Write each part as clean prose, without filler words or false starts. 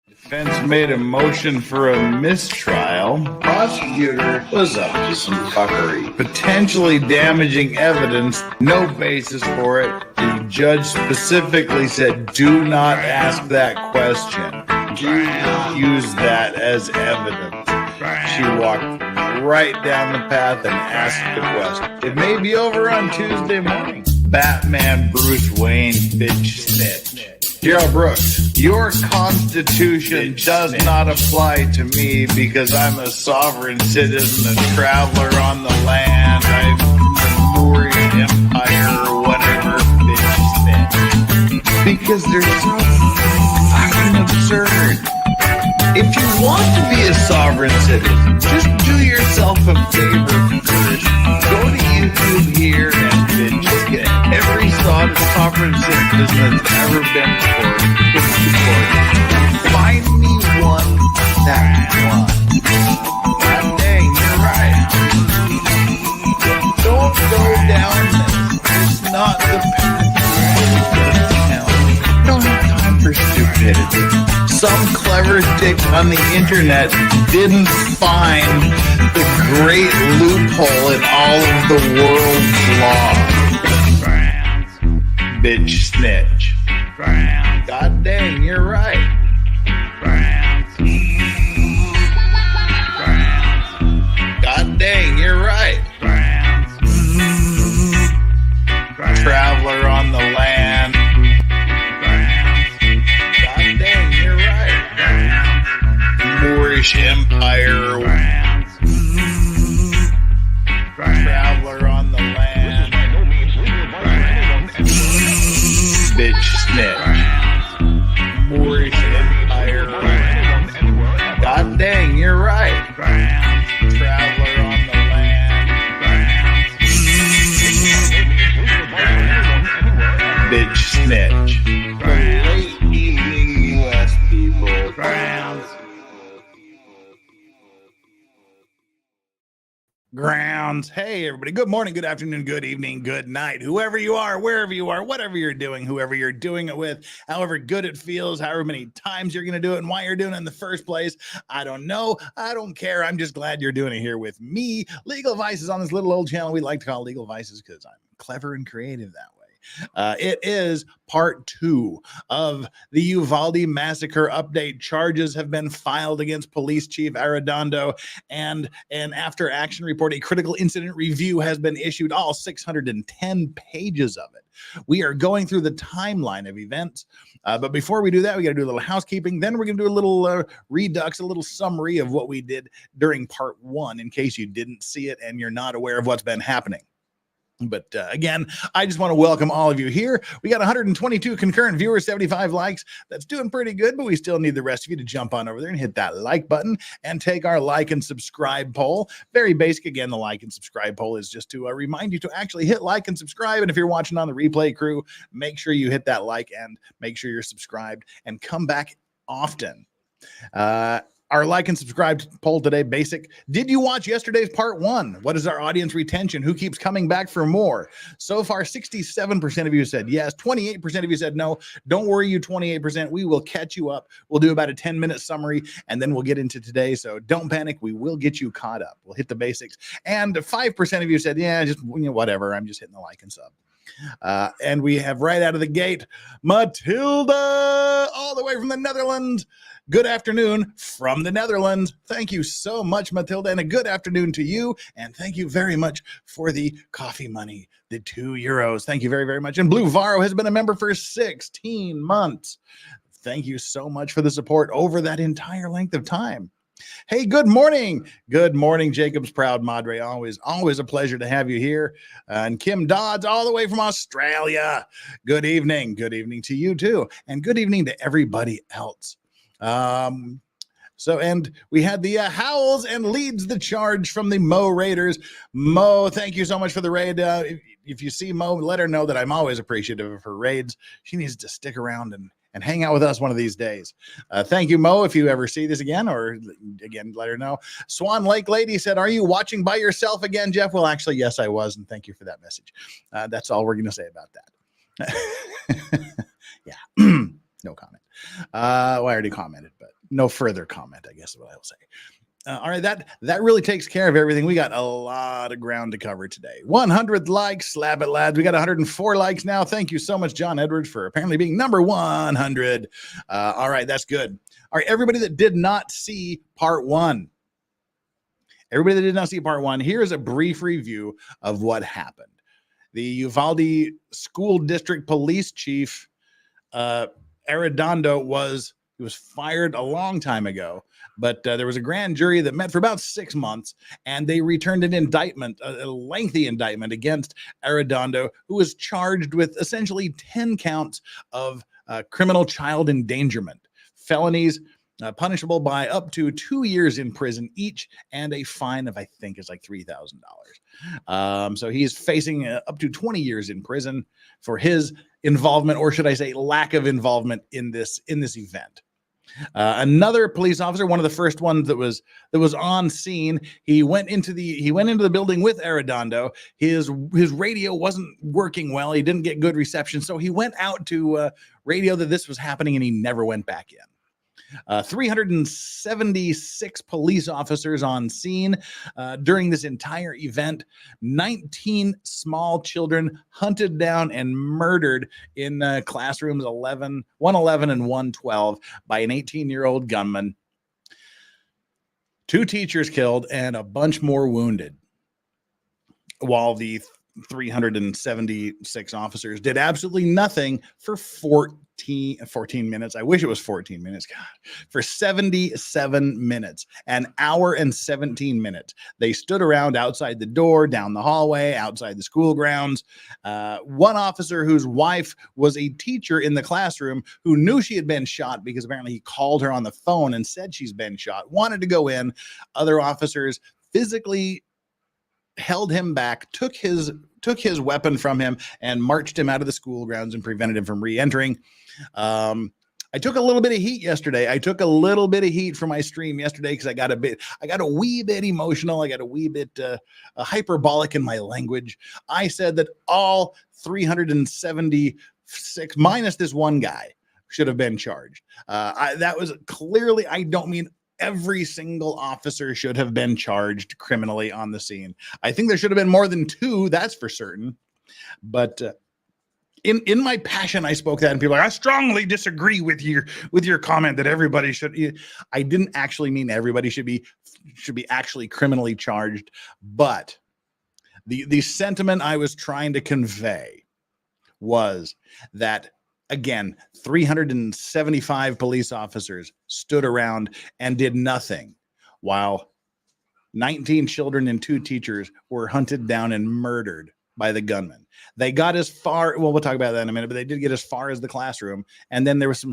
Defense made a motion for a mistrial. Prosecutor was up to some fuckery. Potentially damaging evidence, no basis for it. The judge specifically said, do not ask that question. Do not use that as evidence. She walked right down the path and asked the question. It may be over on Tuesday morning. Batman Bruce Wayne bitch snitch. Gerald Brooks, your constitution does not apply to me because I'm a sovereign citizen, a traveler on the land. I'm the Moorish Empire or whatever, bitch snitch. Because they're so fucking absurd. If you want to be a sovereign citizen, just do yourself a favor first. Go to YouTube here and just get every sovereign citizen that's ever been before. Find me one that won. God dang, you're right. Don't go down this. It's not the path. Don't have time for stupidity. Some clever dick on the internet didn't find the great loophole in all of the world's law. Bitch snitch. God dang, you're right. God dang, you're right. Traveler on the land. God dang, you're right. Moorish Empire. Traveler on the land. Bitch snitch. Moorish Empire. God dang, you're right. Traveler on the land. Bitch snitch. Late evening U.S. people. Grounds. Hey, everybody. Good morning, good afternoon, good evening, good night. Whoever you are, wherever you are, whatever you're doing, whoever you're doing it with, however good it feels, however many times you're going to do it, and why you're doing it in the first place. I don't know. I don't care. I'm just glad you're doing it here with me. Legal Vices on this little old channel we like to call Legal Vices because I'm clever and creative that way. It is part 2 of the Uvalde Massacre update. Charges have been filed against Police Chief Arradondo, and an after action report, a critical incident review, has been issued, all 610 pages of it. We are going through the timeline of events, but before we do that, we got to do a little housekeeping. Then we're going to do a little redux, a little summary of what we did during part 1, in case you didn't see it and you're not aware of what's been happening. But again, I just want to welcome all of you here. We got 122 concurrent viewers, 75 likes. That's doing pretty good, but we still need the rest of you to jump on over there and hit that like button and take our like and subscribe poll. Very basic. Again, the like and subscribe poll is just to remind you to actually hit like and subscribe. And if you're watching on the replay crew, make sure you hit that like and make sure you're subscribed and come back often. Our like and subscribe poll today, basic. Did you watch yesterday's part 1? What is our audience retention? Who keeps coming back for more? So far, 67% of you said yes. 28% of you said no. Don't worry, you 28%. We will catch you up. We'll do about a 10-minute summary, and then we'll get into today. So don't panic. We will get you caught up. We'll hit the basics. And 5% of you said, yeah, just whatever. I'm just hitting the like and sub. And we have right out of the gate, Matilda, all the way from the Netherlands. Good afternoon from the Netherlands. Thank you so much, Matilda, and a good afternoon to you. And thank you very much for the coffee money, the €2. Thank you very, very much. And Blue Varo has been a member for 16 months. Thank you so much for the support over that entire length of time. Hey, good morning. Good morning, Jacob's Proud Madre. Always a pleasure to have you here. And Kim Dodds, all the way from Australia. Good evening. Good evening to you, too. And good evening to everybody else. And we had the Howells and leads the charge from the Mo Raiders. Mo, thank you so much for the raid. If you see Mo, let her know that I'm always appreciative of her raids. She needs to stick around and hang out with us one of these days. Thank you, Mo. If you ever see this again, or again, let her know. Swan Lake Lady said, are you watching by yourself again, Jeff? Well, actually, yes, I was. And thank you for that message. That's all we're going to say about that. Yeah. No comment. Well, I already commented, but No further comment, I guess is what I will say. All right, that really takes care of everything. We got a lot of ground to cover today. 100 likes, slap it, lads. We got 104 likes now. Thank you so much, John Edwards, for apparently being number 100. All right, that's good. All right, everybody that did not see part one, here's a brief review of what happened. The Uvalde School District Police Chief, Arradondo, was fired a long time ago, but there was a grand jury that met for about 6 months, and they returned an indictment, a lengthy indictment against Arradondo, who was charged with essentially 10 counts of criminal child endangerment, felonies punishable by up to 2 years in prison each, and a fine of, I think, is like $3,000. So he's facing up to 20 years in prison for his involvement, or should I say lack of involvement, in this event. Another police officer, one of the first ones that was on scene, he went into the building with Arradondo. His radio wasn't working well. He didn't get good reception, so he went out to radio that this was happening, and he never went back in. 376 police officers on scene during this entire event. 19 small children hunted down and murdered in classrooms 111 and 112 by an 18-year-old gunman. 2 teachers killed and a bunch more wounded, while the 376 officers did absolutely nothing for 14 minutes. I wish it was 14 minutes. God, for 77 minutes, an hour and 17 minutes. They stood around outside the door, down the hallway, outside the school grounds. One officer, whose wife was a teacher in the classroom, who knew she had been shot because apparently he called her on the phone and said she's been shot, wanted to go in. Other officers physically held him back, took his weapon from him, and marched him out of the school grounds and prevented him from re-entering. I took a little bit of heat yesterday. I took a little bit of heat for my stream yesterday because I got a wee bit emotional. I got a wee bit hyperbolic in my language. I said that all 376, minus this one guy, should have been charged. That was clearly, I don't mean every single officer should have been charged criminally on the scene. I think there should have been more than 2, that's for certain. But in my passion, I spoke that, and people are like, I strongly disagree with your comment that everybody should. I didn't actually mean everybody should be actually criminally charged, but the sentiment I was trying to convey was that, again, 375 police officers stood around and did nothing, while 19 children and 2 teachers were hunted down and murdered by the gunman. They got as far, well, we'll talk about that in a minute, but they did get as far as the classroom, and then there was some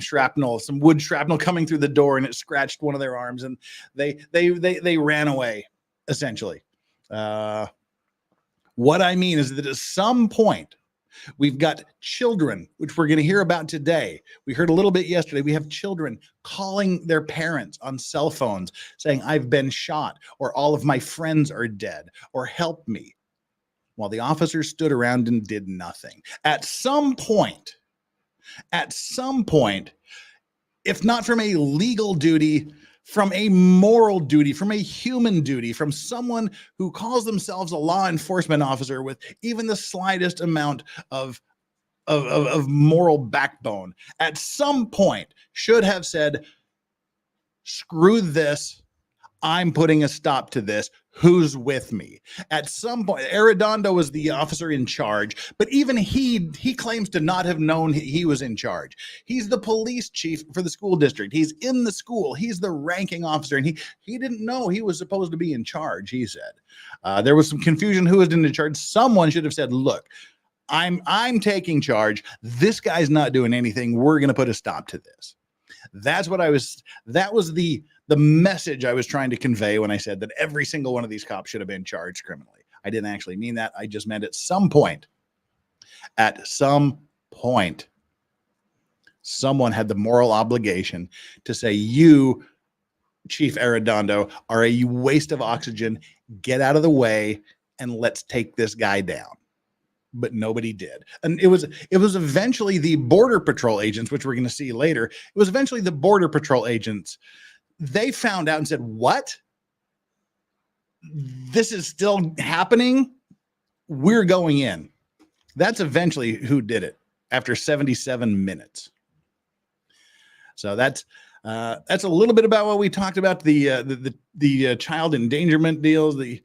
wood shrapnel coming through the door, and it scratched one of their arms, and they ran away, essentially. What I mean is that at some point, we've got children, which we're going to hear about today. We heard a little bit yesterday. We have children calling their parents on cell phones saying, I've been shot, or all of my friends are dead, or help me, while the officers stood around and did nothing. At some point, if not from a legal duty, from a moral duty, from a human duty, from someone who calls themselves a law enforcement officer with even the slightest amount of moral backbone, at some point should have said, screw this, I'm putting a stop to this. Who's with me? At some point, Arradondo was the officer in charge, but even he claims to not have known he was in charge. He's the police chief for the school district. He's in the school. He's the ranking officer, and he didn't know he was supposed to be in charge, he said. There was some confusion who was in charge. Someone should have said, look, I'm taking charge. This guy's not doing anything. We're going to put a stop to this. That was the message I was trying to convey when I said that every single one of these cops should have been charged criminally. I didn't actually mean that. I just meant at some point, someone had the moral obligation to say, you, Chief Arradondo, are a waste of oxygen. Get out of the way and let's take this guy down. but nobody did. And it was eventually the Border Patrol agents, which we're going to see later. It was eventually the Border Patrol agents. They found out and said, "What? This is still happening? We're going in." That's eventually who did it after 77 minutes. So that's a little bit about what we talked about, the child endangerment deals, the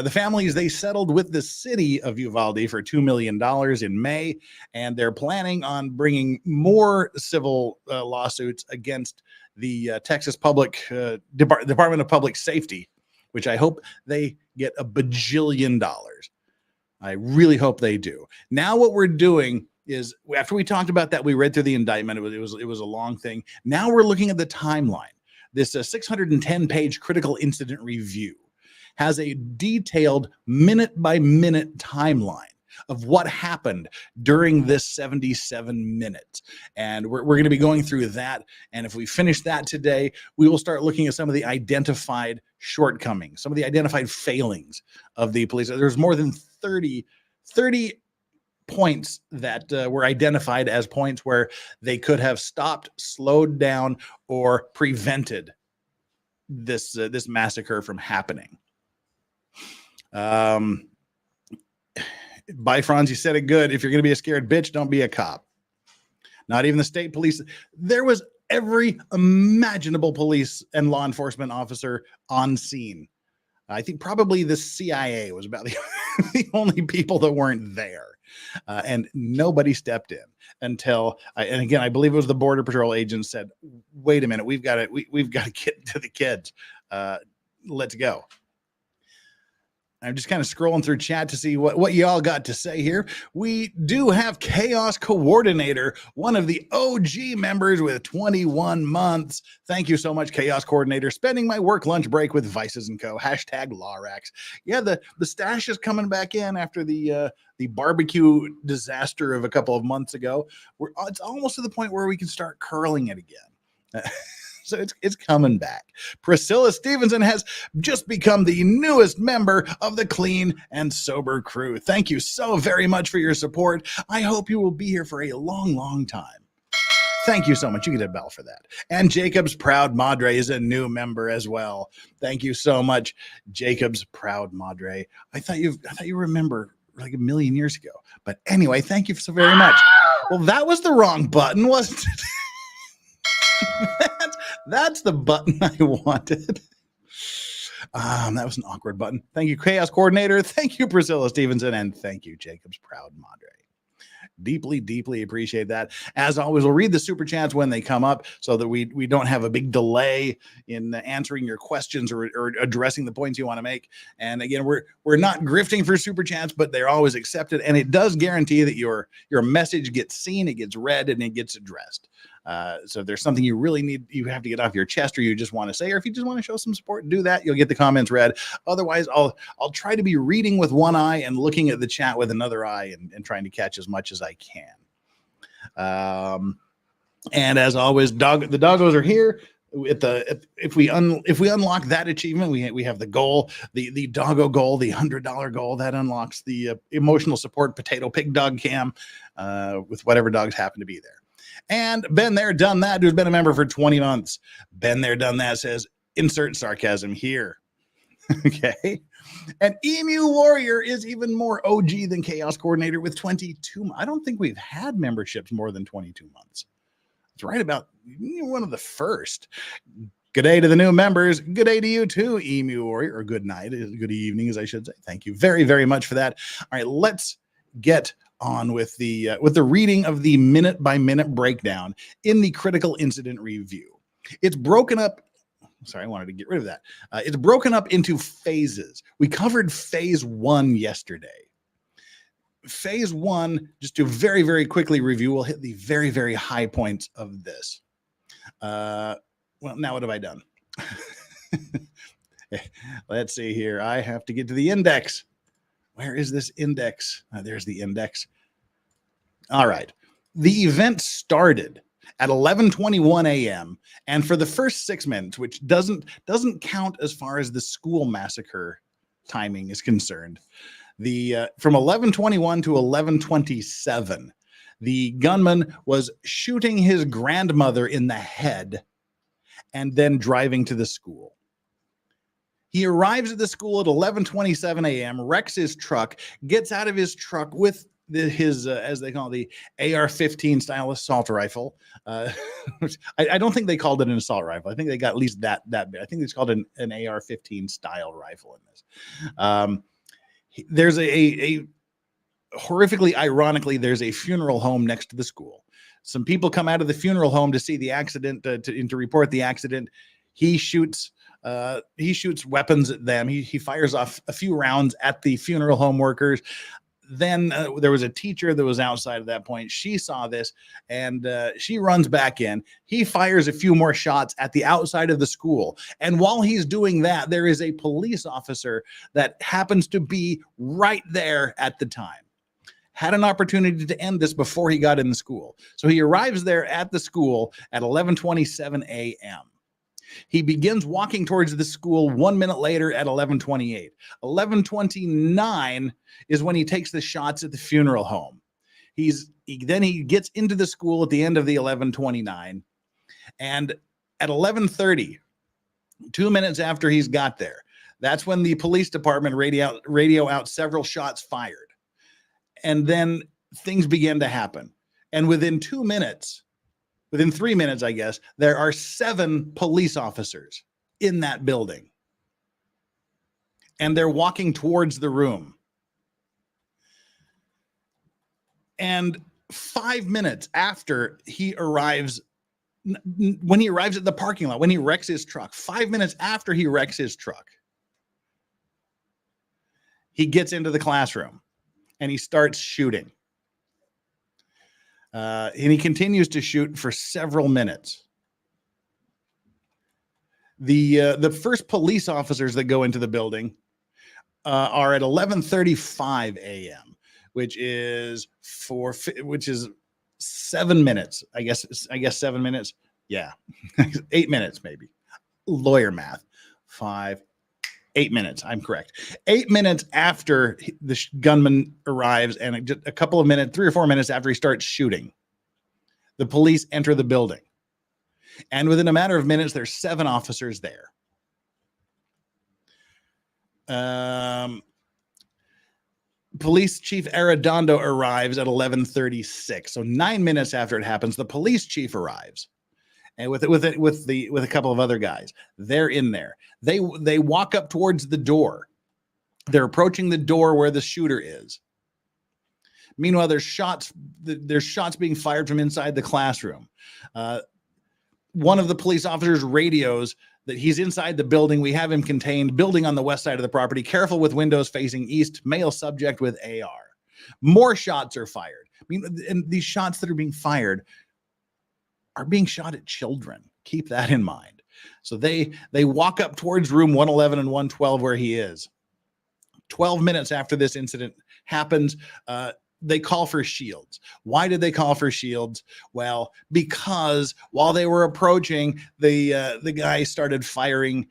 families. They settled with the city of Uvalde for $2 million in May, and they're planning on bringing more civil lawsuits against the Texas Department of Public Safety, which I hope they get $1 bajillion. I really hope they do. Now what we're doing is, after we talked about that, we read through the indictment. It was a long thing. Now we're looking at the timeline. This 610-page critical incident review has a detailed minute-by-minute timeline of what happened during this 77 minutes. And we're going to be going through that. And if we finish that today, we will start looking at some of the identified shortcomings, some of the identified failings of the police. There's more than 30 points that were identified as points where they could have stopped, slowed down, or prevented this massacre from happening. By Franz, you said it good. If you're going to be a scared bitch, don't be a cop. Not even the state police. There was every imaginable police and law enforcement officer on scene. I think probably the CIA was about the only people that weren't there. And nobody stepped in until, and again, I believe it was the Border Patrol agents said, "Wait a minute, we've got to get to the kids. Let's go." I'm just kind of scrolling through chat to see what y'all got to say here. We do have Chaos Coordinator, one of the OG members with 21 months. Thank you so much, Chaos Coordinator. Spending my work lunch break with Vices and Co. #Lorax. Yeah, the stash is coming back in after the barbecue disaster of a couple of months ago. It's almost to the point where we can start curling it again. So it's coming back. Priscilla Stevenson has just become the newest member of the Clean and Sober crew. Thank you so very much for your support. I hope you will be here for a long, long time. Thank you so much. You get a bell for that. And Jacob's Proud Madre is a new member as well. Thank you so much, Jacob's Proud Madre. I thought you remember like a million years ago. But anyway, thank you so very much. Well, that was the wrong button, wasn't it? That's the button I wanted. That was an awkward button. Thank you, Chaos Coordinator. Thank you, Priscilla Stevenson. And thank you, Jacob's Proud Madre. Deeply, deeply appreciate that. As always, we'll read the super chats when they come up so that we don't have a big delay in answering your questions or addressing the points you want to make. And again, we're not grifting for super chats, but they're always accepted. And it does guarantee that your message gets seen, it gets read, and it gets addressed. So if there's something you really need, you have to get off your chest, or you just want to say, or if you just want to show some support, do that. You'll get the comments read. Otherwise, I'll try to be reading with one eye and looking at the chat with another eye and trying to catch as much as I can. And as always, the doggos are here. If we unlock that achievement, we have the goal, the doggo goal, the $100 goal that unlocks the emotional support potato pig dog cam with whatever dogs happen to be there. And been there, done that, who's been a member for 20 months. Been there, done that says, insert sarcasm here. Okay. And Emu Warrior is even more OG than Chaos Coordinator with 22. I don't think we've had memberships more than 22 months. It's right about one of the first. Good day to the new members. Good day to you too, Emu Warrior, or good night, good evening, as I should say. Thank you very, very much for that. All right, let's get on with the reading of the minute-by-minute breakdown in the critical incident review. It's broken up. Sorry, I wanted to get rid of that. It's broken up into phases. We covered phase 1 yesterday. Phase 1, just to very, very quickly review, we'll hit the very, very high points of this. Well, now what have I done? Let's see here. I have to get to the index. Where is this index? There's the index. All right. The event started at 11:21 a.m. and for the first 6 minutes, which doesn't count as far as the school massacre timing is concerned, From 11:21 to 11:27, the gunman was shooting his grandmother in the head and then driving to the school. He arrives at the school at 11:27 a.m., wrecks his truck, gets out of his truck with his, as they call it, the AR-15 style assault rifle. I don't think they called it an assault rifle. I think they got at least that bit. I think it's called an AR-15 style rifle in this. There's a horrifically, ironically, there's a funeral home next to the school. Some people come out of the funeral home to see the accident, to report the accident. He shoots weapons at them. He fires off a few rounds at the funeral home workers. Then there was a teacher that was outside at that point. She saw this and she runs back in. He fires a few more shots at the outside of the school. And while he's doing that, there is a police officer that happens to be right there at the time. Had an opportunity to end this before he got in the school. So he arrives there at the school at 11:27 a.m. He begins walking towards the school 1 minute later at 11:28. 11:29 is when he takes the shots at the funeral home. Then he gets into the school at the end of the 11:29. And at 11:30, 2 minutes after he's got there, that's when the police department radio out several shots fired. And then things began to happen. And within 3 minutes, I guess, there are 7 police officers in that building. And they're walking towards the room. And 5 minutes after he arrives, when he arrives at the parking lot, when he wrecks his truck, 5 minutes after he wrecks his truck, he gets into the classroom and he starts shooting. And he continues to shoot for several minutes. The first police officers that go into the building are at 11:35 a.m., which is 7 minutes. I guess 7 minutes. Yeah, 8 minutes maybe. Lawyer math. 8 minutes. I'm correct. 8 minutes after the gunman arrives, and just a couple of minutes, 3 or 4 minutes after he starts shooting, the police enter the building. And within a matter of minutes, there's 7 officers there. Police Chief Arradondo arrives at 11:36. So 9 minutes after it happens, the police chief arrives. And with a couple of other guys, they're in there. They walk up towards the door. They're approaching the door where the shooter is. Meanwhile, there's shots being fired from inside the classroom. One of the police officers radios that he's inside the building. We have him contained. Building on the west side of the property. Careful with windows facing east. Male subject with AR. More shots are fired. I mean, and these shots that are being fired are being shot at children. Keep that in mind. So they walk up towards room 111 and 112 where he is. 12 minutes after this incident happens, they call for shields. Why did they call for shields? Well, because while they were approaching, the guy started firing.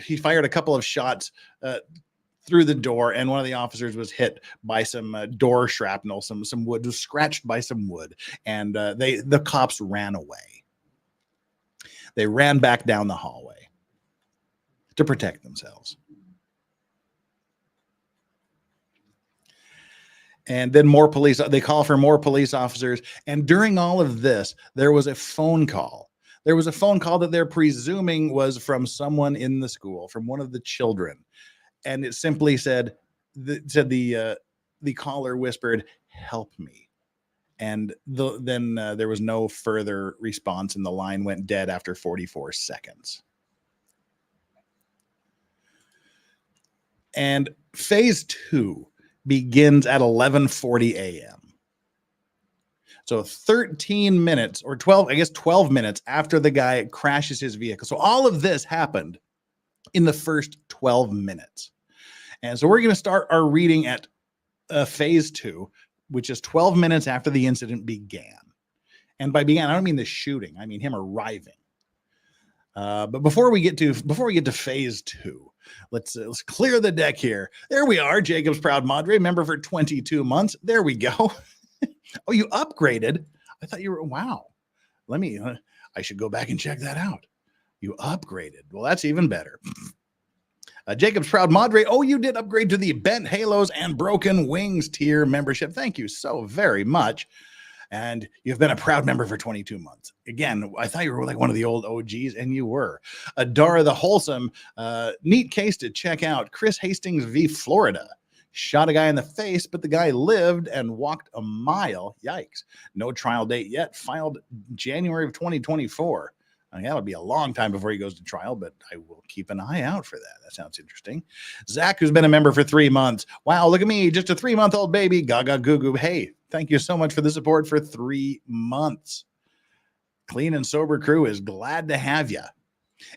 He fired a couple of shots through the door, and one of the officers was hit by some door shrapnel. Some wood was scratched by some wood, and the cops ran away. They ran back down the hallway to protect themselves. And then they call for more police officers. And during all of this, there was a phone call. There was a phone call that they're presuming was from someone in the school, from one of the children. And it simply said the caller whispered, "Help me." And then there was no further response, and the line went dead after 44 seconds. And phase 2 begins at 11:40 a.m. So 13 minutes or 12 minutes after the guy crashes his vehicle. So all of this happened in the first 12 minutes. And so we're going to start our reading at phase 2, which is 12 minutes after the incident began. And by began, I don't mean the shooting. I mean him arriving. But before we get to phase 2, Let's clear the deck here. There we are. Jacob's proud Madre, member for 22 months. There we go. Oh, you upgraded. I thought you were, wow. Let me, I should go back and check that out. You upgraded. Well, that's even better. Jacob's proud Madre. Oh, you did upgrade to the Bent Halos and Broken Wings tier membership. Thank you so very much. And you've been a proud member for 22 months. Again, I thought you were like one of the old OGs, and you were. Adara the Wholesome, neat case to check out. Chris Hastings v. Florida. Shot a guy in the face, but the guy lived and walked a mile. Yikes. No trial date yet. Filed January of 2024. I mean, that'll be a long time before he goes to trial, but I will keep an eye out for that. That sounds interesting. Zach, who's been a member for 3 months. Wow, look at me, just a 3-month-old baby. Gaga goo goo. Hey, thank you so much for the support for 3 months. Clean and Sober Crew is glad to have you.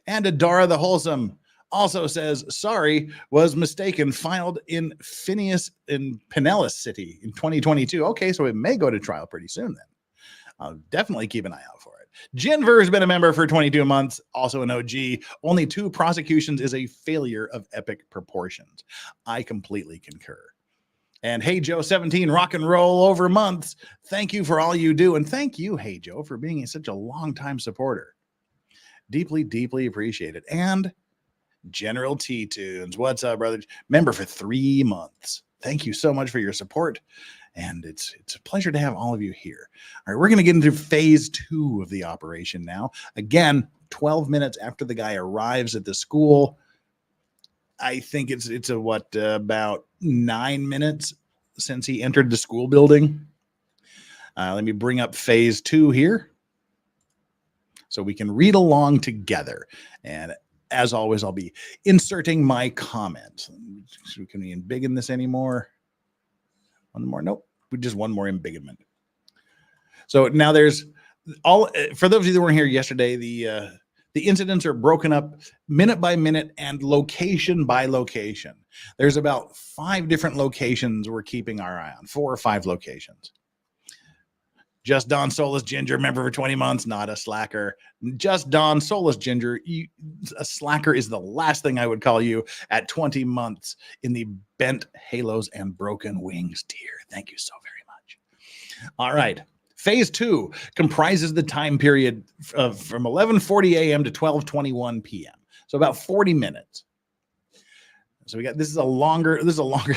And Adara the Wholesome also says, sorry, was mistaken, filed in Phineas in Pinellas City in 2022. Okay, so it may go to trial pretty soon then. I'll definitely keep an eye out for it. Jenver has been a member for 22 months, also an OG. Only 2 prosecutions is a failure of epic proportions. I completely concur. And Hey Joe 17, rock and roll over months. Thank you for all you do. And thank you, Hey Joe, for being such a long-time supporter. Deeply, deeply appreciated. And General T-Tunes, what's up, brother? Member for 3 months. Thank you so much for your support. And it's a pleasure to have all of you here. All right, we're going to get into phase 2 of the operation now. Again, 12 minutes after the guy arrives at the school. I think it's about 9 minutes since he entered the school building. Let me bring up phase 2 here so we can read along together. And as always, I'll be inserting my comments. Can we embiggen this anymore? One more. Nope. Just one more embiggenment. So now there's all, for those of you that weren't here yesterday, the incidents are broken up minute by minute and location by location. There's about 5 different locations we're keeping our eye on, 4 or 5 locations. Just Don Solus Ginger, member for 20 months, not a slacker. Just Don Solus Ginger, a slacker is the last thing I would call you at 20 months in the Bent Halos and Broken Wings tier. Thank you so very much. All right. Phase 2 comprises the time period of from 11:40 a.m. to 12:21 p.m. So about 40 minutes. So this is a longer,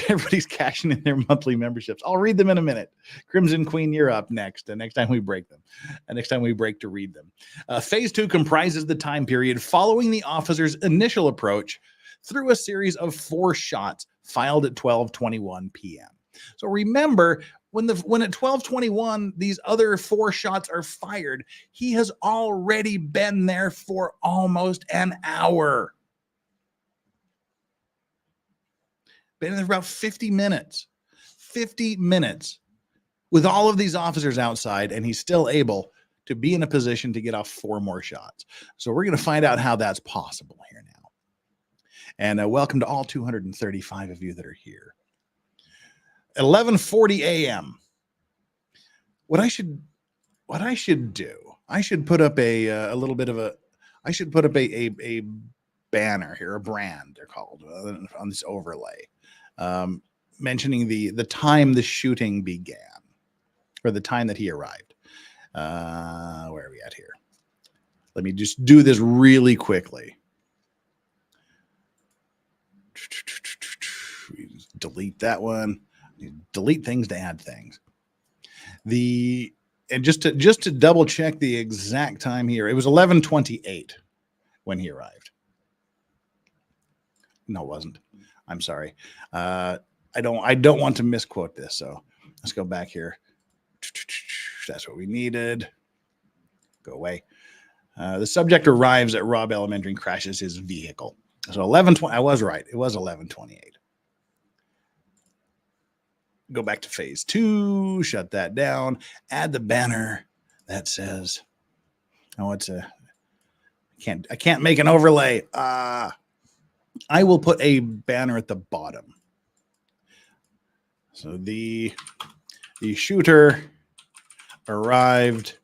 everybody's cashing in their monthly memberships. I'll read them in a minute. Crimson Queen, you're up next. Next time we break them. Next time we break to read them. Phase 2 comprises the time period following the officer's initial approach through a series of 4 shots filed at 12:21 p.m. So remember, when at 12:21, these other 4 shots are fired, he has already been there for almost an hour. Been there for about 50 minutes. 50 minutes with all of these officers outside, and he's still able to be in a position to get off 4 more shots. So we're going to find out how that's possible here now. And welcome to all 235 of you that are here. At 11:40 a.m. What I should do, I should put up a little bit of a banner here, a brand they're called, on this overlay, mentioning the time the shooting began, or the time that he arrived. Where are we at here? Let me just do this really quickly. Delete that one. Delete things to add things. And just to double check the exact time here, it was 11:28 when he arrived. No, it wasn't. I'm sorry. I don't want to misquote this, so let's go back here. That's what we needed. Go away. The subject arrives at Robb Elementary and crashes his vehicle. So 11:20. I was right. It was 11:28. Go back to phase 2. Shut that down. Add the banner that says, "Oh, I can't make an overlay." I will put a banner at the bottom. So the shooter arrived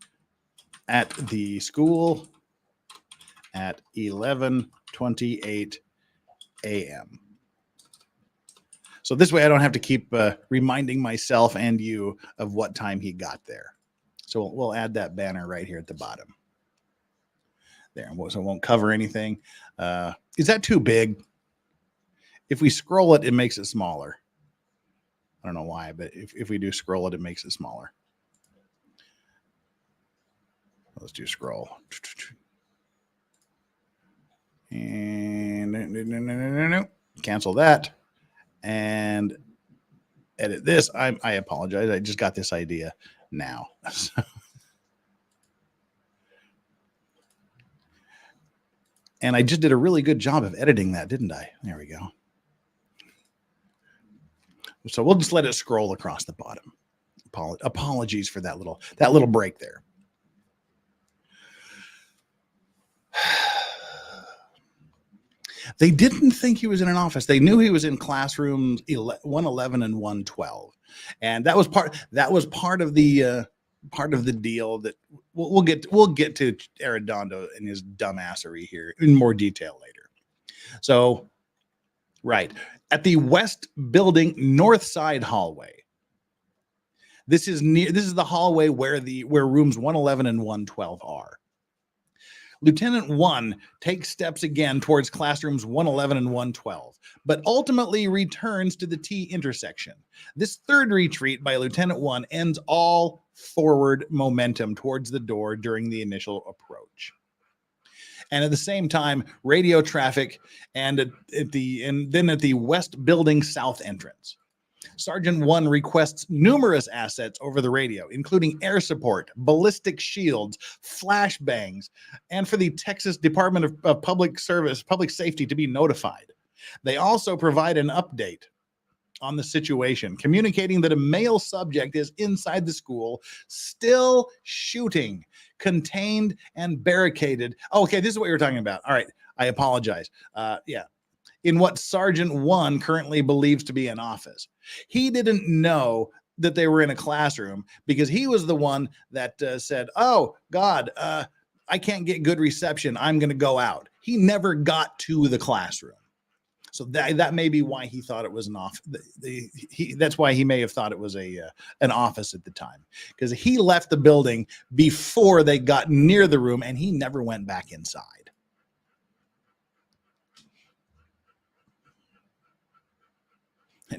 at the school at 11:28 a.m. So this way I don't have to keep reminding myself and you of what time he got there. So we'll add that banner right here at the bottom. There, so it won't cover anything. Is that too big? If we scroll it, it makes it smaller. I don't know why, but if we do scroll it, it makes it smaller. Let's do scroll. And no. Cancel that. And edit this. I apologize. I just got this idea now. And I just did a really good job of editing that, didn't I? There we go. So we'll just let it scroll across the bottom. Apologies for that little break there. They didn't think he was in an office. They knew he was in classrooms 111 and 112, and that was part of the deal that we'll get to Arradondo and his dumbassery here in more detail later. So, right at the West Building North Side hallway. This is the hallway where rooms 111 and 112 are. Lieutenant 1 takes steps again towards classrooms 111 and 112, but ultimately returns to the T intersection. This third retreat by Lieutenant 1 ends all forward momentum towards the door during the initial approach. And at the same time, radio traffic and then at the West Building South entrance. Sergeant 1 requests numerous assets over the radio, including air support, ballistic shields, flashbangs, and for the Texas Department of Public Safety to be notified. They also provide an update on the situation, communicating that a male subject is inside the school, still shooting, contained and barricaded. Okay, this is what you're talking about. All right, I apologize. In what Sergeant 1 currently believes to be an office. He didn't know that they were in a classroom because he was the one that said, oh, God, I can't get good reception. I'm going to go out. He never got to the classroom. So that may be why he thought it was an office. That's why he may have thought it was an office at the time, because he left the building before they got near the room and he never went back inside.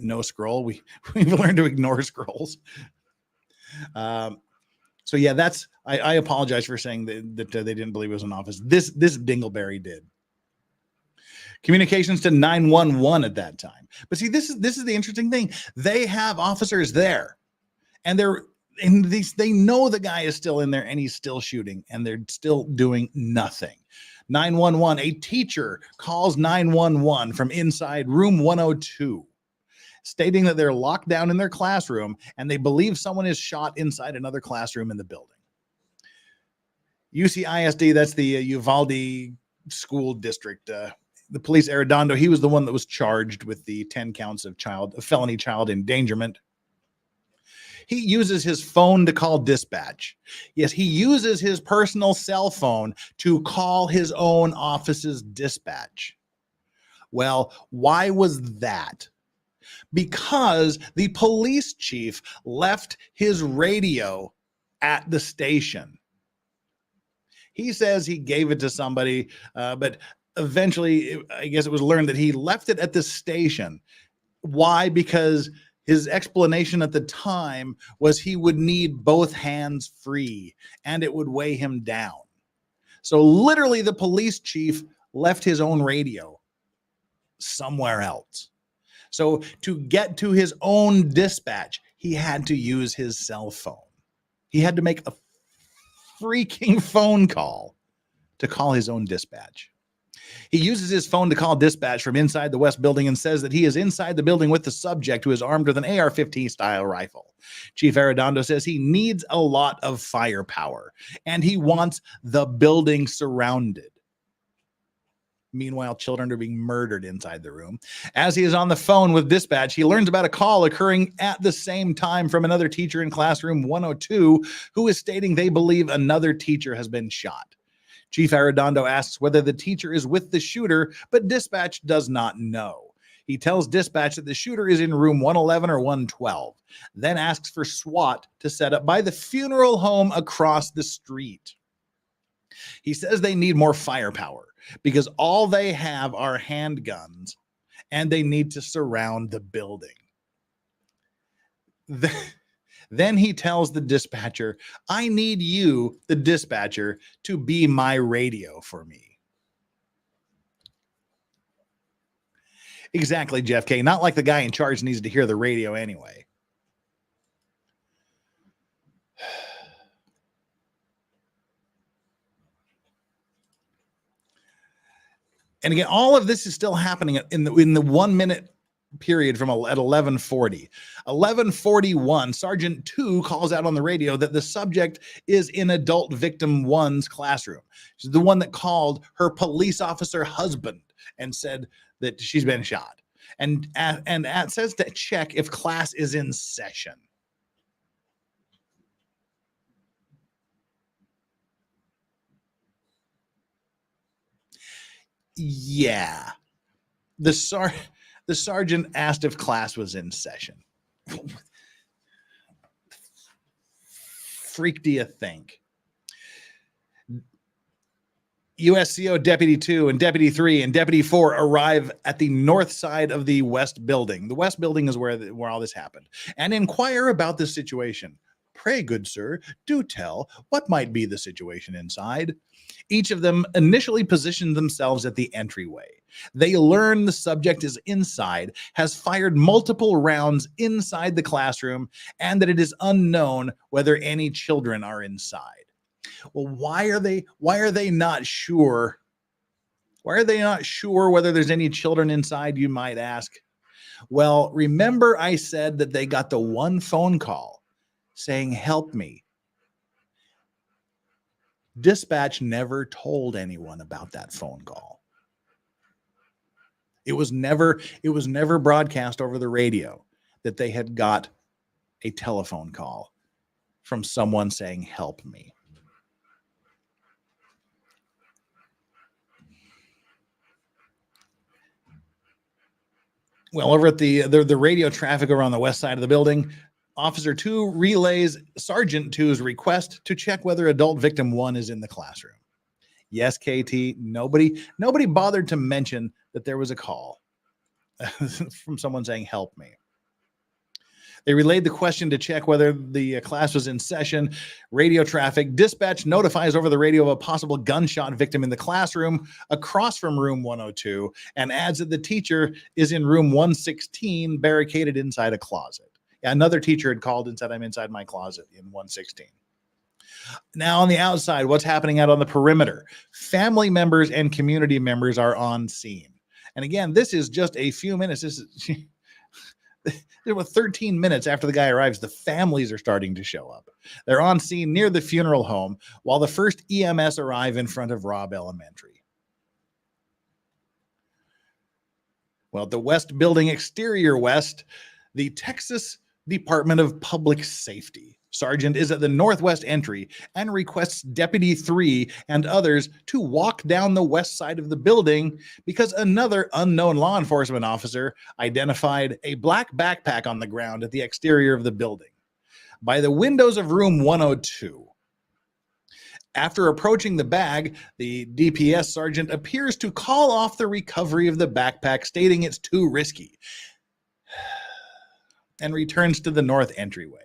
No scroll. We've learned to ignore scrolls. So yeah, I apologize for saying that they didn't believe it was an office. This dingleberry did. Communications to 911 at that time. But see, this is the interesting thing. They have officers there, and they know the guy is still in there and he's still shooting, and they're still doing nothing. 911. A teacher calls 911 from inside room 102. Stating that they're locked down in their classroom and they believe someone is shot inside another classroom in the building. UCISD, that's the Uvalde school district. The police, Arradondo, he was the one that was charged with the 10 counts of felony child endangerment. He uses his phone to call dispatch. Yes, he uses his personal cell phone to call his own office's dispatch. Well, why was that? Because the police chief left his radio at the station. He says he gave it to somebody, but eventually, I guess it was learned that he left it at the station. Why? Because his explanation at the time was he would need both hands free and it would weigh him down. So literally the police chief left his own radio somewhere else. So to get to his own dispatch, he had to use his cell phone. He had to make a freaking phone call to call his own dispatch. He uses his phone to call dispatch from inside the West Building and says that he is inside the building with the subject who is armed with an AR-15 style rifle. Chief Arradondo says he needs a lot of firepower and he wants the building surrounded. Meanwhile, children are being murdered inside the room. As he is on the phone with dispatch, he learns about a call occurring at the same time from another teacher in classroom 102 who is stating they believe another teacher has been shot. Chief Arradondo asks whether the teacher is with the shooter, but dispatch does not know. He tells dispatch that the shooter is in room 111 or 112, then asks for SWAT to set up by the funeral home across the street. He says they need more firepower because all they have are handguns and they need to surround the building. Then he tells the dispatcher, I need you, the dispatcher, to be my radio for me. Exactly, Jeff K. Not like the guy in charge needs to hear the radio anyway. And again, all of this is still happening in the 1 minute period from at 11:40. 11:41, Sergeant 2 calls out on the radio that the subject is in adult victim 1's classroom. She's the one that called her police officer husband and said that she's been shot. And says to check if class is in session. Yeah. The sergeant asked if class was in session. Freak do you think? USCO Deputy 2 and Deputy 3 and Deputy 4 arrive at the north side of the West Building. The West Building is where all this happened, and inquire about the situation. Pray, good sir, do tell what might be the situation inside. Each of them initially positioned themselves at the entryway. They learn the subject is inside, has fired multiple rounds inside the classroom, and that it is unknown whether any children are inside. Well, why are they not sure? Why are they not sure whether there's any children inside, you might ask? Well, remember I said that they got the one phone call saying, help me. Dispatch never told anyone about that phone call. It was never broadcast over the radio that they had got a telephone call from someone saying, help me. Well, over at the radio traffic around the west side of the building, Officer 2 relays Sergeant 2's request to check whether adult victim 1 is in the classroom. Yes, KT, nobody bothered to mention that there was a call from someone saying, help me. They relayed the question to check whether the class was in session. Radio traffic. Dispatch notifies over the radio of a possible gunshot victim in the classroom across from room 102 and adds that the teacher is in room 116, barricaded inside a closet. Another teacher had called and said, I'm inside my closet in 116. Now on the outside, what's happening out on the perimeter? Family members and community members are on scene. And again, this is just a few minutes. There were 13 minutes after the guy arrives, the families are starting to show up. They're on scene near the funeral home while the first EMS arrive in front of Robb Elementary. Well, at the West Building exterior west, the Texas Department of Public Safety sergeant is at the northwest entry and requests Deputy 3 and others to walk down the west side of the building because another unknown law enforcement officer identified a black backpack on the ground at the exterior of the building by the windows of room 102. After approaching the bag, the DPS sergeant appears to call off the recovery of the backpack, stating it's too risky, and returns to the north entryway.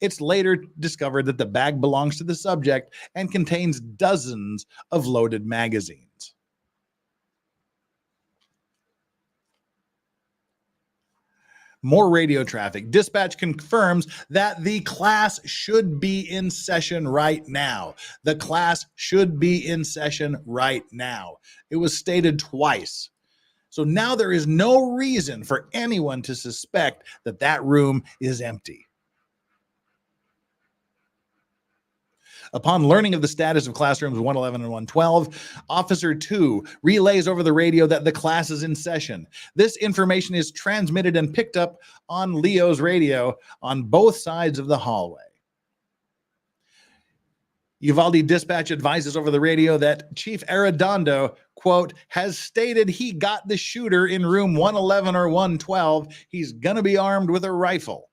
It's later discovered that the bag belongs to the subject and contains dozens of loaded magazines. More radio traffic. Dispatch confirms that the class should be in session right now. The class should be in session right now. It was stated twice. So now there is no reason for anyone to suspect that that room is empty. Upon learning of the status of classrooms 111 and 112, Officer 2 relays over the radio that the class is in session. This information is transmitted and picked up on Leo's radio on both sides of the hallway. Uvalde Dispatch advises over the radio that Chief Arradondo, quote, has stated he got the shooter in room 111 or 112. He's going to be armed with a rifle.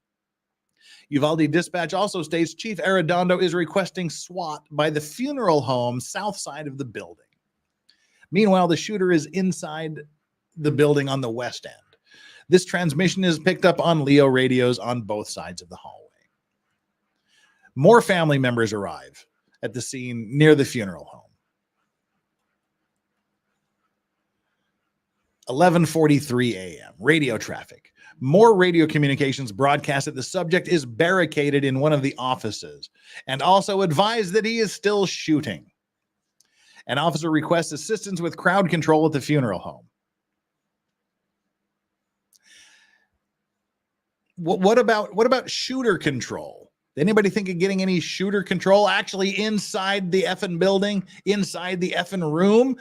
Uvalde Dispatch also states Chief Arradondo is requesting SWAT by the funeral home south side of the building. Meanwhile, the shooter is inside the building on the west end. This transmission is picked up on Leo radios on both sides of the hallway. More family members arrive at the scene near the funeral home. 11:43 a.m. Radio traffic. More radio communications broadcast that the subject is barricaded in one of the offices and also advised that he is still shooting. An officer requests assistance with crowd control at the funeral home. What about shooter control? Anybody think of getting any shooter control actually inside the effing building, inside the effing room?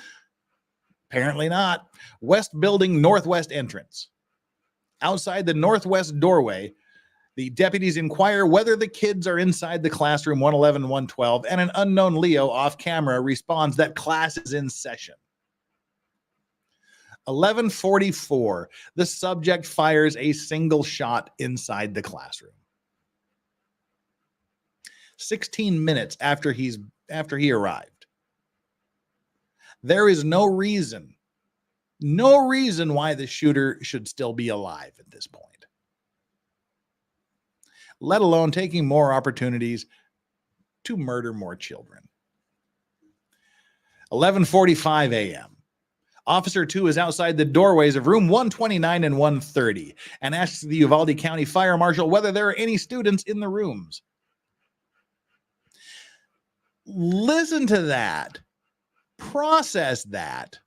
Apparently not. West building, northwest entrance. Outside the northwest doorway, the deputies inquire whether the kids are inside the classroom 111, 112, and an unknown Leo off camera responds that class is in session. 11:44, the subject fires a single shot inside the classroom. 16 minutes after he arrived. There is no reason why the shooter should still be alive at this point, let alone taking more opportunities to murder more children. 11:45 a.m. Officer 2 is outside the doorways of room 129 and 130 and asks the Uvalde County Fire Marshal whether there are any students in the rooms. Listen to that. Process that.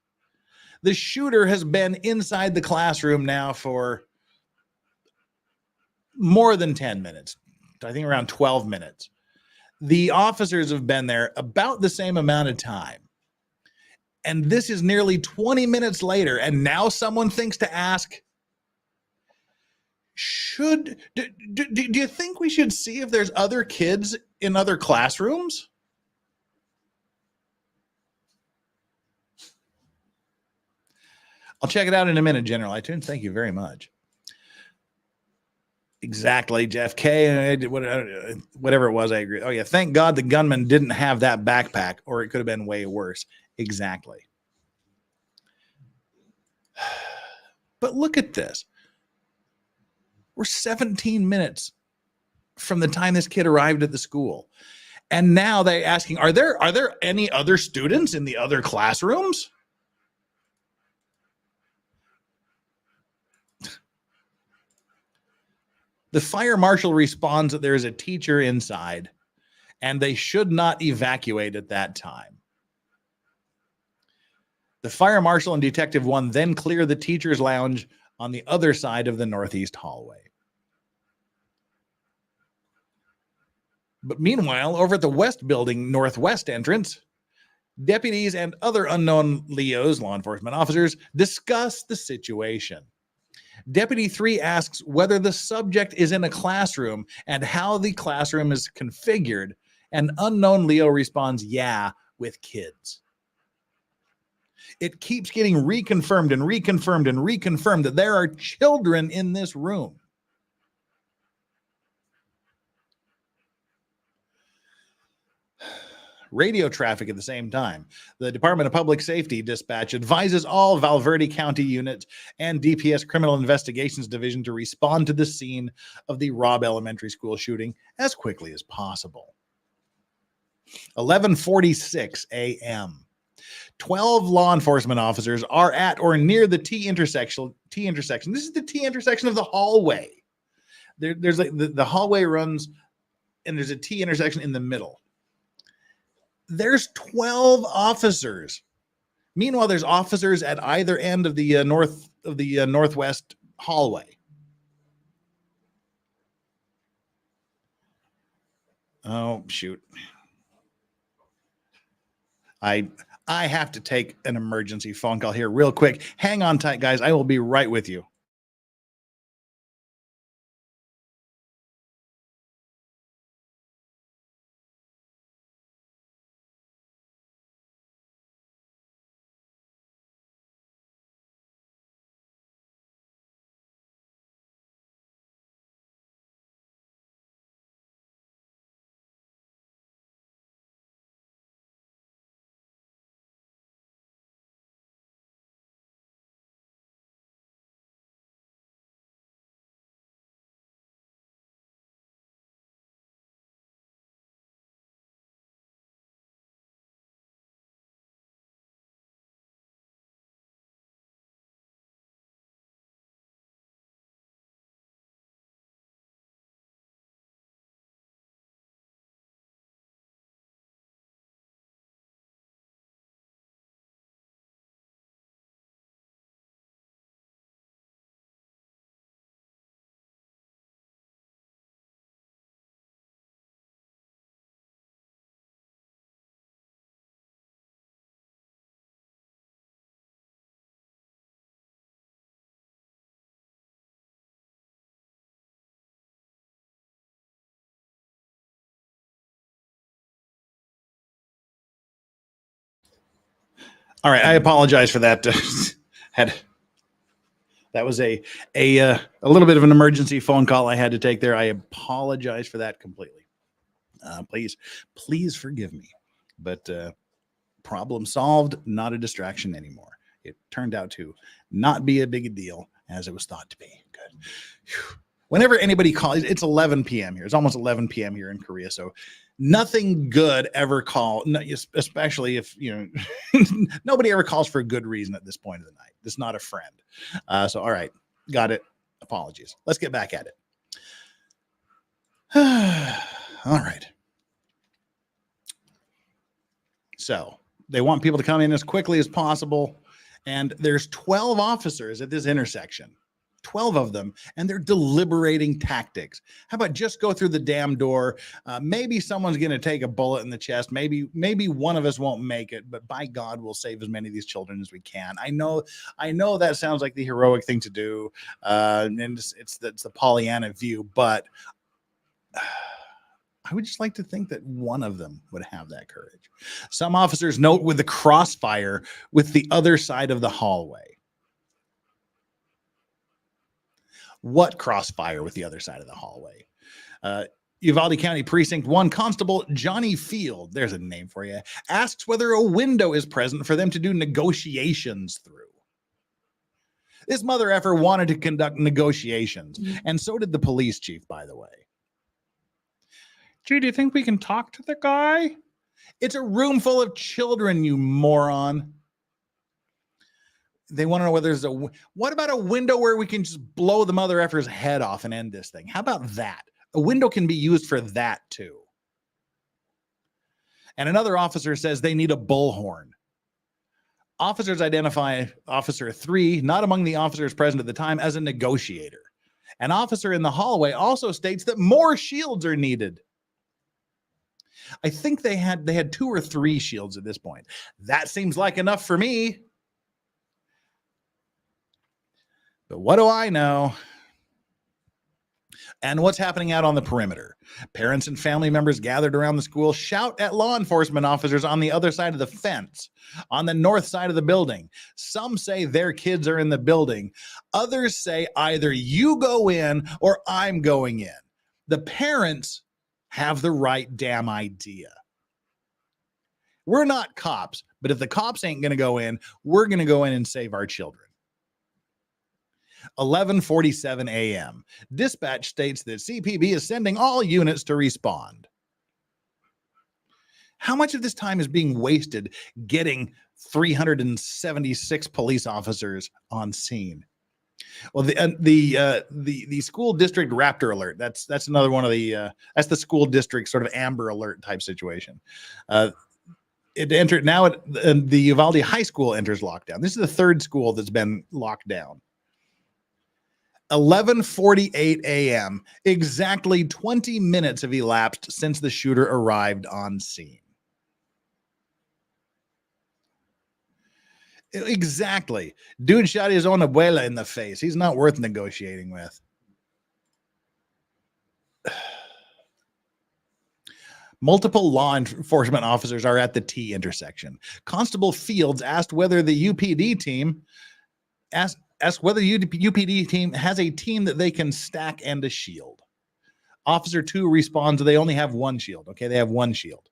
The shooter has been inside the classroom now for more than 10 minutes. I think around 12 minutes. The officers have been there about the same amount of time. And this is nearly 20 minutes later, and now someone thinks to ask, do you think we should see if there's other kids in other classrooms? I'll check it out in a minute, General iTunes. Thank you very much. Exactly, Jeff K. Whatever it was, I agree. Oh, yeah. Thank God the gunman didn't have that backpack, or it could have been way worse. Exactly. But look at this. We're 17 minutes from the time this kid arrived at the school. And now they're asking, are there any other students in the other classrooms? The fire marshal responds that there is a teacher inside and they should not evacuate at that time. The fire marshal and Detective 1 then clear the teacher's lounge on the other side of the northeast hallway. But meanwhile, over at the west building northwest entrance, deputies and other unknown Leos, law enforcement officers, discuss the situation. Deputy 3 asks whether the subject is in a classroom and how the classroom is configured. And unknown Leo responds, yeah, with kids. It keeps getting reconfirmed and reconfirmed and reconfirmed that there are children in this room. Radio traffic at the same time. The Department of Public Safety Dispatch advises all Valverde County units and DPS Criminal Investigations Division to respond to the scene of the Robb Elementary School shooting as quickly as possible. 11:46 a.m. 12 law enforcement officers are at or near the T intersection. This is the T intersection of the hallway. There's like the hallway runs, and there's a T intersection in the middle. There's 12 officers. Meanwhile, there's officers at either end of the northwest hallway. Oh, shoot. I have to take an emergency phone call here real quick. Hang on tight, guys. I will be right with you. All right, I apologize for that. That was a little bit of an emergency phone call I had to take there. I apologize for that completely. Please forgive me. But problem solved, not a distraction anymore. It turned out to not be a big deal as it was thought to be. Good. Whew. Whenever anybody calls, it's 11 p.m. here. It's almost 11 p.m. here in Korea. So nothing good ever especially if, nobody ever calls for a good reason at this point of the night. It's not a friend. So, all right, got it. Apologies. Let's get back at it. All right. So they want people to come in as quickly as possible. And there's 12 officers at this intersection, 12 of them, and they're deliberating tactics. How about just go through the damn door? Maybe someone's going to take a bullet in the chest. Maybe one of us won't make it, but by God, we'll save as many of these children as we can. I know that sounds like the heroic thing to do. And it's the Pollyanna view, but I would just like to think that one of them would have that courage. Some officers note with the crossfire with the other side of the hallway. What crossfire with the other side of the hallway? Uvalde County Precinct 1 Constable Johnny Field, there's a name for you, asks whether a window is present for them to do negotiations through. This mother effer wanted to conduct negotiations, and so did the police chief, by the way. Gee, do you think we can talk to the guy? It's a room full of children, you moron. They want to know whether there's what about a window where we can just blow the mother effer's head off and end this thing? How about that? A window can be used for that too. And another officer says they need a bullhorn. Officers identify Officer 3, not among the officers present at the time, as a negotiator. An officer in the hallway also states that more shields are needed. I think they had 2 or 3 shields at this point. That seems like enough for me. But what do I know? And what's happening out on the perimeter? Parents and family members gathered around the school shout at law enforcement officers on the other side of the fence, on the north side of the building. Some say their kids are in the building. Others say either you go in or I'm going in. The parents have the right damn idea. We're not cops, but if the cops ain't going to go in, we're going to go in and save our children. 11:47 a.m. Dispatch states that CPB is sending all units to respond. How much of this time is being wasted getting 376 police officers on scene? Well, the school district Raptor alert. That's another one of the that's the school district sort of Amber Alert type situation. It entered now. The Uvalde High School enters lockdown. This is the 3rd school that's been locked down. 11:48 a.m. Exactly 20 minutes have elapsed since the shooter arrived on scene. Exactly. Dude shot his own abuela in the face. He's not worth negotiating with. Multiple law enforcement officers are at the T intersection. Constable Fields asked whether the UPD team has a team that they can stack and a shield. Officer 2 responds they only have 1 shield. Okay, they have 1 shield.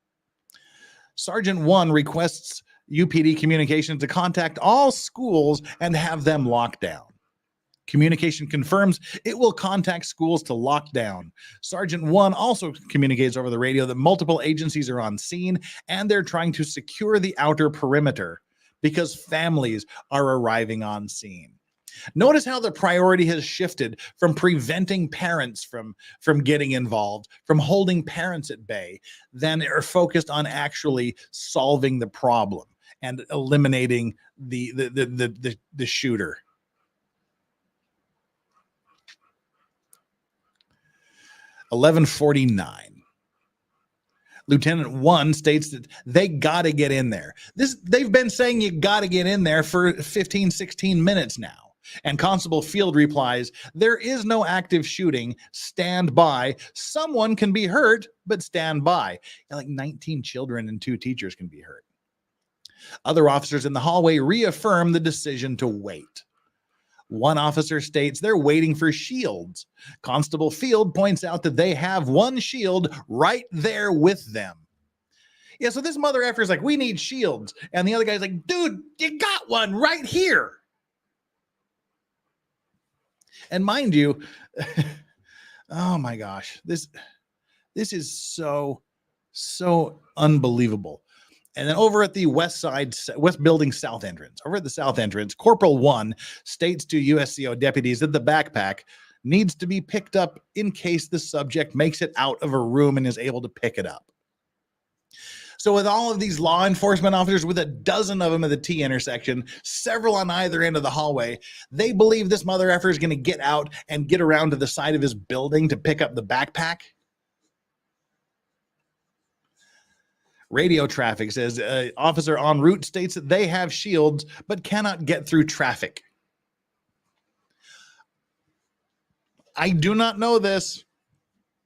Sergeant 1 requests UPD communications to contact all schools and have them locked down. Communication confirms it will contact schools to lock down. Sergeant 1 also communicates over the radio that multiple agencies are on scene and they're trying to secure the outer perimeter because families are arriving on scene. Notice how the priority has shifted from preventing parents from getting involved, from holding parents at bay, than are focused on actually solving the problem and eliminating the shooter. (11:49). Lieutenant 1 states that they got to get in there. They've been saying you got to get in there for 15, 16 minutes now. And Constable Field replies, there is no active shooting. Stand by. Someone can be hurt, but stand by. And like 19 children and 2 teachers can be hurt. Other officers in the hallway reaffirm the decision to wait. One officer states they're waiting for shields. Constable Field points out that they have one shield right there with them. Yeah, so this mother effer is like, we need shields. And the other guy's like, dude, you got one right here. And mind you, oh my gosh, this is so unbelievable. And then over at the west building south entrance, over at the south entrance, Corporal 1 states to USCO deputies that the backpack needs to be picked up in case the subject makes it out of a room and is able to pick it up. So with all of these law enforcement officers, with a dozen of them at the T intersection, several on either end of the hallway, they believe this mother effer is going to get out and get around to the side of his building to pick up the backpack. Radio traffic says officer en route states that they have shields but cannot get through traffic. I do not know this,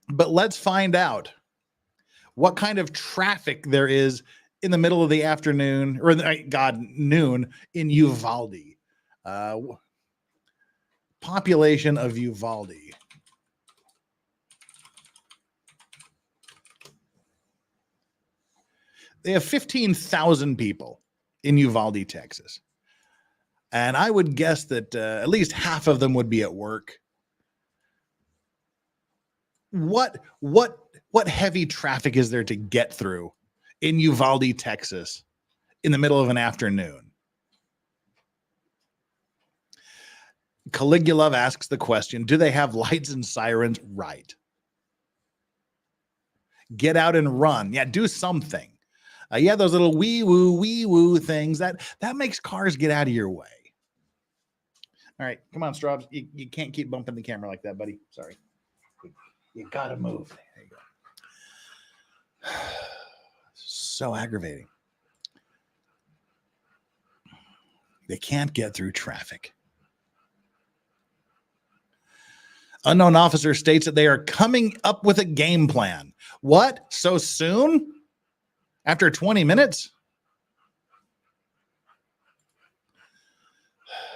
but let's find out what kind of traffic there is in the middle of the afternoon, or noon in Uvalde. Population of Uvalde. They have 15,000 people in Uvalde, Texas. And I would guess that at least half of them would be at work. What heavy traffic is there to get through in Uvalde, Texas in the middle of an afternoon? Caligula asks the question, do they have lights and sirens? Right. Get out and run. Yeah, do something. Yeah, those little wee woo things that makes cars get out of your way. All right, come on, Straubs. You can't keep bumping the camera like that, buddy. Sorry. You gotta move. There you go. So aggravating. They can't get through traffic. Unknown officer states that they are coming up with a game plan. What? So soon? After 20 minutes?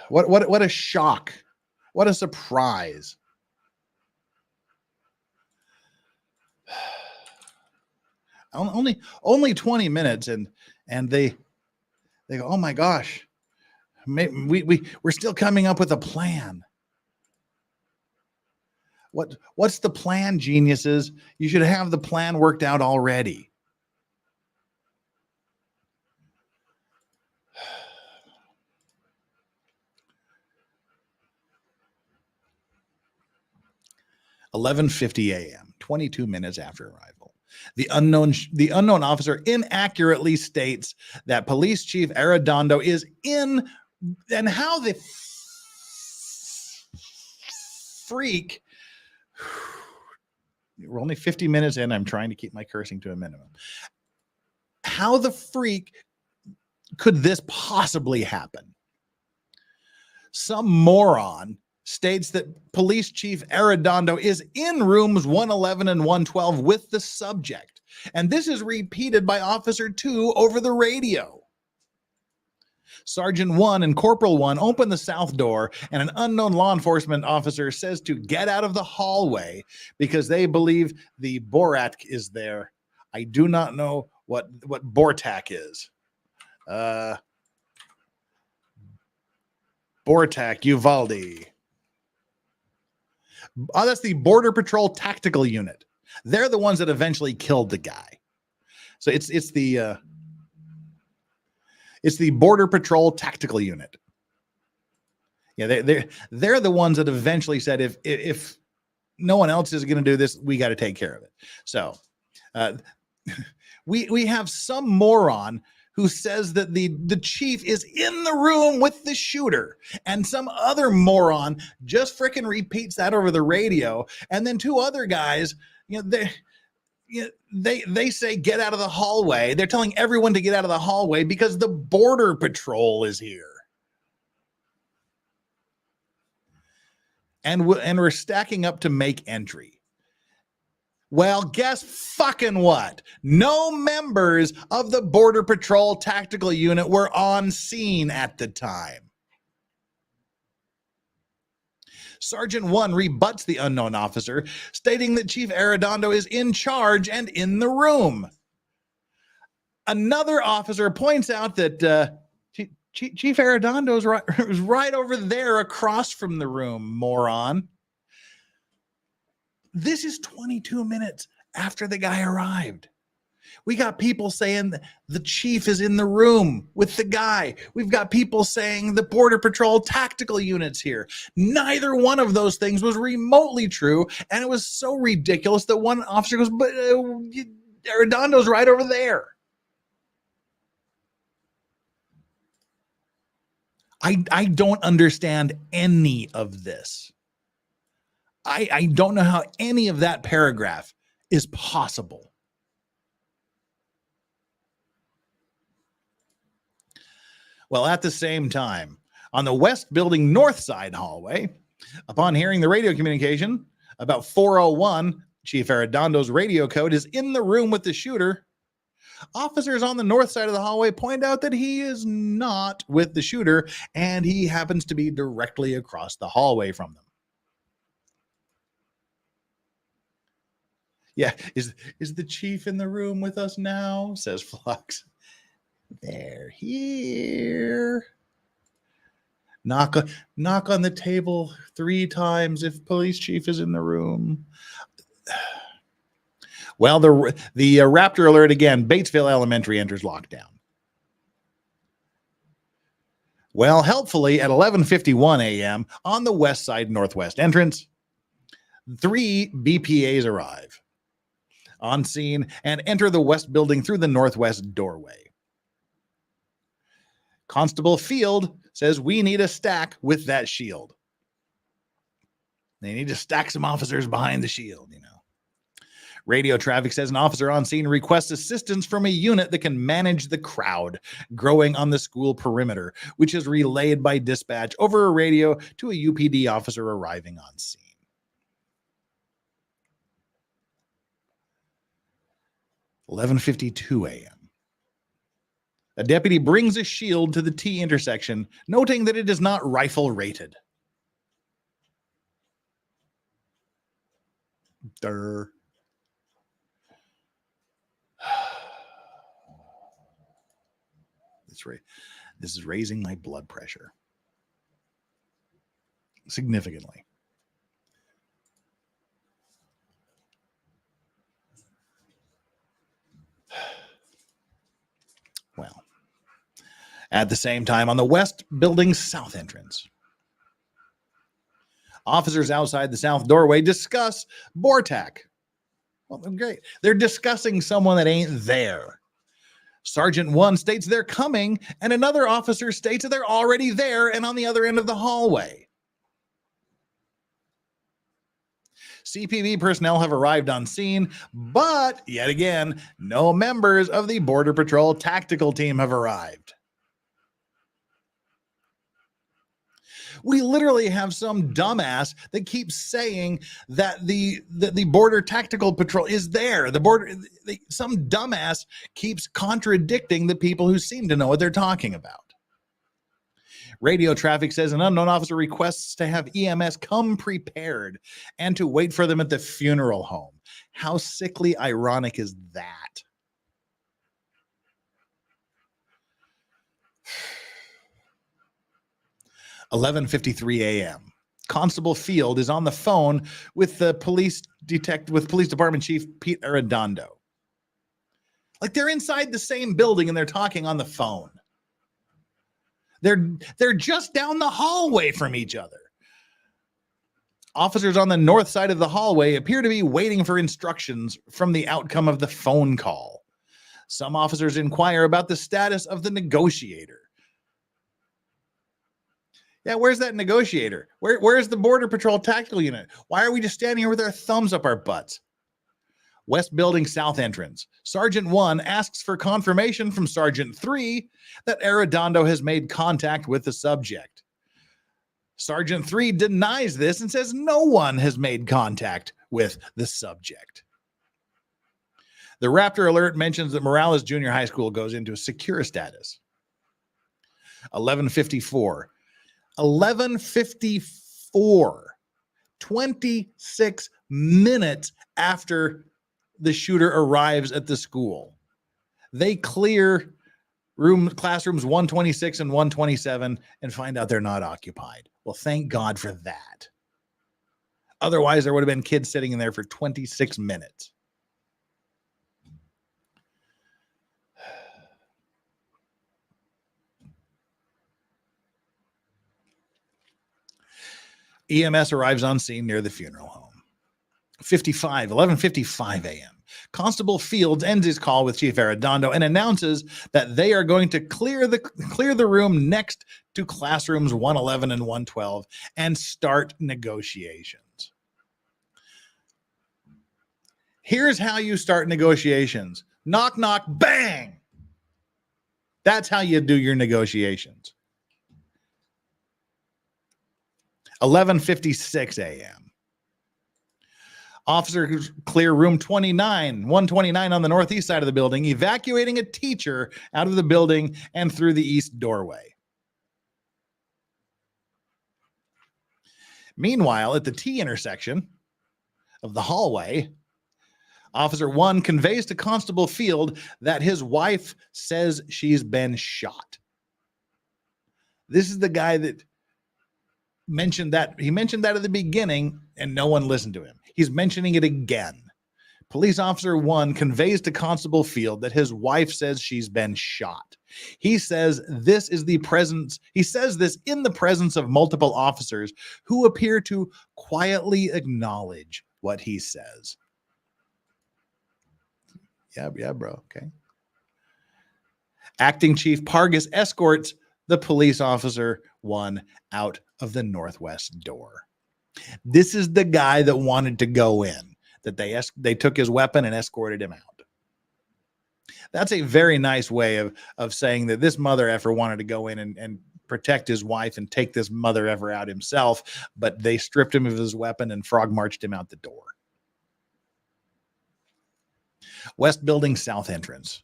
What a shock. What a surprise. Only 20 minutes and they go, oh my gosh, we're still coming up with a plan. What's the plan, geniuses? You should have the plan worked out already. (11:50 a.m.), 22 minutes after arrival. The unknown officer inaccurately states that Police Chief Arradondo is in, and how the freak. We're only 50 minutes in. I'm trying to keep my cursing to a minimum. How the freak could this possibly happen? Some moron states that Police Chief Arradondo is in rooms 111 and 112 with the subject. And this is repeated by Officer 2 over the radio. Sergeant 1 and Corporal 1 open the south door, and an unknown law enforcement officer says to get out of the hallway because they believe the Borat is there. I do not know what Bortak is. Bortak, Uvalde. Oh, that's the Border Patrol Tactical Unit. They're the ones that eventually killed the guy. So it's the Border Patrol Tactical Unit. Yeah, they're the ones that eventually said if no one else is going to do this, we got to take care of it. So we have some moron who says that the chief is in the room with the shooter, and some other moron just freaking repeats that over the radio, and then two other guys, they say get out of the hallway. They're telling everyone to get out of the hallway because the Border Patrol is here. And we're stacking up to make entry. Well, guess fucking what? No members of the Border Patrol Tactical Unit were on scene at the time. Sergeant 1 rebuts the unknown officer, stating that Chief Arradondo is in charge and in the room. Another officer points out that Chief Arradondo is right over there across from the room, moron. This is 22 minutes after the guy arrived. We got people saying the chief is in the room with the guy. We've got people saying the Border Patrol tactical unit's here. Neither one of those things was remotely true, and it was so ridiculous that one officer goes, but Arradondo's right over there. I don't understand any of this. I don't know how any of that paragraph is possible. Well, at the same time, on the West Building North Side hallway, upon hearing the radio communication about 401, Chief Arradondo's radio code is in the room with the shooter. Officers on the north side of the hallway point out that he is not with the shooter, and he happens to be directly across the hallway from them. Yeah, is the chief in the room with us now? Says Flux. They're here. Knock on the table 3 times if police chief is in the room. Well, the Raptor alert again. Batesville Elementary enters lockdown. Well, helpfully at 11:51 a.m. on the west side northwest entrance, 3 BPAs arrive on scene and enter the west building through the northwest doorway. Constable Field says we need a stack with that shield. They need to stack some officers behind the shield, you know. Radio traffic says an officer on scene requests assistance from a unit that can manage the crowd growing on the school perimeter, which is relayed by dispatch over a radio to a UPD officer arriving on scene. (11:52 a.m.) A deputy brings a shield to the T intersection, noting that it is not rifle rated. Durr. This is raising my blood pressure significantly. Well, at the same time, on the West Building's south entrance, officers outside the south doorway discuss BORTAC. Well, great. They're discussing someone that ain't there. Sergeant 1 states they're coming, and another officer states that they're already there and on the other end of the hallway. CPB personnel have arrived on scene, but yet again, no members of the Border Patrol tactical team have arrived. We literally have some dumbass that keeps saying that the Border Tactical Patrol is there. Some dumbass keeps contradicting the people who seem to know what they're talking about. Radio traffic says an unknown officer requests to have EMS come prepared and to wait for them at the funeral home. How sickly ironic is that? (11:53 a.m.) Constable Field is on the phone with the police department chief Pete Arradondo. Like they're inside the same building and they're talking on the phone. They're just down the hallway from each other. Officers on the north side of the hallway appear to be waiting for instructions from the outcome of the phone call. Some officers inquire about the status of the negotiator. Yeah, where's that negotiator? Where's the Border Patrol tactical unit? Why are we just standing here with our thumbs up our butts? West Building South entrance. Sergeant 1 asks for confirmation from Sergeant 3 that Arradondo has made contact with the subject. Sergeant 3 denies this and says no one has made contact with the subject. The Raptor alert mentions that Morales Junior High School goes into a secure status. 11:54. 11:54. 26 minutes after the shooter arrives at the school. They clear classrooms 126 and 127 and find out they're not occupied. Well, thank God for that. Otherwise, there would have been kids sitting in there for 26 minutes. EMS arrives on scene near the funeral home. 11:55 a.m. Constable Fields ends his call with Chief Arradondo and announces that they are going to clear the room next to classrooms 111 and 112 and start negotiations. Here's how you start negotiations. Knock, knock, bang. That's how you do your negotiations. 11:56 a.m. Officers clear room 129 on the northeast side of the building, evacuating a teacher out of the building and through the east doorway. Meanwhile, at the T intersection of the hallway, Officer 1 conveys to Constable Field that his wife says she's been shot. This is the guy that mentioned that. He mentioned that at the beginning and no one listened to him. He's mentioning it again. Police Officer 1 conveys to Constable Field that his wife says she's been shot. He says this in the presence of multiple officers who appear to quietly acknowledge what he says. Yeah, bro. Okay. Acting Chief Pargas escorts the police officer 1 out of the northwest door. This is the guy that wanted to go in, that they took his weapon and escorted him out. That's a very nice way of saying that this mother effer wanted to go in and protect his wife and take this mother effer out himself, but they stripped him of his weapon and frog marched him out the door. West Building South entrance.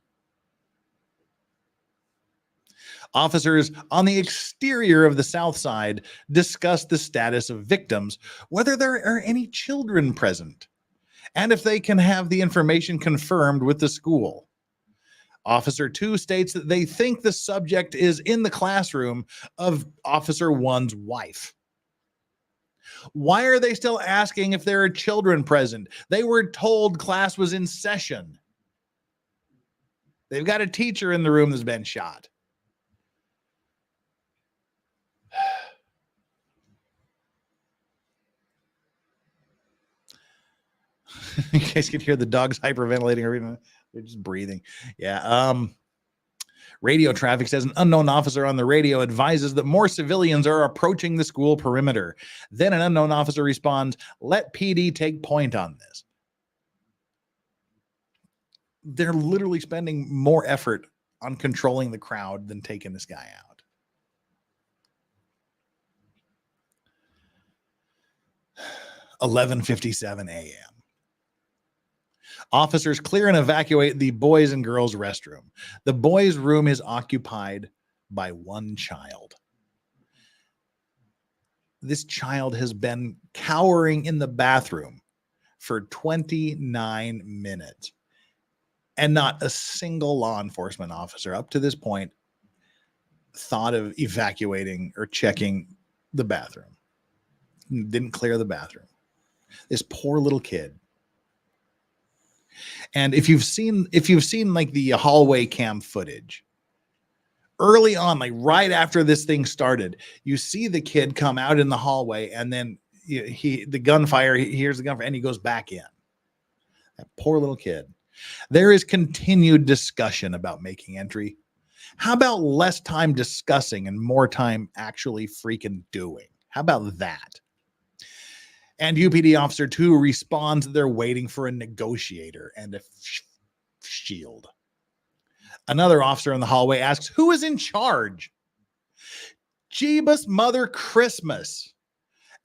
Officers on the exterior of the south side discuss the status of victims, whether there are any children present, and if they can have the information confirmed with the school. Officer 2 states that they think the subject is in the classroom of Officer 1's wife. Why are they still asking if there are children present? They were told class was in session. They've got a teacher in the room that's been shot. You guys can hear the dogs hyperventilating or even they're just breathing. Yeah. Radio traffic says an unknown officer on the radio advises that more civilians are approaching the school perimeter. Then an unknown officer responds, "Let PD take point on this." They're literally spending more effort on controlling the crowd than taking this guy out. "11:57 a.m. Officers clear and evacuate the boys and girls restroom. The boys' room is occupied by one child. This child has been cowering in the bathroom for 29 minutes. And not a single law enforcement officer up to this point thought of evacuating or checking the bathroom. Didn't clear the bathroom. This poor little kid. And if you've seen like the hallway cam footage, early on, like right after this thing started, you see the kid come out in the hallway, and then the gunfire, he hears the gunfire, and he goes back in. That poor little kid. There is continued discussion about making entry. How about less time discussing and more time actually freaking doing? How about that? And UPD Officer 2 responds that they're waiting for a negotiator and a shield. Another officer in the hallway asks, "Who is in charge?" Jeebus Mother Christmas.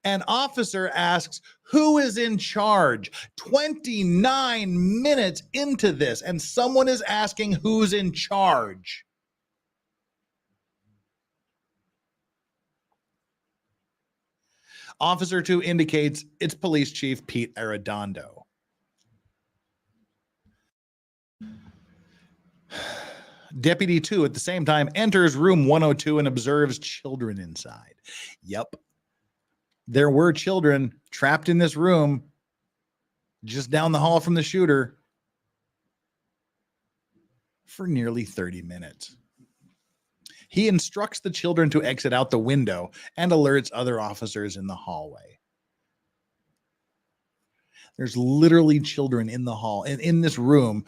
An officer asks, who is in charge? 29 minutes into this, and someone is asking who's in charge. Officer 2 indicates it's Police Chief Pete Arradondo. Deputy 2 at the same time enters room 102 and observes children inside. Yep. There were children trapped in this room just down the hall from the shooter for nearly 30 minutes. He instructs the children to exit out the window and alerts other officers in the hallway. There's literally children in the hall and in this room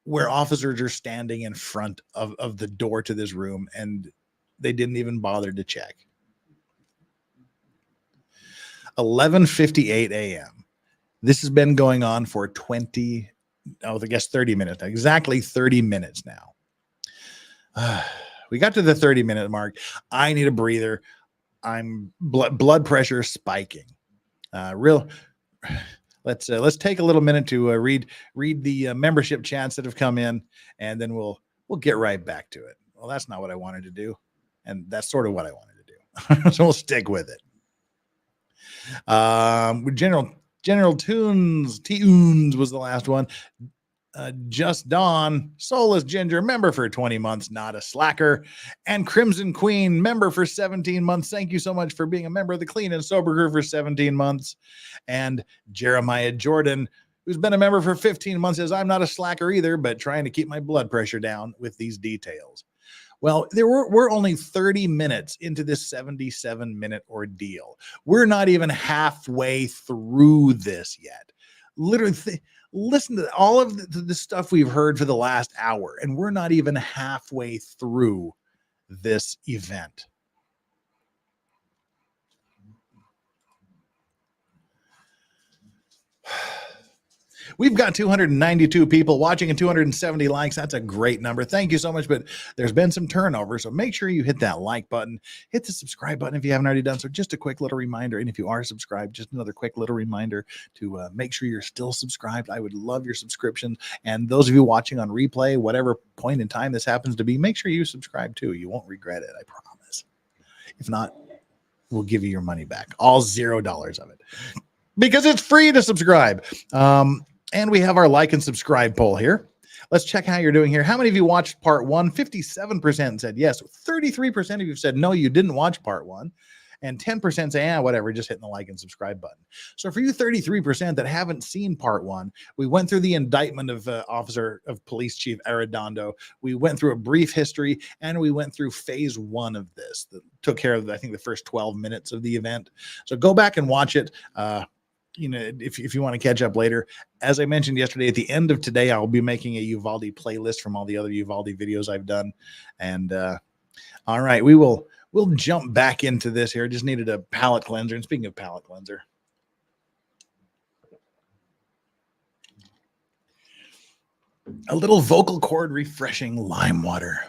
where officers are standing in front of the door to this room, and they didn't even bother to check. 11:58 a.m. This has been going on for 30 minutes, exactly 30 minutes now. We got to the 30-minute mark. I need a breather. I'm blood pressure spiking. Let's take a little minute to read the membership chats that have come in, and then we'll get right back to it. Well, that's not what I wanted to do, and that's sort of what I wanted to do. So we'll stick with it. General Tunes was the last one. Just Dawn, Soulless Ginger, member for 20 months, not a slacker. And Crimson Queen, member for 17 months. Thank you so much for being a member of the Clean and Sober Crew for 17 months. And Jeremiah Jordan, who's been a member for 15 months, says, I'm not a slacker either, but trying to keep my blood pressure down with these details. Well, we're only 30 minutes into this 77-minute ordeal. We're not even halfway through this yet. Literally, listen to all of the stuff we've heard for the last hour, and we're not even halfway through this event. We've got 292 people watching and 270 likes. That's a great number. Thank you so much. But there's been some turnover, so make sure you hit that like button. Hit the subscribe button if you haven't already done so. Just a quick little reminder. And if you are subscribed, just another quick little reminder to make sure you're still subscribed. I would love your subscription. And those of you watching on replay, whatever point in time this happens to be, make sure you subscribe too. You won't regret it, I promise. If not, we'll give you your money back. All $0 of it. Because it's free to subscribe. And we have our like and subscribe poll here. Let's check how you're doing here. How many of you watched part 1? 57% said yes. 33% of you said no, you didn't watch part 1. And 10% say, whatever, just hitting the like and subscribe button. So for you 33% that haven't seen part 1, we went through the indictment of Police Chief Arradondo. We went through a brief history, and we went through phase 1 of this that took care of, I think, the first 12 minutes of the event. So go back and watch it. If you want to catch up later. As I mentioned yesterday, at the end of today, I'll be making a Uvalde playlist from all the other Uvalde videos I've done. And all right, we'll jump back into this here. Just needed a palate cleanser. And speaking of palate cleanser, a little vocal cord refreshing lime water.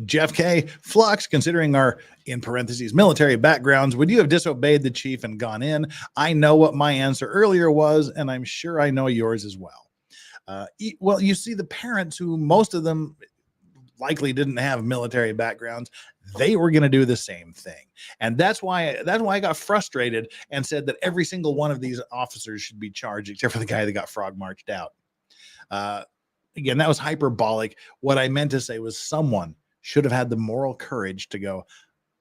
Jeff K. Flux, considering our, in parentheses, military backgrounds, would you have disobeyed the chief and gone in? I know what my answer earlier was, and I'm sure I know yours as well. Well, you see, the parents, who most of them likely didn't have military backgrounds, they were going to do the same thing. And that's why I got frustrated and said that every single one of these officers should be charged, except for the guy that got frog marched out. Again, that was hyperbolic. What I meant to say was someone should have had the moral courage to go,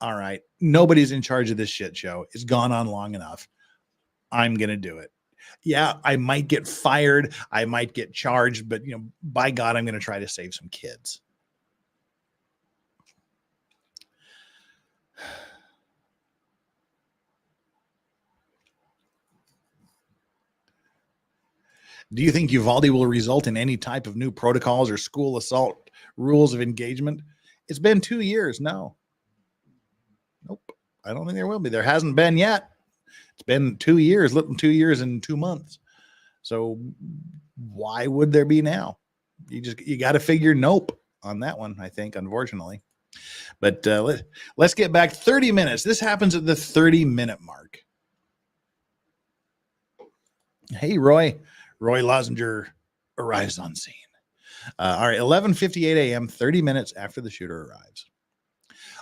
all right, nobody's in charge of this shit show. It's gone on long enough. I'm going to do it. Yeah, I might get fired. I might get charged, but by God, I'm going to try to save some kids. Do you think Uvalde will result in any type of new protocols or school assault rules of engagement? It's been 2 years. No. Nope. I don't think there will be. There hasn't been yet. It's been 2 years, 2 years and 2 months. So why would there be now? You got to figure nope on that one, I think, unfortunately. But let's get back 30 minutes. This happens at the 30-minute mark. Hey, Roy. Roy Lozinger arrives on scene. All right, 11:58 a.m., 30 minutes after the shooter arrives.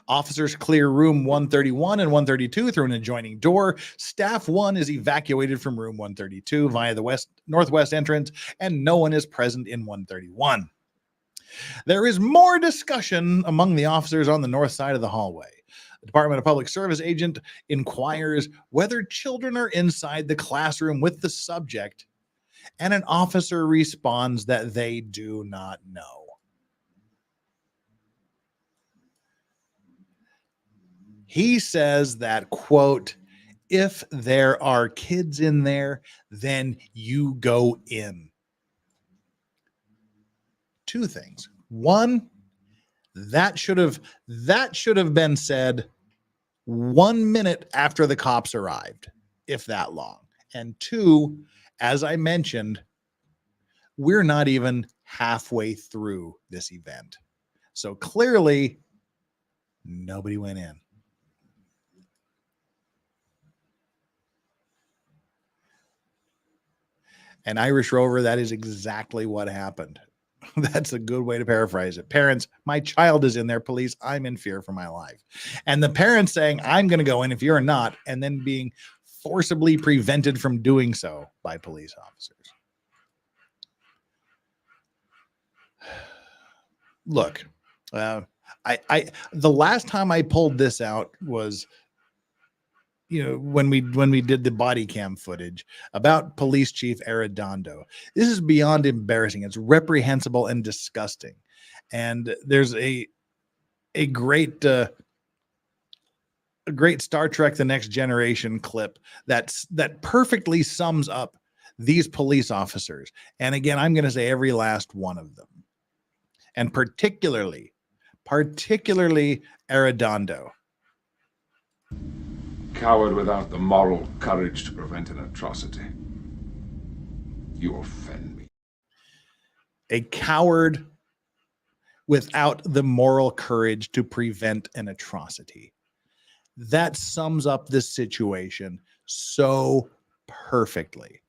Officers clear room 131 and 132 through an adjoining door. Staff 1 is evacuated from room 132 via the northwest entrance, and no one is present in 131. There is more discussion among the officers on the north side of the hallway. The Department of Public Service agent inquires whether children are inside the classroom with the subject, and an officer responds that they do not know. He says that, quote, if there are kids in there, then you go in. Two things. One, that should have been said 1 minute after the cops arrived, if that long. And two, as I mentioned, we're not even halfway through this event. So clearly, nobody went in. And Irish Rover, that is exactly what happened. That's a good way to paraphrase it. Parents, my child is in there. Police, I'm in fear for my life. And the parents saying, I'm going to go in if you're not, and then being forcibly prevented from doing so by police officers. Look, the last time I pulled this out was, when we did the body cam footage about Police Chief Arradondo. This is beyond embarrassing. It's reprehensible and disgusting. And there's a great Star Trek The Next Generation clip that perfectly sums up these police officers. And again, I'm going to say every last one of them. And particularly Arradondo. Coward without the moral courage to prevent an atrocity. You offend me. A coward without the moral courage to prevent an atrocity. That sums up this situation so perfectly.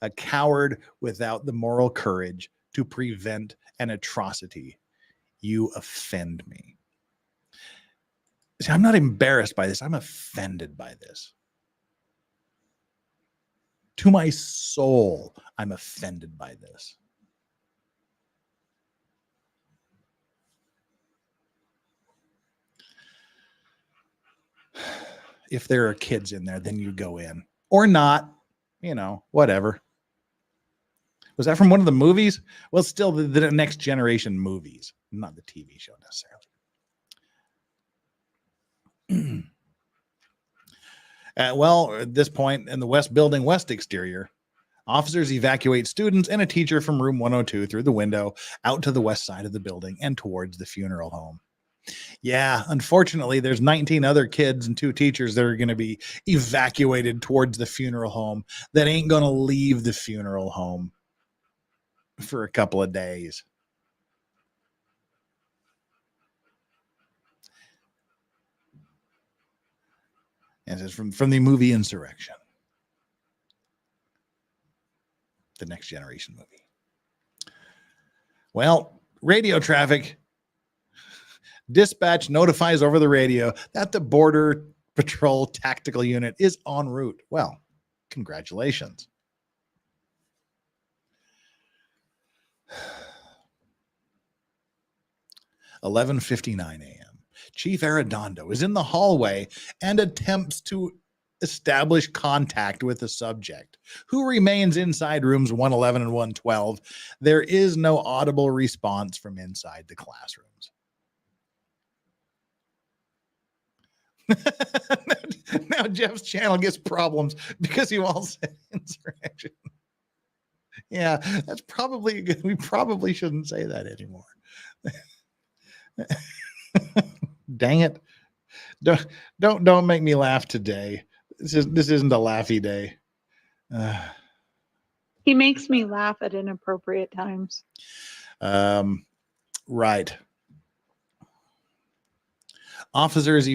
A coward without the moral courage to prevent an atrocity. You offend me. See, I'm not embarrassed by this. I'm offended by this. To my soul, I'm offended by this. If there are kids in there, then you go in. Or not, whatever. Was that from one of the movies? Well, still the Next Generation movies, not the TV show necessarily. Well, at this point in the West Building West exterior, officers evacuate students and a teacher from room 102 through the window out to the west side of the building and towards the funeral home. Yeah, unfortunately, there's 19 other kids and 2 teachers that are going to be evacuated towards the funeral home that ain't going to leave the funeral home for a couple of days. And this is from the movie Insurrection, the Next Generation movie. Well, radio traffic. Dispatch notifies over the radio that the Border Patrol Tactical Unit is en route. Well, congratulations. $11:59 a.m. Chief Arradondo is in the hallway and attempts to establish contact with the subject, who remains inside rooms 111 and 112. There is no audible response from inside the classrooms. Now Jeff's channel gets problems because you all said insurrection. Yeah, that's probably good. We probably shouldn't say that anymore. Dang it. Don't make me laugh today. This isn't a laughy day. He makes me laugh at inappropriate times. Right. Officers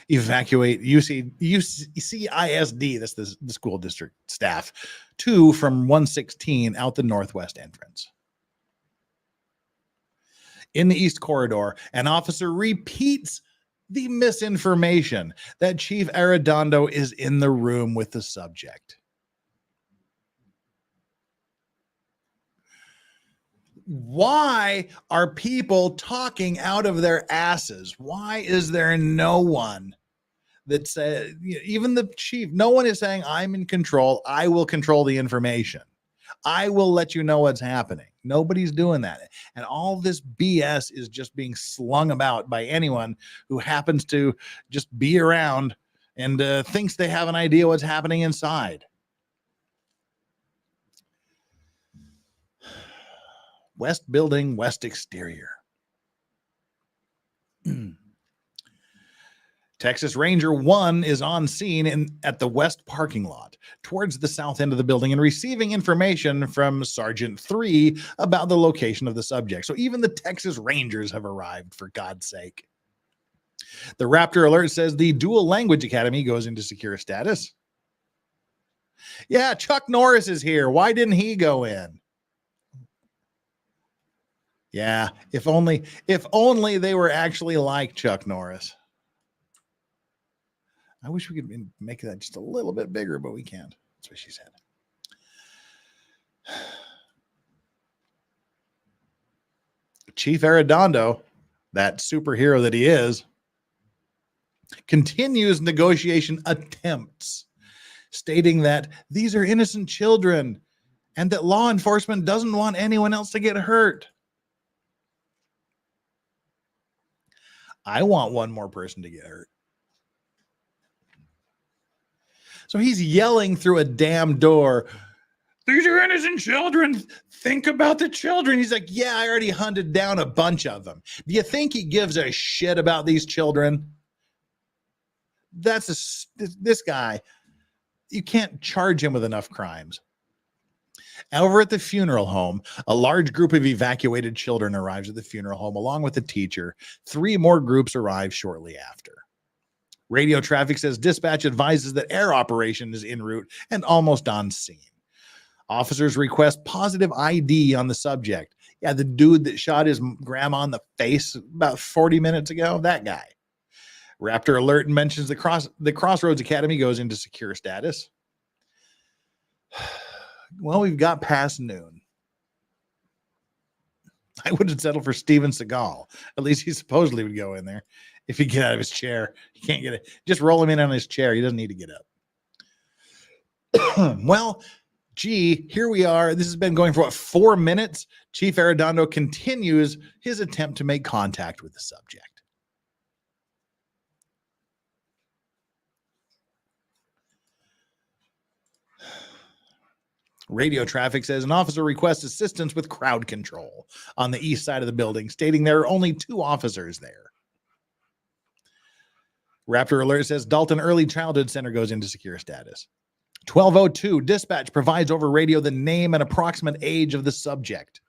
evacuate UCISD, that's the school district staff, 2 from 116 out the northwest entrance. In the east corridor, an officer repeats the misinformation that Chief Arradondo is in the room with the subject. Why are people talking out of their asses? Why is there no one that says, even the chief, no one is saying, I'm in control. I will control the information. I will let you know what's happening. Nobody's doing that. And all this BS is just being slung about by anyone who happens to just be around and thinks they have an idea what's happening inside. West building, west exterior. Texas Ranger 1 is on scene at the west parking lot towards the south end of the building and receiving information from Sergeant 3 about the location of the subject. So even the Texas Rangers have arrived, for God's sake. The Raptor alert says the Dual Language Academy goes into secure status. Yeah, Chuck Norris is here. Why didn't he go in? Yeah, if only they were actually like Chuck Norris. I wish we could make that just a little bit bigger, but we can't. That's what she said. Chief Arradondo, that superhero that he is, continues negotiation attempts, stating that these are innocent children and that law enforcement doesn't want anyone else to get hurt. I want one more person to get hurt. So he's yelling through a damn door, these are innocent children. Think about the children. He's like, yeah, I already hunted down a bunch of them. Do you think he gives a shit about these children? This guy, you can't charge him with enough crimes. Over at the funeral home, a large group of evacuated children arrives at the funeral home along with the teacher. 3 more groups arrive shortly after. Radio traffic says dispatch advises that air operation is en route and almost on scene. Officers request positive ID on the subject. Yeah, the dude that shot his grandma in the face about 40 minutes ago, that guy. Raptor alert mentions the Crossroads Academy goes into secure status. Well, we've got past noon. I would have settled for Steven Seagal. At least he supposedly would go in there. If he get out of his chair, he can't get it. Just roll him in on his chair. He doesn't need to get up. Well, gee, here we are. This has been going for 4 minutes. Chief Arradondo continues his attempt to make contact with the subject. Radio traffic says an officer requests assistance with crowd control on the east side of the building, stating there are only 2 officers there. Raptor alert says Dalton Early Childhood Center goes into secure status. 12:02, dispatch provides over radio the name and approximate age of the subject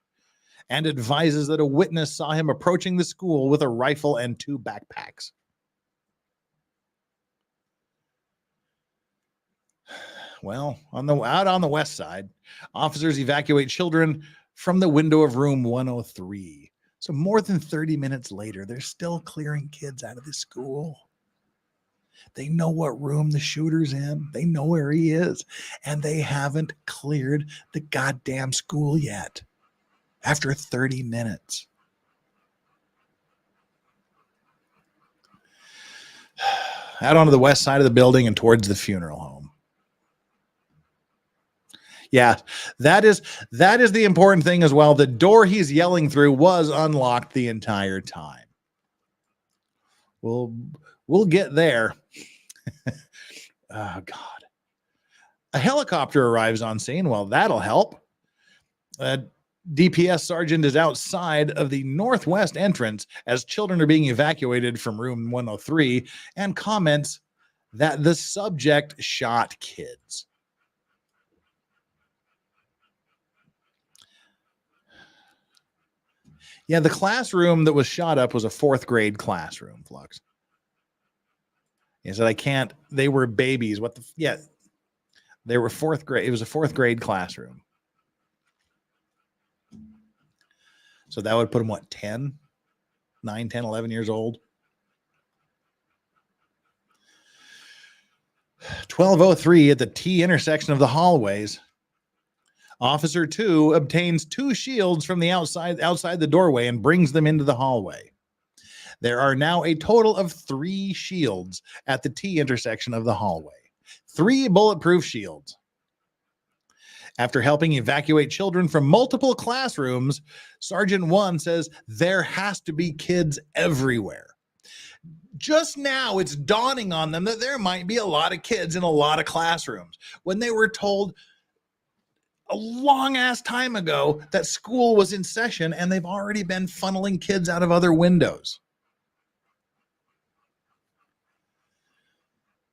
and advises that a witness saw him approaching the school with a rifle and 2 backpacks. Well, out on the west side, officers evacuate children from the window of room 103. So more than 30 minutes later, they're still clearing kids out of the school. They know what room the shooter's in. They know where he is. And they haven't cleared the goddamn school yet after 30 minutes. Out onto the west side of the building and towards the funeral home. Yeah, that is the important thing as well. The door he's yelling through was unlocked the entire time. We'll get there. Oh, God. A helicopter arrives on scene. Well, that'll help. DPS sergeant is outside of the northwest entrance as children are being evacuated from room 103 and comments that the subject shot kids. Yeah, the classroom that was shot up was a 4th grade classroom, Flux. He said, I can't, they were babies. What the, yeah, they were fourth grade. It was a fourth grade classroom. So that would put them, what, 10, 9, 10, 11 years old? 12:03 at the T intersection of the hallways. Officer 2 obtains 2 shields from the outside the doorway and brings them into the hallway. There are now a total of 3 shields at the T intersection of the hallway. 3 bulletproof shields. After helping evacuate children from multiple classrooms, Sergeant 1 says there has to be kids everywhere. Just now, it's dawning on them that there might be a lot of kids in a lot of classrooms when they were told a long ass time ago that school was in session and they've already been funneling kids out of other windows.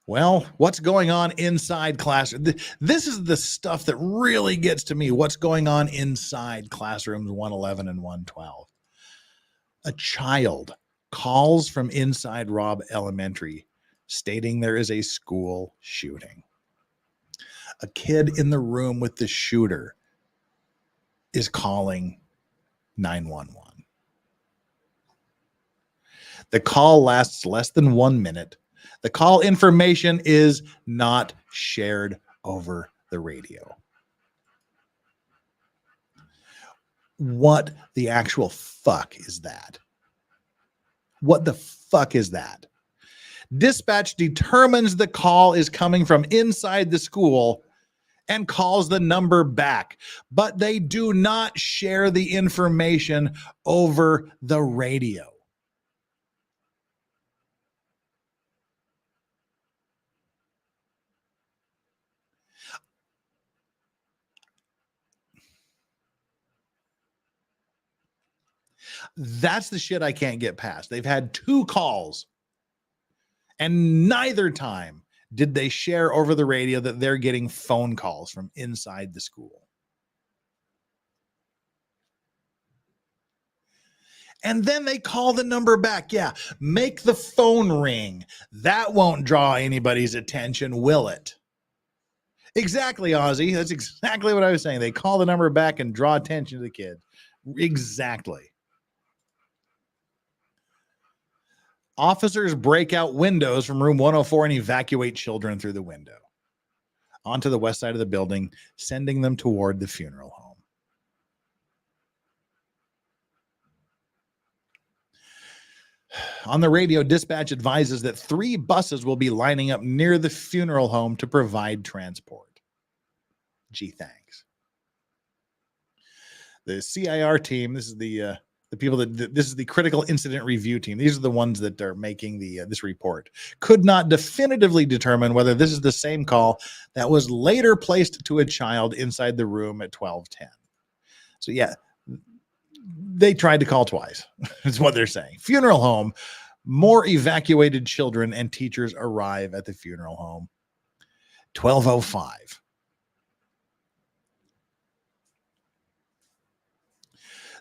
Well, what's going on inside classrooms? This is the stuff that really gets to me. What's going on inside classrooms 111 and 112? A child calls from inside Robb Elementary stating there is a school shooting. A kid in the room with the shooter is calling 911. The call lasts less than 1 minute. The call information is not shared over the radio. What the actual fuck is that? What the fuck is that? Dispatch determines the call is coming from inside the school and calls the number back, but they do not share the information over the radio. That's the shit I can't get past. They've had 2 calls, and neither time did they share over the radio that they're getting phone calls from inside the school. And then they call the number back. Yeah, make the phone ring. That won't draw anybody's attention, will it? Exactly, Ozzy. That's exactly what I was saying. They call the number back and draw attention to the kid. Exactly. Officers break out windows from room 104 and evacuate children through the window onto the west side of the building, sending them toward the funeral home. On the radio, dispatch advises that 3 buses will be lining up near the funeral home to provide transport. Gee, thanks. The CIR team, this is the people this is the critical incident review team. These are the ones that are making this report. Could not definitively determine whether this is the same call that was later placed to a child inside the room at 12:10. So yeah, they tried to call twice. That's what they're saying. Funeral home, more evacuated children and teachers arrive at the funeral home. 12:05.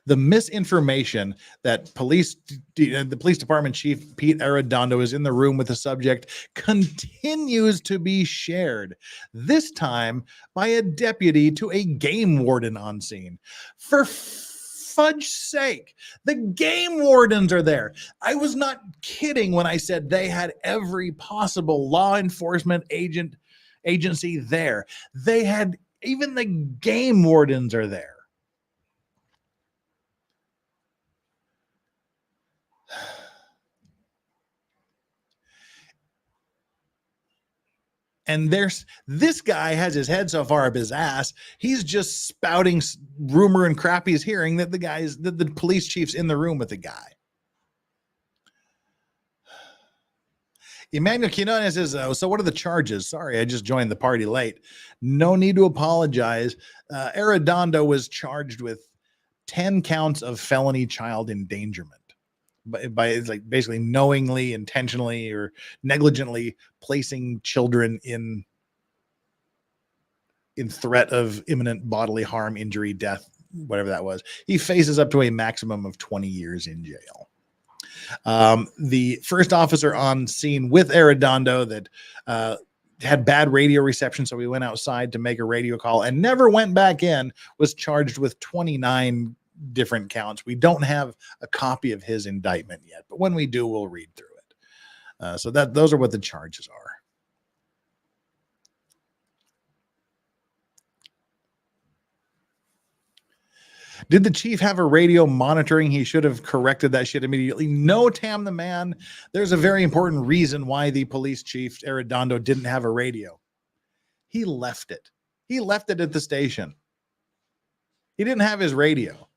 The misinformation that the police department chief Pete Arradondo is in the room with the subject continues to be shared, this time by a deputy to a game warden on scene. For fudge's sake, the game wardens are there. I was not kidding when I said they had every possible law enforcement agency there. They had, even the game wardens are there. And this guy has his head so far up his ass, he's just spouting rumor and crap he's hearing that the police chief's in the room with the guy. Emmanuel Quinones says, so what are the charges? Sorry, I just joined the party late. No need to apologize. Arradondo was charged with 10 counts of felony child endangerment. By like basically knowingly, intentionally, or negligently placing children in threat of imminent bodily harm, injury, death, whatever that was. He faces up to a maximum of 20 years in jail. The first officer on scene with Arradondo that had bad radio reception, so we went outside to make a radio call and never went back in, was charged with 29 different counts. We don't have a copy of his indictment yet, but when we do, we'll read through it. So those are what the charges are. Did the chief have a radio monitoring? He should have corrected that shit immediately. No, Tam the man. There's a very important reason why the police chief, Arradondo, didn't have a radio. He left it. He left it at the station. He didn't have his radio.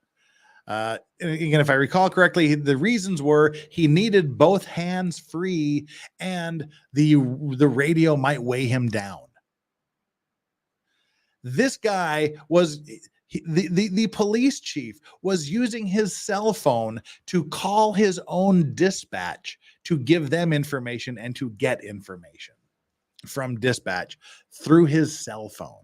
Again, if I recall correctly, the reasons were he needed both hands free and the radio might weigh him down. This guy was... The police chief was using his cell phone to call his own dispatch to give them information and to get information from dispatch through his cell phone.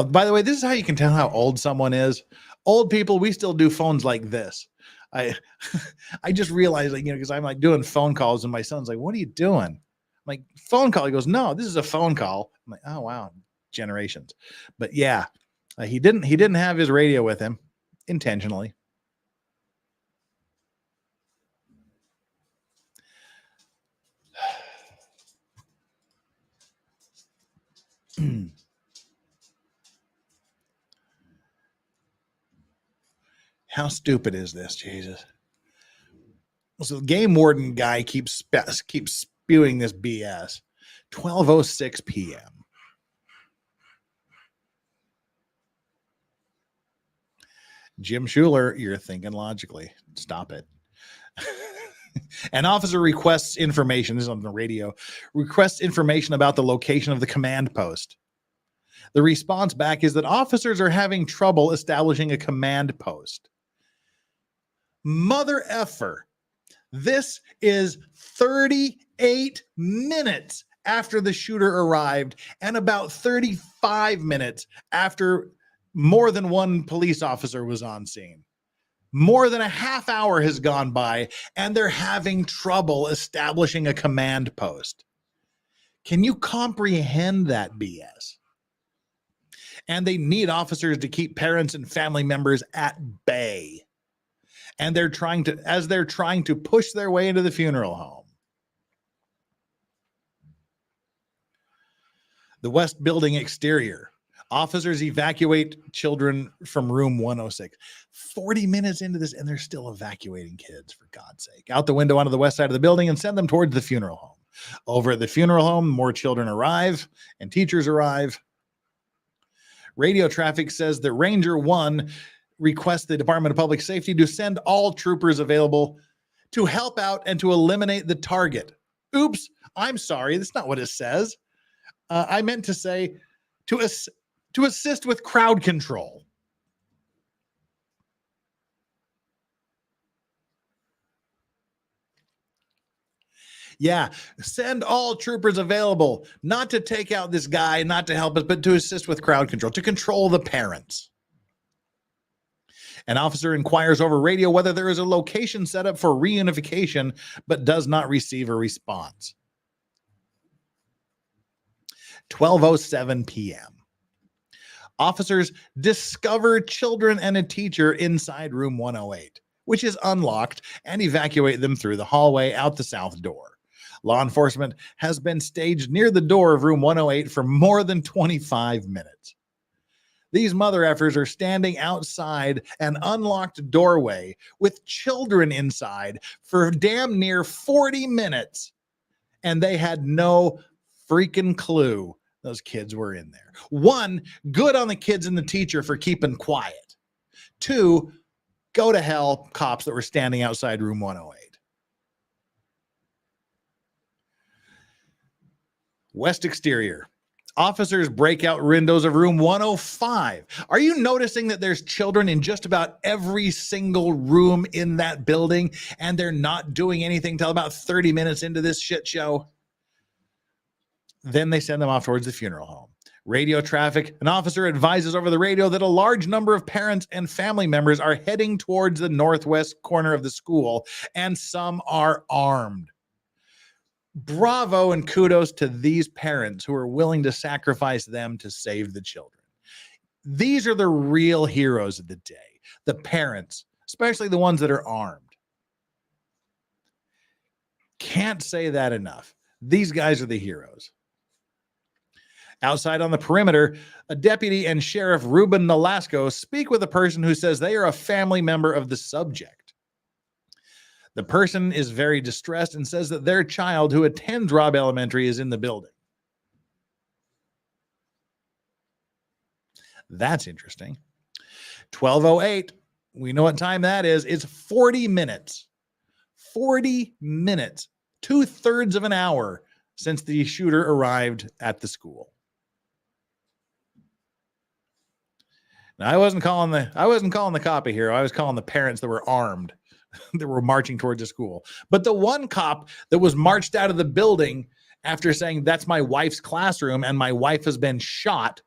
By the way, this is how you can tell how old someone is. Old people, we still do phones like this. I just realized, like, because I'm like doing phone calls and my son's like, "What are you doing?" I'm like, "Phone call." He goes, "No, this is a phone call." I'm like, "Oh, wow. Generations." But yeah, he didn't have his radio with him intentionally. How stupid is this, Jesus? So the game warden guy keeps spewing this BS. 12:06 p.m. Jim Schuler, you're thinking logically. Stop it. An officer requests information. This is on the radio. Requests information about the location of the command post. The response back is that officers are having trouble establishing a command post. Mother effer. This is 38 minutes after the shooter arrived and about 35 minutes after more than one police officer was on scene. More than a half hour has gone by and they're having trouble establishing a command post. Can you comprehend that BS? And they need officers to keep parents and family members at bay. And they're trying to push their way into the funeral home. The West Building exterior. Officers evacuate children from room 106. 40 minutes into this, and they're still evacuating kids, for God's sake. Out the window onto the west side of the building and send them towards the funeral home. Over at the funeral home, more children arrive and teachers arrive. Radio traffic says that Ranger 1 requests the Department of Public Safety to send all troopers available to help out and to eliminate the target. Oops, I'm sorry. That's not what it says. I meant to say to assist with crowd control. Yeah, send all troopers available, not to take out this guy, not to help us, but to assist with crowd control, to control the parents. An officer inquires over radio whether there is a location set up for reunification, but does not receive a response. 12:07 p.m. Officers discover children and a teacher inside room 108, which is unlocked, and evacuate them through the hallway out the south door. Law enforcement has been staged near the door of room 108 for more than 25 minutes. These mother effers are standing outside an unlocked doorway with children inside for damn near 40 minutes, and they had no freaking clue those kids were in there. 1, good on the kids and the teacher for keeping quiet. 2, go to hell, cops that were standing outside room 108. West exterior. Officers break out windows of room 105. Are you noticing that there's children in just about every single room in that building, and they're not doing anything till about 30 minutes into this shit show? Then they send them off towards the funeral home. Radio traffic. An officer advises over the radio that a large number of parents and family members are heading towards the northwest corner of the school, and some are armed. Bravo and kudos to these parents who are willing to sacrifice them to save the children. These are the real heroes of the day, the parents, especially the ones that are armed. Can't say that enough. These guys are the heroes. Outside on the perimeter, a deputy and Sheriff Ruben Nolasco speak with a person who says they are a family member of the subject. The person is very distressed and says that their child who attends Robb Elementary is in the building. That's interesting. 12:08. We know what time that is. It's 40 minutes. 40 minutes. 2/3 of an hour since the shooter arrived at the school. Now, I wasn't calling the copy here. I was calling the parents that were armed that were marching towards the school. But the one cop that was marched out of the building after saying that's my wife's classroom and my wife has been shot,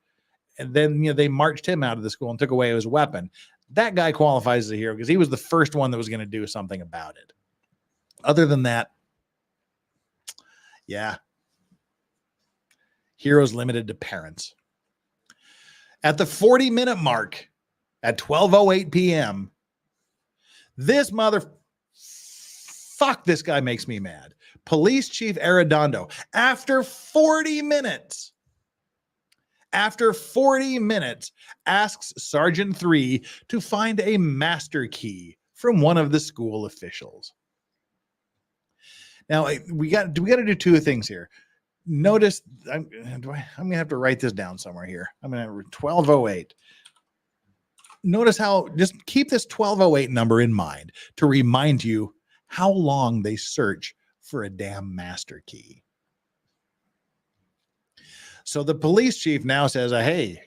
and then they marched him out of the school and took away his weapon. That guy qualifies as a hero because he was the first one that was going to do something about it. Other than that, yeah. Heroes limited to parents. At the 40-minute mark, at 12:08 p.m., this this guy makes me mad. Police Chief Arradondo, after 40 minutes, asks Sergeant 3 to find a master key from one of the school officials. Now, we got to do two things here. Notice, I'm going to have to write this down somewhere here. I'm going to 12:08. Notice how, just keep this 12:08 number in mind to remind you how long they search for a damn master key. So the police chief now says, hey,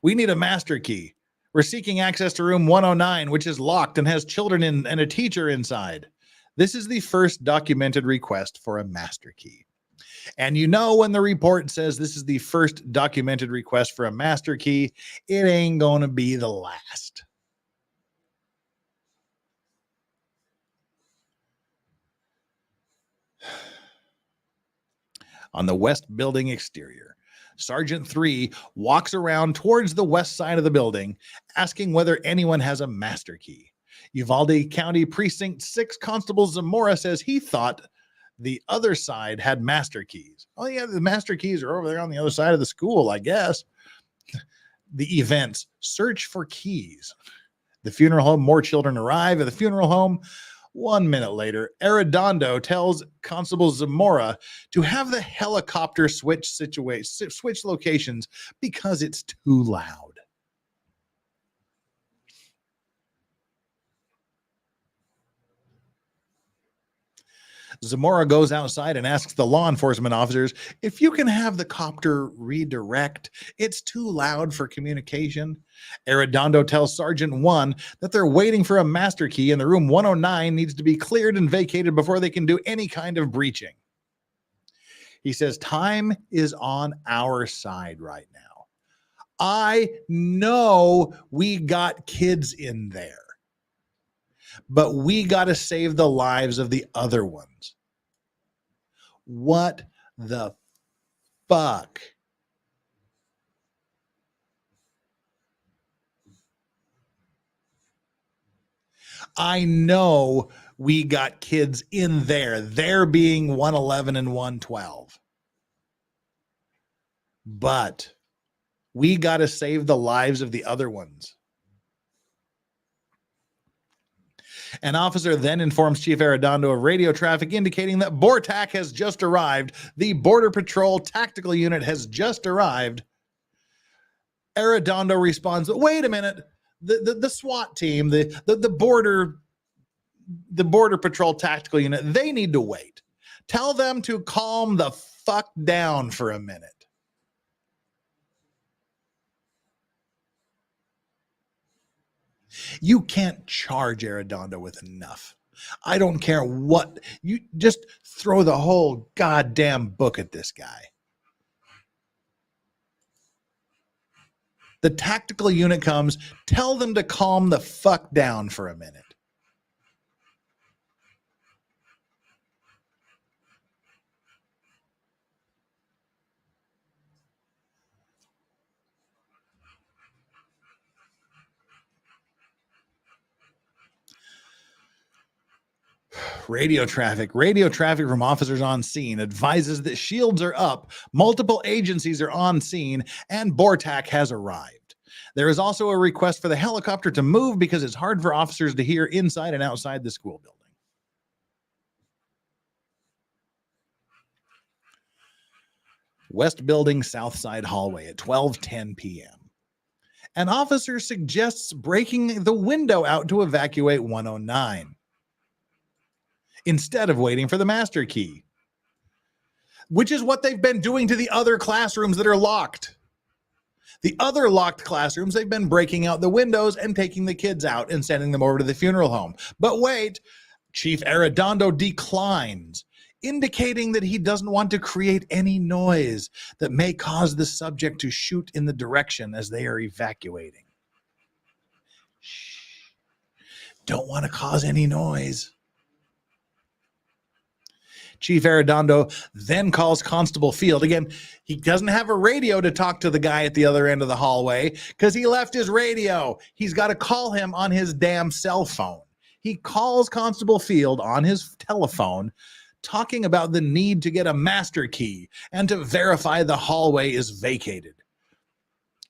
we need a master key. We're seeking access to room 109, which is locked and has children in and a teacher inside. This is the first documented request for a master key. And when the report says this is the first documented request for a master key, it ain't going to be the last. On the west building exterior, Sergeant 3 walks around towards the west side of the building, asking whether anyone has a master key. Uvalde County Precinct 6 Constable Zamora says he thought the other side had master keys. Oh, yeah, the master keys are over there on the other side of the school, I guess. The events, search for keys. The funeral home, more children arrive at the funeral home. 1 minute later, Arradondo tells Constable Zamora to have the helicopter switch locations because it's too loud. Zamora goes outside and asks the law enforcement officers if you can have the copter redirect. It's too loud for communication. Arradondo tells Sergeant 1 that they're waiting for a master key and the room 109 needs to be cleared and vacated before they can do any kind of breaching. He says time is on our side right now. I know we got kids in there, but we got to save the lives of the other ones. What the fuck? I know we got kids in there being 111 and 112. But we got to save the lives of the other ones. An officer then informs Chief Arradondo of radio traffic indicating that BORTAC has just arrived. The Border Patrol Tactical Unit has just arrived. Arradondo responds, wait a minute, the SWAT team, the Border Patrol Tactical Unit, they need to wait. Tell them to calm the fuck down for a minute. You can't charge Arradondo with enough. I don't care what. You just throw the whole goddamn book at this guy. The tactical unit comes, tell them to calm the fuck down for a minute. Radio traffic from officers on scene advises that shields are up, multiple agencies are on scene, and BORTAC has arrived. There is also a request for the helicopter to move because it's hard for officers to hear inside and outside the school building. West Building, South Side hallway at 12:10 p.m. An officer suggests breaking the window out to evacuate 109. Instead of waiting for the master key, which is what they've been doing to the other classrooms that are locked. The other locked classrooms, they've been breaking out the windows and taking the kids out and sending them over to the funeral home. But wait, Chief Arradondo declines, indicating that he doesn't want to create any noise that may cause the subject to shoot in the direction as they are evacuating. Shh. Don't want to cause any noise. Chief Arradondo then calls Constable Field. Again, he doesn't have a radio to talk to the guy at the other end of the hallway because he left his radio. He's got to call him on his damn cell phone. He calls Constable Field on his telephone, talking about the need to get a master key and to verify the hallway is vacated.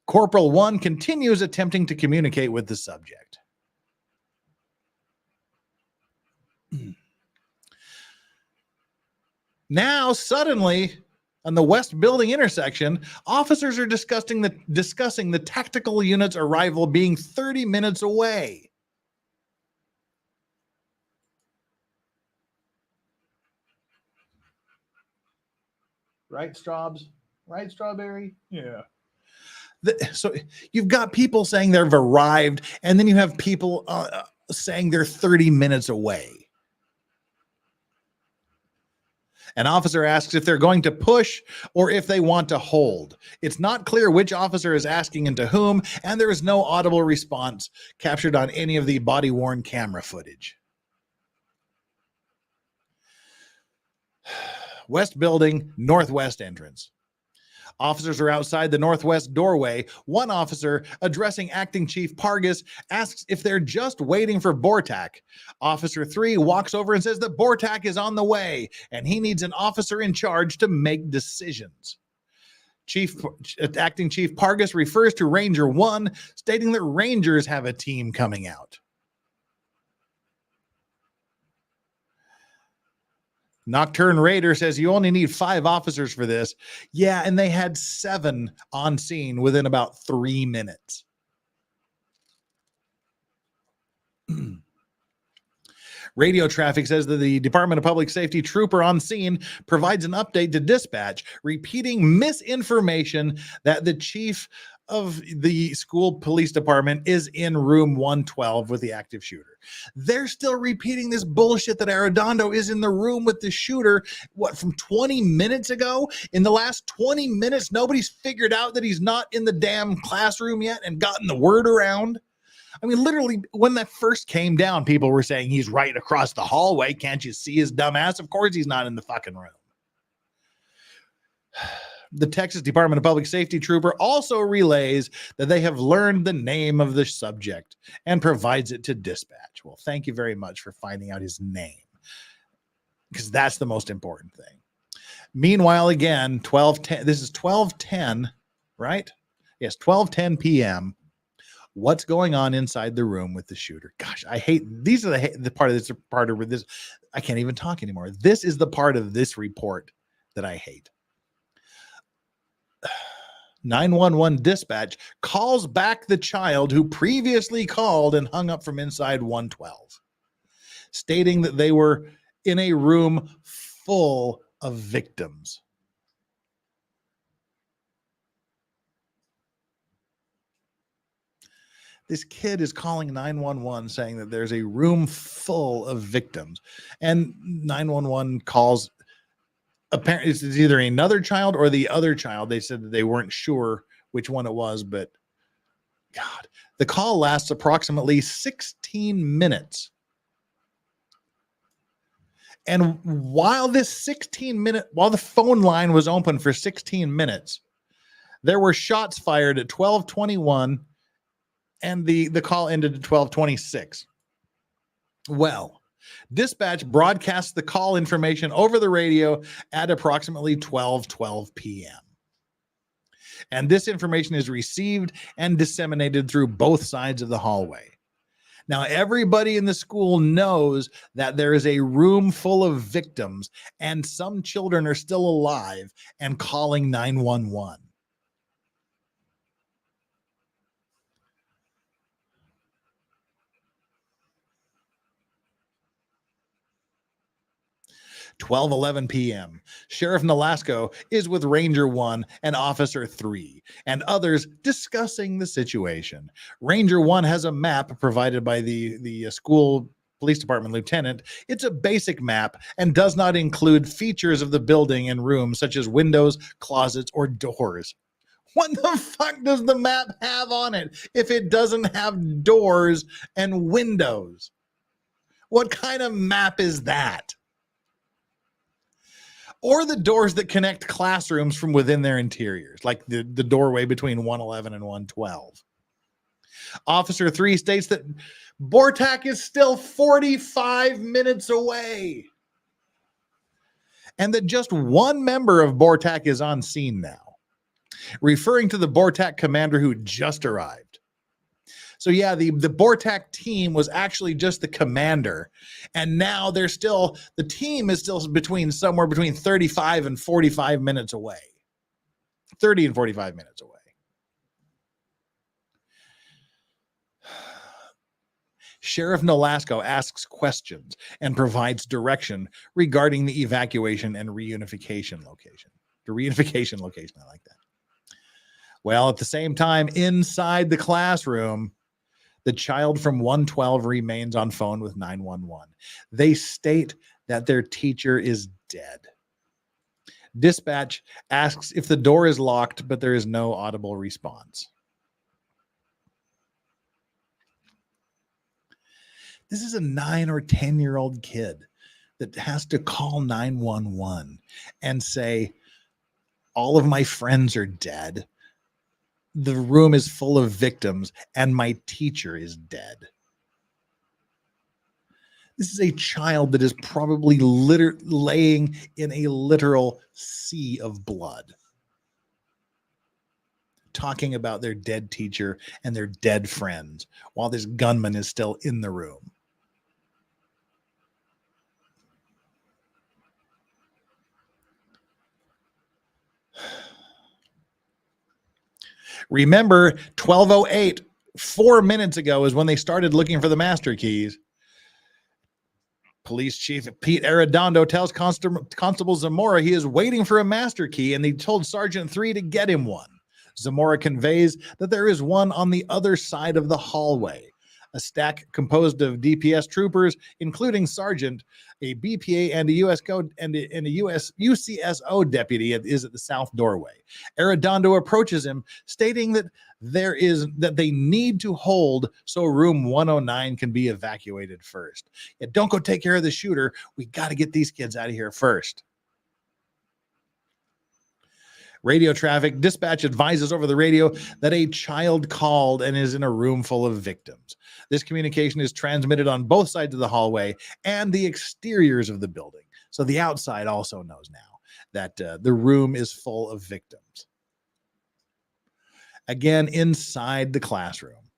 Corporal 1 continues attempting to communicate with the subject. Now, suddenly, on the West Building intersection, officers are discussing the tactical unit's arrival being 30 minutes away. Right, Straubs? Right, Strawberry? Yeah. So you've got people saying they've arrived, and then you have people saying they're 30 minutes away. An officer asks if they're going to push or if they want to hold. It's not clear which officer is asking and to whom, and there is no audible response captured on any of the body-worn camera footage. West Building, northwest entrance. Officers are outside the northwest doorway. One officer, addressing Acting Chief Pargas, asks if they're just waiting for BORTAC. Officer 3 walks over and says that BORTAC is on the way and he needs an officer in charge to make decisions. Acting Chief Pargas refers to Ranger 1, stating that Rangers have a team coming out. Nocturne Raider says you only need 5 officers for this. Yeah, and they had 7 on scene within about 3 minutes. Radio traffic says that the Department of Public Safety trooper on scene provides an update to dispatch, repeating misinformation that the chief of the school police department is in room 112 with the active shooter. They're still repeating this bullshit that Arradondo is in the room with the shooter, from 20 minutes ago? In the last 20 minutes, nobody's figured out that he's not in the damn classroom yet and gotten the word around? I mean, literally, when that first came down, people were saying he's right across the hallway. Can't you see his dumb ass? Of course he's not in the fucking room. The Texas Department of Public Safety trooper also relays that they have learned the name of the subject and provides it to dispatch. Well, thank you very much for finding out his name, because that's the most important thing. Meanwhile, again, 12:10. This is 12:10, right? Yes, 12:10 p.m. What's going on inside the room with the shooter? Gosh, I hate these are the part of this. I can't even talk anymore. This is the part of this report that I hate. 911 dispatch calls back the child who previously called and hung up from inside 112, stating that they were in a room full of victims. This kid is calling 911 saying that there's a room full of victims, and 911 calls. Apparently, it's either another child or the other child. They said that they weren't sure which one it was, but God, the call lasts approximately 16 minutes. And while the phone line was open for 16 minutes, there were shots fired at 12:21 and the call ended at 12:26. Well, dispatch broadcast the call information over the radio at approximately 12:12 p.m. And this information is received and disseminated through both sides of the hallway. Now, everybody in the school knows that there is a room full of victims and some children are still alive and calling 911. 12:11 p.m. Sheriff Nolasco is with Ranger 1 and Officer 3 and others discussing the situation. Ranger 1 has a map provided by the school police department lieutenant. It's a basic map and does not include features of the building and rooms such as windows, closets, or doors. What the fuck does the map have on it if it doesn't have doors and windows? What kind of map is that? Or the doors that connect classrooms from within their interiors, like the doorway between 111 and 112. Officer 3 states that Bortak is still 45 minutes away and that just one member of Bortak is on scene now, referring to the Bortak commander who just arrived. So yeah, the Bortak team was actually just the commander, and now the team is still somewhere between 35 and 45 minutes away. 30 and 45 minutes away. Sheriff Nolasco asks questions and provides direction regarding the evacuation and reunification location. The reunification location, I like that. Well, at the same time, inside the classroom, the child from 112 remains on phone with 911. They state that their teacher is dead. Dispatch asks if the door is locked, but there is no audible response. This is a 9 or 10-year-old kid that has to call 911 and say, all of my friends are dead. The room is full of victims and my teacher is dead. This is a child that is probably laying in a literal sea of blood, talking about their dead teacher and their dead friends while this gunman is still in the room. Remember, 12:08, 4 minutes ago, is when they started looking for the master keys. Police Chief Pete Arradondo tells Constable Zamora he is waiting for a master key, and he told Sergeant 3 to get him one. Zamora conveys that there is one on the other side of the hallway. A stack composed of DPS troopers, including Sergeant, a BPA, and a UCSO deputy is at the south doorway. Arradondo approaches him, stating that they need to hold so room 109 can be evacuated first. Yeah, don't go take care of the shooter. We got to get these kids out of here first. Radio traffic. Dispatch advises over the radio that a child called and is in a room full of victims. This communication is transmitted on both sides of the hallway and the exteriors of the building. So the outside also knows now that the room is full of victims. Again, inside the classroom,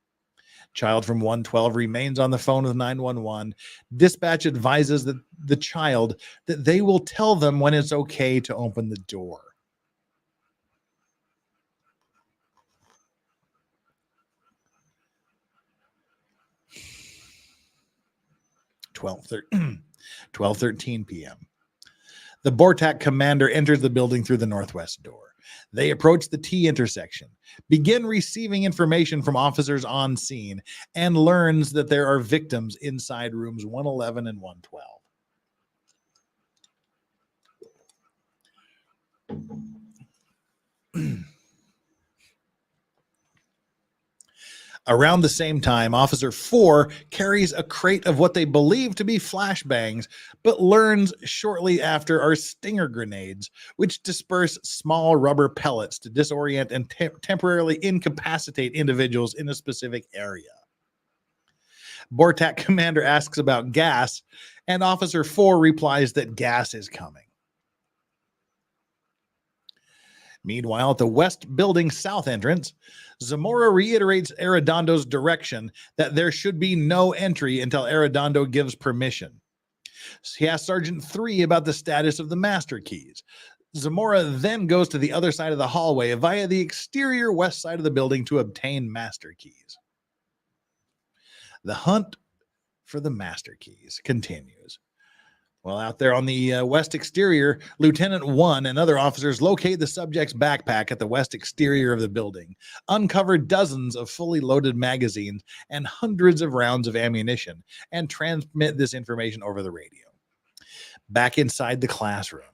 child from 112 remains on the phone with 911. Dispatch advises the child that they will tell them when it's okay to open the door. 12:13 p.m. The Bortak commander enters the building through the northwest door. They approach the T intersection, begin receiving information from officers on scene, and learns that there are victims inside rooms 111 and 112. Around the same time, Officer 4 carries a crate of what they believe to be flashbangs, but learns shortly after are stinger grenades, which disperse small rubber pellets to disorient and temporarily incapacitate individuals in a specific area. Bortak commander asks about gas, and Officer 4 replies that gas is coming. Meanwhile, at the West Building South entrance, Zamora reiterates Arradondo's direction that there should be no entry until Arradondo gives permission. He asks Sergeant 3 about the status of the master keys. Zamora then goes to the other side of the hallway via the exterior west side of the building to obtain master keys. The hunt for the master keys continues. Well, out there on the west exterior, Lieutenant 1 and other officers locate the subject's backpack at the west exterior of the building, uncover dozens of fully loaded magazines and hundreds of rounds of ammunition, and transmit this information over the radio. Back inside the classroom,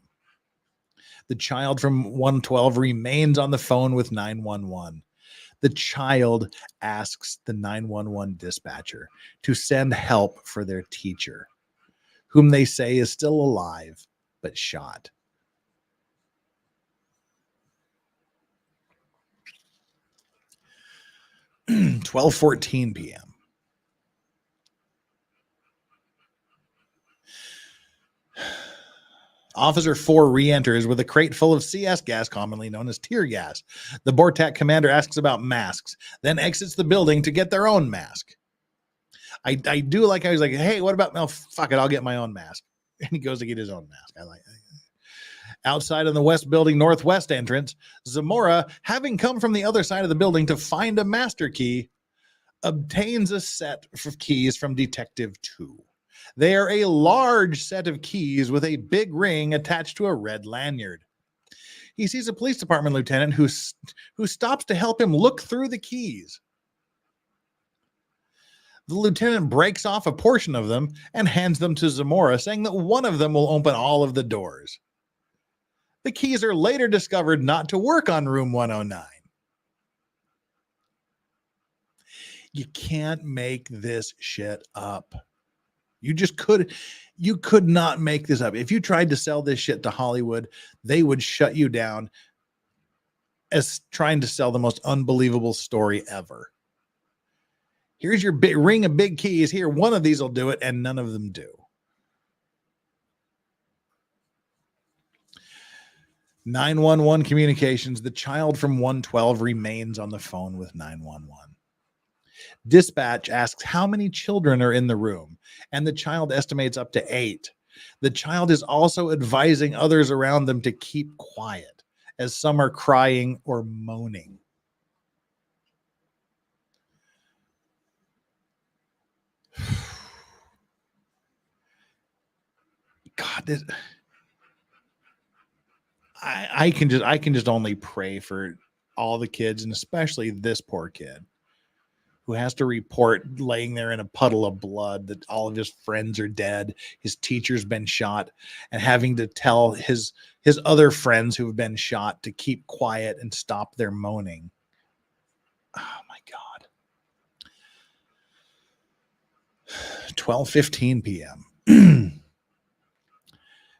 the child from 112 remains on the phone with 911. The child asks the 911 dispatcher to send help for their teacher, whom they say is still alive, but shot. "12:14 p.m. Officer 4 re-enters with a crate full of CS gas, commonly known as tear gas. The Bortak commander asks about masks, then exits the building to get their own mask. I do like how he's like, hey, what about, no, fuck it, I'll get my own mask. And he goes to get his own mask. I like that. Outside on the West Building Northwest entrance, Zamora, having come from the other side of the building to find a master key, obtains a set of keys from Detective 2. They are a large set of keys with a big ring attached to a red lanyard. He sees a police department lieutenant who stops to help him look through the keys. The lieutenant breaks off a portion of them and hands them to Zamora, saying that one of them will open all of the doors. The keys are later discovered not to work on room 109. You can't make this shit up. You could not make this up. If you tried to sell this shit to Hollywood, they would shut you down as trying to sell the most unbelievable story ever. Here's your big ring of big keys. Here, one of these will do it, and none of them do. 911 communications. The child from 112 remains on the phone with 911. Dispatch asks how many children are in the room, and the child estimates up to 8. The child is also advising others around them to keep quiet, as some are crying or moaning. God, this, I can just only pray for all the kids, and especially this poor kid who has to report laying there in a puddle of blood that all of his friends are dead, his teacher's been shot, and having to tell his other friends who've been shot to keep quiet and stop their moaning. Oh my God. 12:15 p.m.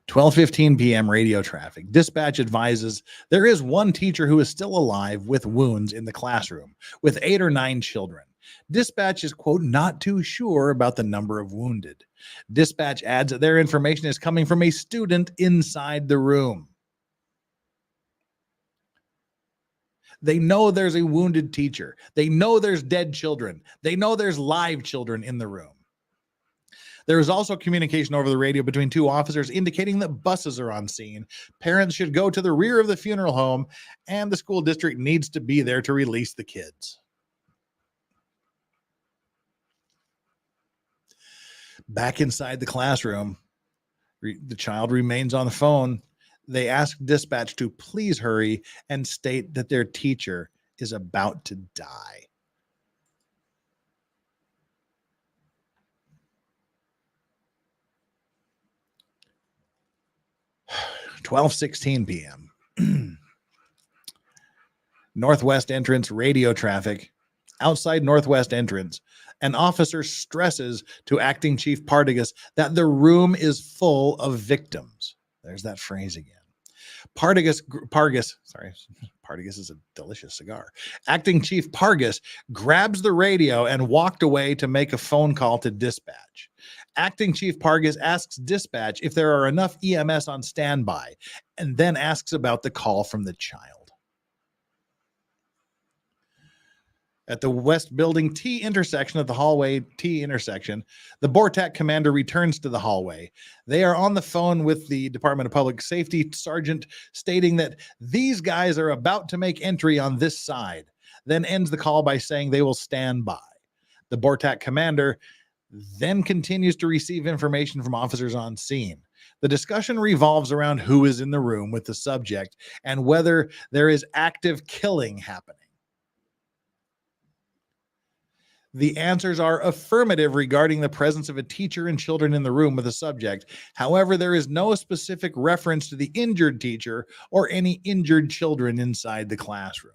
12:15 p.m. radio traffic. Dispatch advises there is one teacher who is still alive with wounds in the classroom with 8 or 9 children. Dispatch is, quote, not too sure about the number of wounded. Dispatch adds that their information is coming from a student inside the room. They know there's a wounded teacher. They know there's dead children. They know there's live children in the room. There is also communication over the radio between 2 officers indicating that buses are on scene. Parents should go to the rear of the funeral home, and the school district needs to be there to release the kids. Back inside the classroom, the child remains on the phone. They ask dispatch to please hurry and state that their teacher is about to die. 12:16 p.m. Northwest entrance radio traffic. Outside northwest entrance, an officer stresses to acting Chief Partagas that the room is full of victims. There's that phrase again. Partagas is a delicious cigar. Acting Chief Pargas grabs the radio and walked away to make a phone call to dispatch. Acting Chief Pargas asks dispatch if there are enough EMS on standby, and then asks about the call from the child. At the West Building T intersection of the hallway T intersection, the BORTAC commander returns to the hallway. They are on the phone with the Department of Public Safety sergeant, stating that these guys are about to make entry on this side, then ends the call by saying they will stand by. The BORTAC commander then continues to receive information from officers on scene. The discussion revolves around who is in the room with the subject and whether there is active killing happening. The answers are affirmative regarding the presence of a teacher and children in the room with the subject. However, there is no specific reference to the injured teacher or any injured children inside the classroom.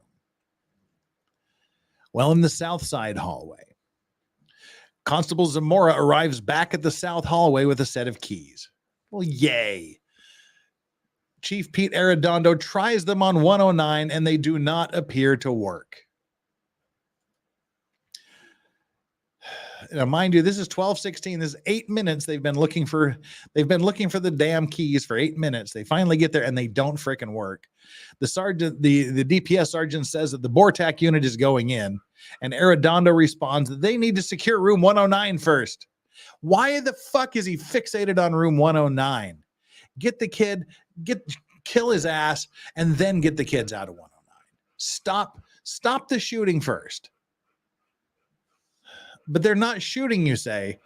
Well, in the south side hallway, Constable Zamora arrives back at the south hallway with a set of keys. Well, yay. Chief Pete Arradondo tries them on 109 and they do not appear to work. Now, mind you, this is 12:16. This is 8 minutes. They've been looking for the damn keys for 8 minutes. They finally get there and they don't frickin' work. The sergeant, the DPS sergeant says that the BORTAC unit is going in, and Arradondo responds that they need to secure room 109 first. Why the fuck is he fixated on room 109? Get the kid, kill his ass, and then get the kids out of 109. Stop the shooting first. But they're not shooting, you say.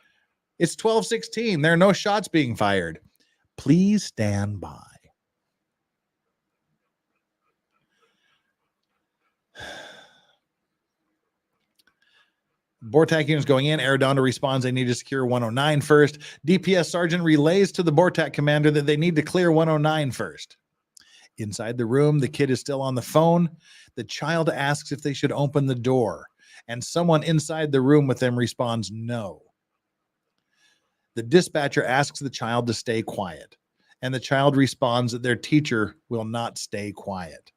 It's 12:16. There are no shots being fired. Please stand by. BORTAC units going in. Arradondo responds they need to secure 109 first. DPS sergeant relays to the BORTAC commander that they need to clear 109 first. Inside the room, the kid is still on the phone. The child asks if they should open the door, and someone inside the room with them responds no. The dispatcher asks the child to stay quiet, and the child responds that their teacher will not stay quiet.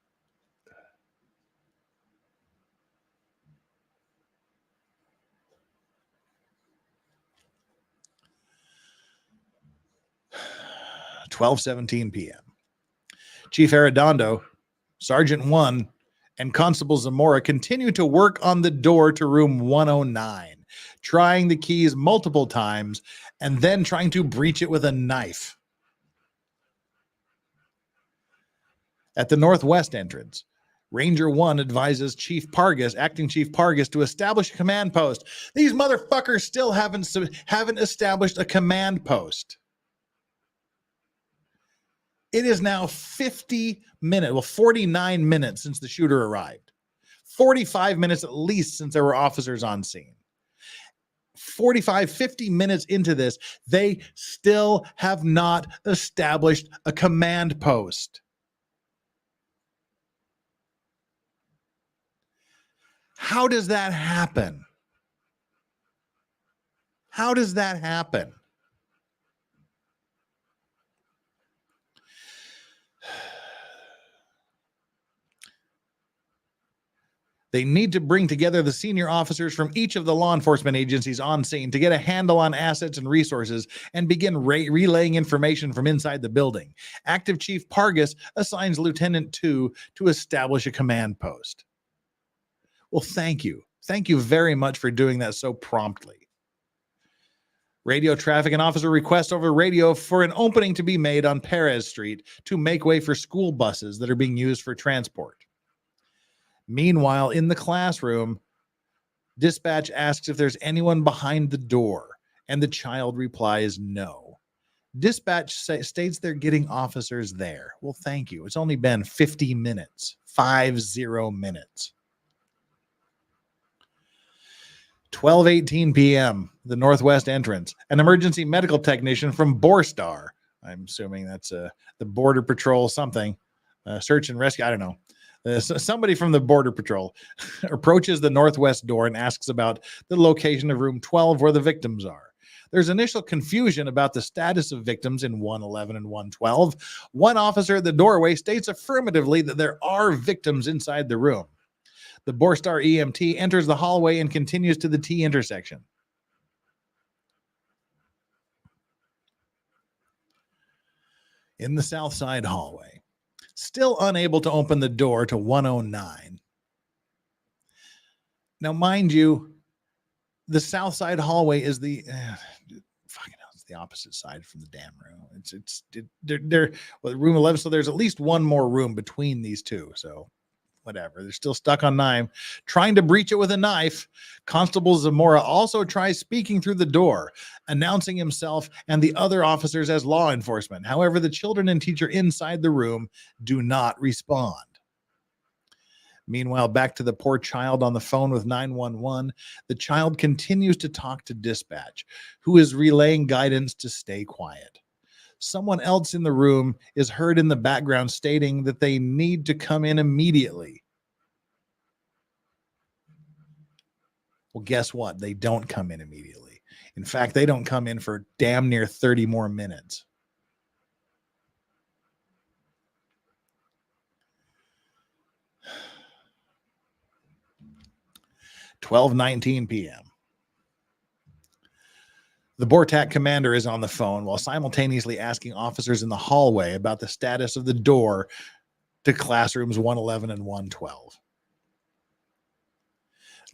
(12:17 p.m.) Chief Arradondo, Sergeant 1, and Constable Zamora continue to work on the door to room 109, trying the keys multiple times and then trying to breach it with a knife. At the northwest entrance, Ranger 1 advises Chief Pargas, Acting Chief Pargas, to establish a command post. These motherfuckers still haven't established a command post. It is now 49 minutes since the shooter arrived. 45 minutes at least since there were officers on scene. 50 minutes into this, they still have not established a command post. How does that happen? How does that happen? They need to bring together the senior officers from each of the law enforcement agencies on scene to get a handle on assets and resources and begin relaying information from inside the building. Active Chief Pargas assigns Lieutenant 2 to establish a command post. Well, thank you. Thank you very much for doing that so promptly. Radio traffic and officer request over radio for an opening to be made on Perez Street to make way for school buses that are being used for transport. Meanwhile, in the classroom, dispatch asks if there's anyone behind the door, and the child replies no. Dispatch states they're getting officers there. Well, thank you. It's only been 50 minutes. 50 minutes. 12:18 p.m., the northwest entrance. An emergency medical technician from Borstar, I'm assuming that's the Border Patrol something, search and rescue, I don't know. Somebody from the Border Patrol approaches the northwest door and asks about the location of room 12 where the victims are. There's initial confusion about the status of victims in 111 and 112. One officer at the doorway states affirmatively that there are victims inside the room. The Borstar EMT enters the hallway and continues to the T intersection. In the south side hallway, still unable to open the door to 109. Now, mind you, the south side hallway is the it's the opposite side from the damn room. They're room 11, so there's at least one more room between these two. So whatever, they're still stuck on 9, trying to breach it with a knife. Constable Zamora also tries speaking through the door, announcing himself and the other officers as law enforcement. However, the children and teacher inside the room do not respond. Meanwhile, back to the poor child on the phone with 911, the child continues to talk to dispatch, who is relaying guidance to stay quiet. Someone else in the room is heard in the background stating that they need to come in immediately. Well, guess what? They don't come in immediately. In fact, they don't come in for damn near 30 more minutes. 12:19 p.m. The BORTAC commander is on the phone while simultaneously asking officers in the hallway about the status of the door to classrooms 111 and 112.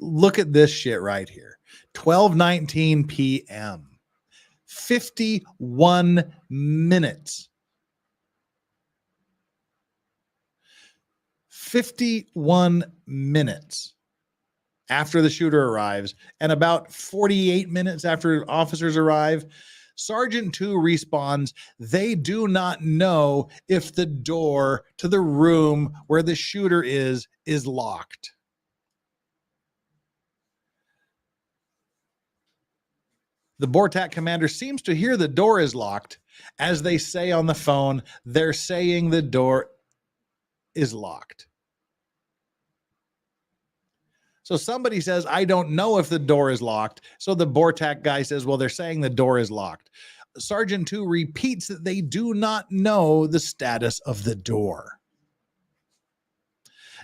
Look at this shit right here. 12:19 p.m. 51 minutes. 51 minutes after the shooter arrives, and about 48 minutes after officers arrive, Sergeant 2 responds, they do not know if the door to the room where the shooter is locked. The BORTAC commander seems to hear the door is locked. As they say on the phone, they're saying the door is locked. So somebody says, I don't know if the door is locked. So the BORTAC guy says, well, they're saying the door is locked. Sergeant 2 repeats that they do not know the status of the door.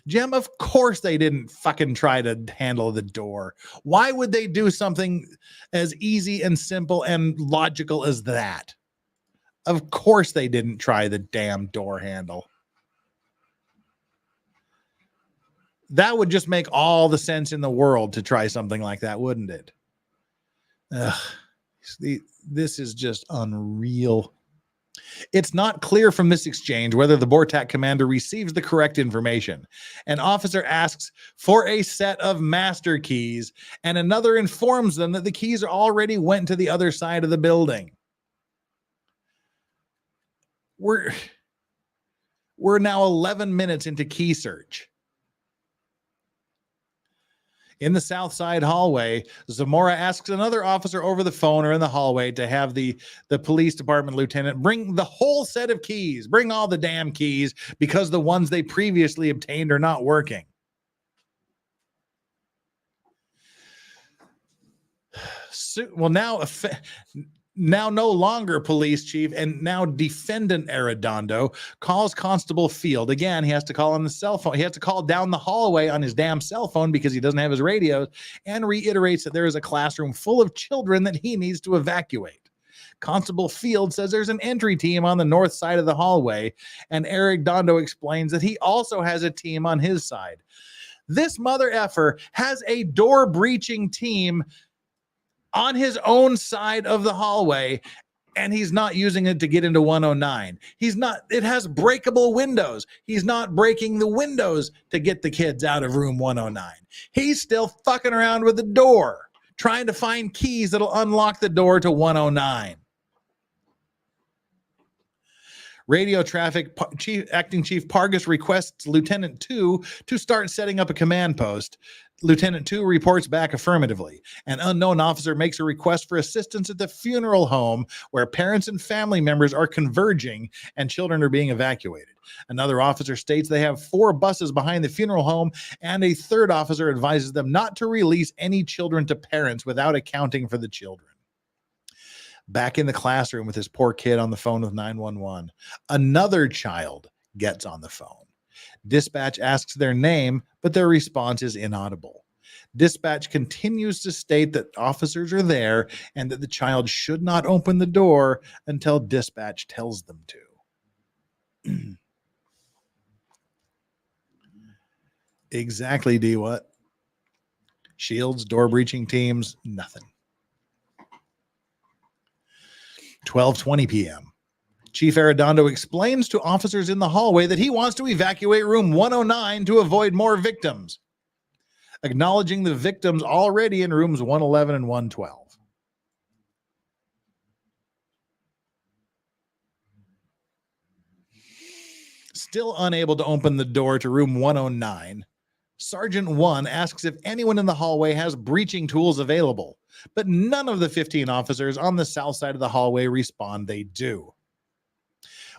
Jim, of course they didn't fucking try to handle the door. Why would they do something as easy and simple and logical as that? Of course they didn't try the damn door handle. That would just make all the sense in the world to try something like that, wouldn't it? This is just unreal. It's not clear from this exchange whether the BORTAC commander receives the correct information. An officer asks for a set of master keys, and another informs them that the keys already went to the other side of the building. We're now 11 minutes into key search. In the south side hallway, Zamora asks another officer over the phone or in the hallway to have the police department lieutenant bring the whole set of keys, bring all the damn keys, because the ones they previously obtained are not working. So, well, now no longer police chief and now defendant Arradondo calls Constable Field. Again, he has to call on the cell phone. He has to call down the hallway on his damn cell phone because he doesn't have his radios, and reiterates that there is a classroom full of children that he needs to evacuate. Constable Field says there's an entry team on the north side of the hallway, and Arradondo explains that he also has a team on his side. This mother effer has a door breaching team on his own side of the hallway, and he's not using it to get into 109. It has breakable windows. He's not breaking the windows to get the kids out of room 109. He's still fucking around with the door, trying to find keys that'll unlock the door to 109. Radio traffic acting chief Pargas requests Lieutenant 2 to start setting up a command post. Lieutenant 2 reports back affirmatively. An unknown officer makes a request for assistance at the funeral home where parents and family members are converging and children are being evacuated. Another officer states they have 4 buses behind the funeral home, and a third officer advises them not to release any children to parents without accounting for the children. Back in the classroom with this poor kid on the phone with 911, another child gets on the phone. Dispatch asks their name, but their response is inaudible. Dispatch continues to state that officers are there and that the child should not open the door until dispatch tells them to. Exactly, D. What? Shields, door breaching teams, nothing. 12:20 p.m. Chief Arradondo explains to officers in the hallway that he wants to evacuate room 109 to avoid more victims, acknowledging the victims already in rooms 111 and 112. Still unable to open the door to room 109, Sergeant 1 asks if anyone in the hallway has breaching tools available, but none of the 15 officers on the south side of the hallway respond they do.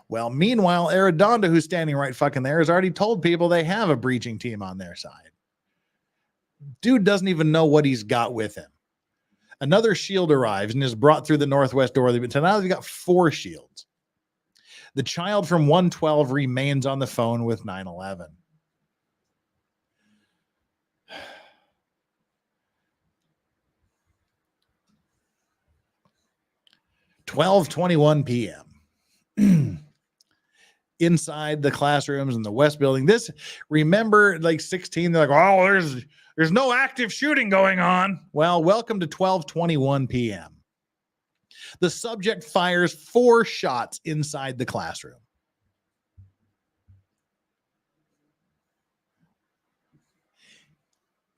Well, meanwhile, Arradondo, who's standing right fucking there, has already told people they have a breaching team on their side. Dude doesn't even know what he's got with him. Another shield arrives and is brought through the northwest door. So now they've got 4 shields. The child from 112 remains on the phone with 911. 12:21 p.m. Inside the classrooms in the West Building. This, remember, like 16, they're like, oh, there's no active shooting going on. Well, welcome to 12:21 p.m. The subject fires 4 shots inside the classroom.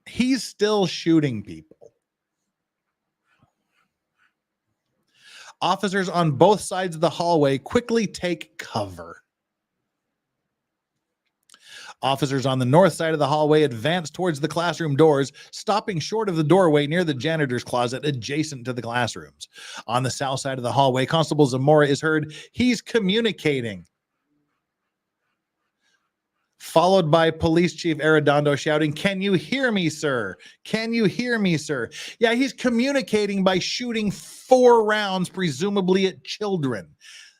He's still shooting people. Officers on both sides of the hallway quickly take cover. Officers on the north side of the hallway advance towards the classroom doors, stopping short of the doorway near the janitor's closet adjacent to the classrooms. On the south side of the hallway, Constable Zamora is heard. He's communicating. Followed by Police Chief Arradondo shouting, "Can you hear me, sir? Can you hear me, sir?" Yeah, he's communicating by shooting 4 rounds, presumably at children.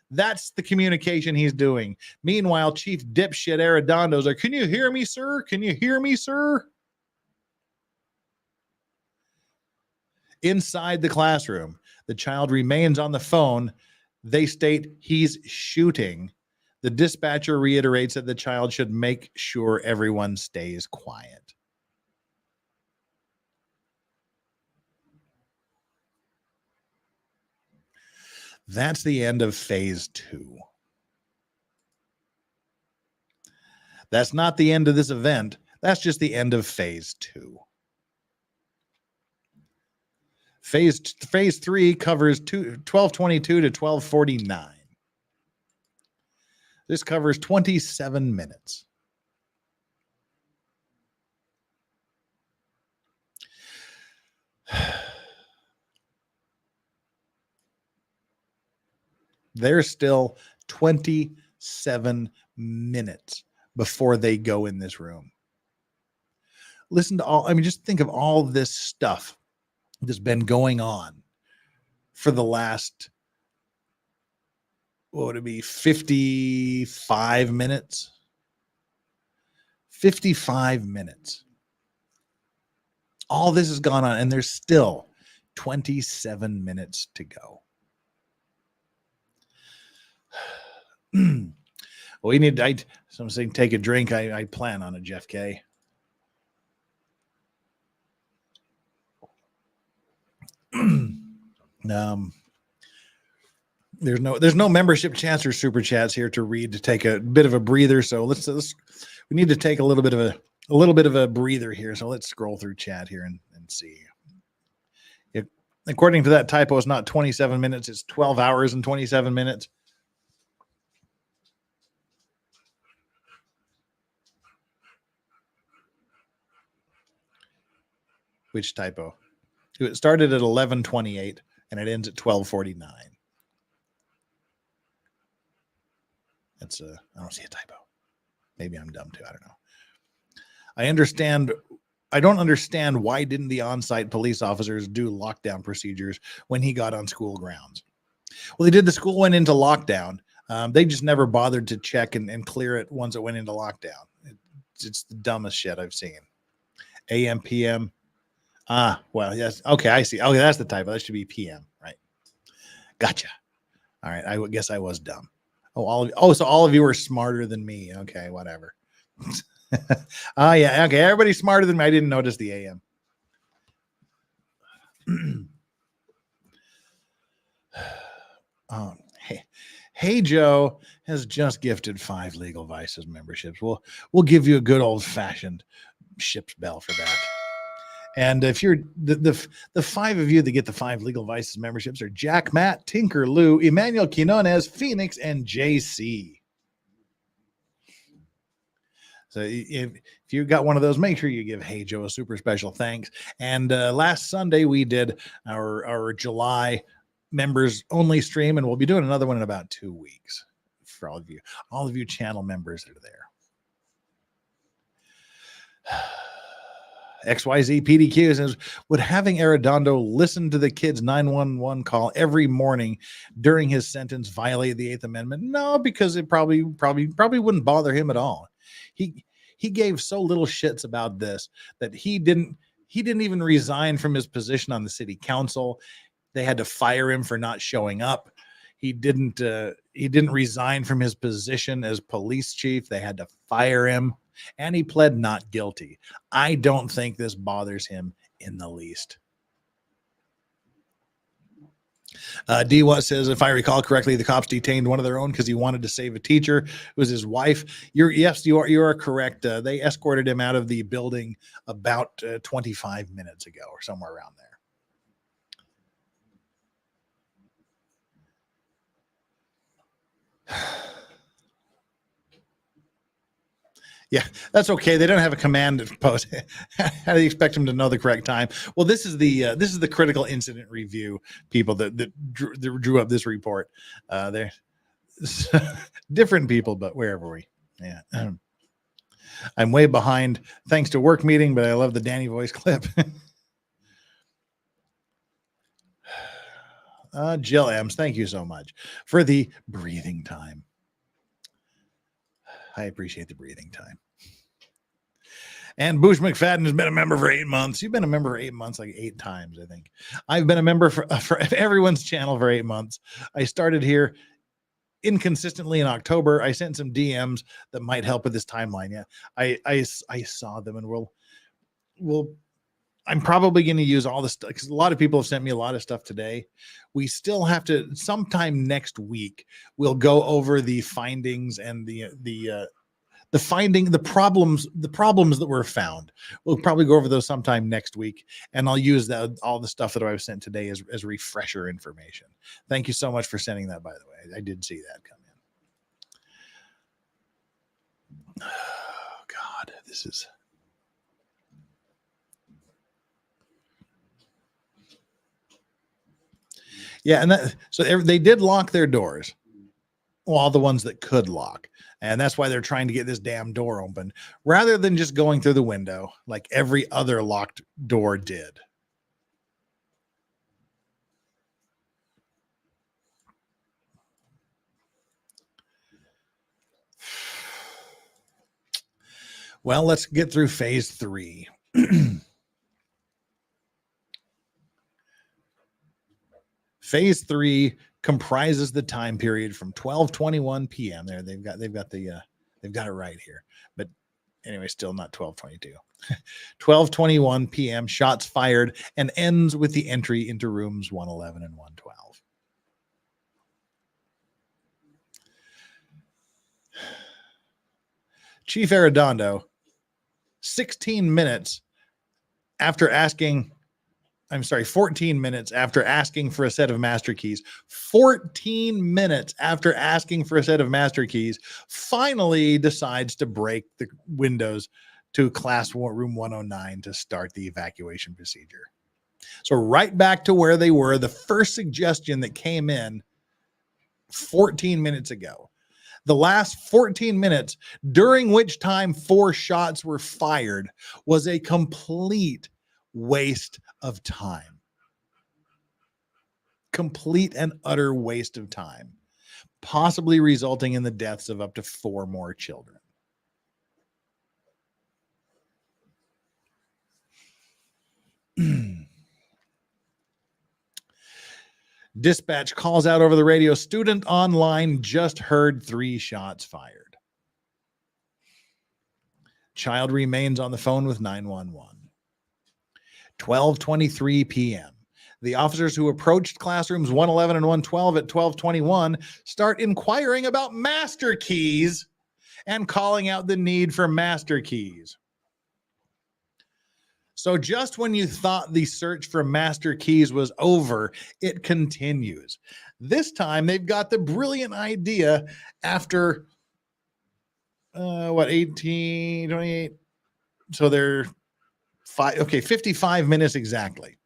That's the communication he's doing. Meanwhile, Chief Dipshit Arradondo's like, "Can you hear me, sir? Can you hear me, sir?" Inside the classroom, the child remains on the phone. They state he's shooting. The dispatcher reiterates that the child should make sure everyone stays quiet. That's the end of phase 2. That's not the end of this event. That's just the end of phase 2. Phase 3 covers 12:22 to 12:49. This covers 27 minutes. There's still 27 minutes before they go in this room. Listen to just think of all this stuff that's been going on for the last, what would it be, 55 minutes? 55 minutes. All this has gone on, and there's still 27 minutes to go. We need, someone saying take a drink. I plan on a Jeff K. There's no membership chats or super chats here to read, to take a bit of a breather. So let's we need to take a little bit of a breather here. So let's scroll through chat here and see. According to that typo, it's not 27 minutes. It's 12 hours and 27 minutes. Which typo? It started at 11:28 and it ends at 12:49. That's I don't see a typo. Maybe I'm dumb too. I don't know. I don't understand why didn't the on-site police officers do lockdown procedures when he got on school grounds? Well, they did. The school went into lockdown. They just never bothered to check and clear it once it went into lockdown. It's the dumbest shit I've seen. AM, PM. Well, yes. Okay, I see. Okay, that's the typo. That should be PM, right? Gotcha. All right. I guess I was dumb. So all of you are smarter than me. Okay, whatever. Oh, yeah. Okay, everybody's smarter than me. I didn't notice the AM. Oh, hey, Joe has just gifted 5 Legal Vices memberships. We'll give you a good old fashioned ship's bell for that. And if you're the 5 of you that get the 5 Legal Vices memberships are Jack, Matt, Tinker, Lou, Emmanuel Quinones, Phoenix, and JC. So if you got one of those, make sure you give Hey Joe a super special thanks. And last Sunday we did our July members only stream, and we'll be doing another one in about 2 weeks for all of you channel members that are there. XYZ PDQ says, would having Arradondo listen to the kid's 911 call every morning during his sentence violate the 8th Amendment? No, because it probably wouldn't bother him at all. He gave so little shits about this that he didn't even resign from his position on the city council. They had to fire him for not showing up. He didn't resign from his position as police chief. They had to fire him, and he pled not guilty. I don't think this bothers him in the least. D. Watt says, if I recall correctly, the cops detained one of their own because he wanted to save a teacher. It was his wife. Yes, you are correct. They escorted him out of the building about 25 minutes ago or somewhere around there. Yeah, that's okay. They don't have a command post. How do you expect them to know the correct time? Well, this is the critical incident review people that drew up this report. They're different people, but wherever we, yeah. I'm way behind thanks to work meeting, but I love the Danny voice clip. Jill Ems, thank you so much for the breathing time. I appreciate the breathing time. And Bush McFadden has been a member for 8 months. You've been a member for 8 months, like 8 times, I think. I've been a member for everyone's channel for 8 months. I started here inconsistently in October. I sent some DMs that might help with this timeline. Yeah, I saw them, and I'm probably going to use all this stuff because a lot of people have sent me a lot of stuff today. We still have to sometime next week. We'll go over the findings and the problems that were found. We'll probably go over those sometime next week, and I'll use all the stuff that I was sent today as refresher information. Thank you so much for sending that, by the way. I did see that come in. Oh God, this is. Yeah, and so they did lock their doors. Well, all the ones that could lock. And that's why they're trying to get this damn door open rather than just going through the window like every other locked door did. Well, let's get through phase 3. Phase 3 comprises the time period from 12:21 p.m. There, they've got it right here. But anyway, still not 12:22. 12:21 p.m. shots fired, and ends with the entry into rooms 111 and 112. Chief Arradondo, 14 minutes after asking for a set of master keys, 14 minutes after asking for a set of master keys, finally decides to break the windows to room 109 to start the evacuation procedure. So right back to where they were, the first suggestion that came in 14 minutes ago. The last 14 minutes, during which time 4 shots were fired, was a complete waste of time. Complete and utter waste of time, possibly resulting in the deaths of up to 4 more children. Dispatch calls out over the radio, student online just heard 3 shots fired. Child remains on the phone with 911. 12:23 p.m. The officers who approached classrooms 111 and 112 at 12:21 start inquiring about master keys and calling out the need for master keys. So just when you thought the search for master keys was over, it continues. This time they've got the brilliant idea after 18, 28. So they're 55 minutes exactly.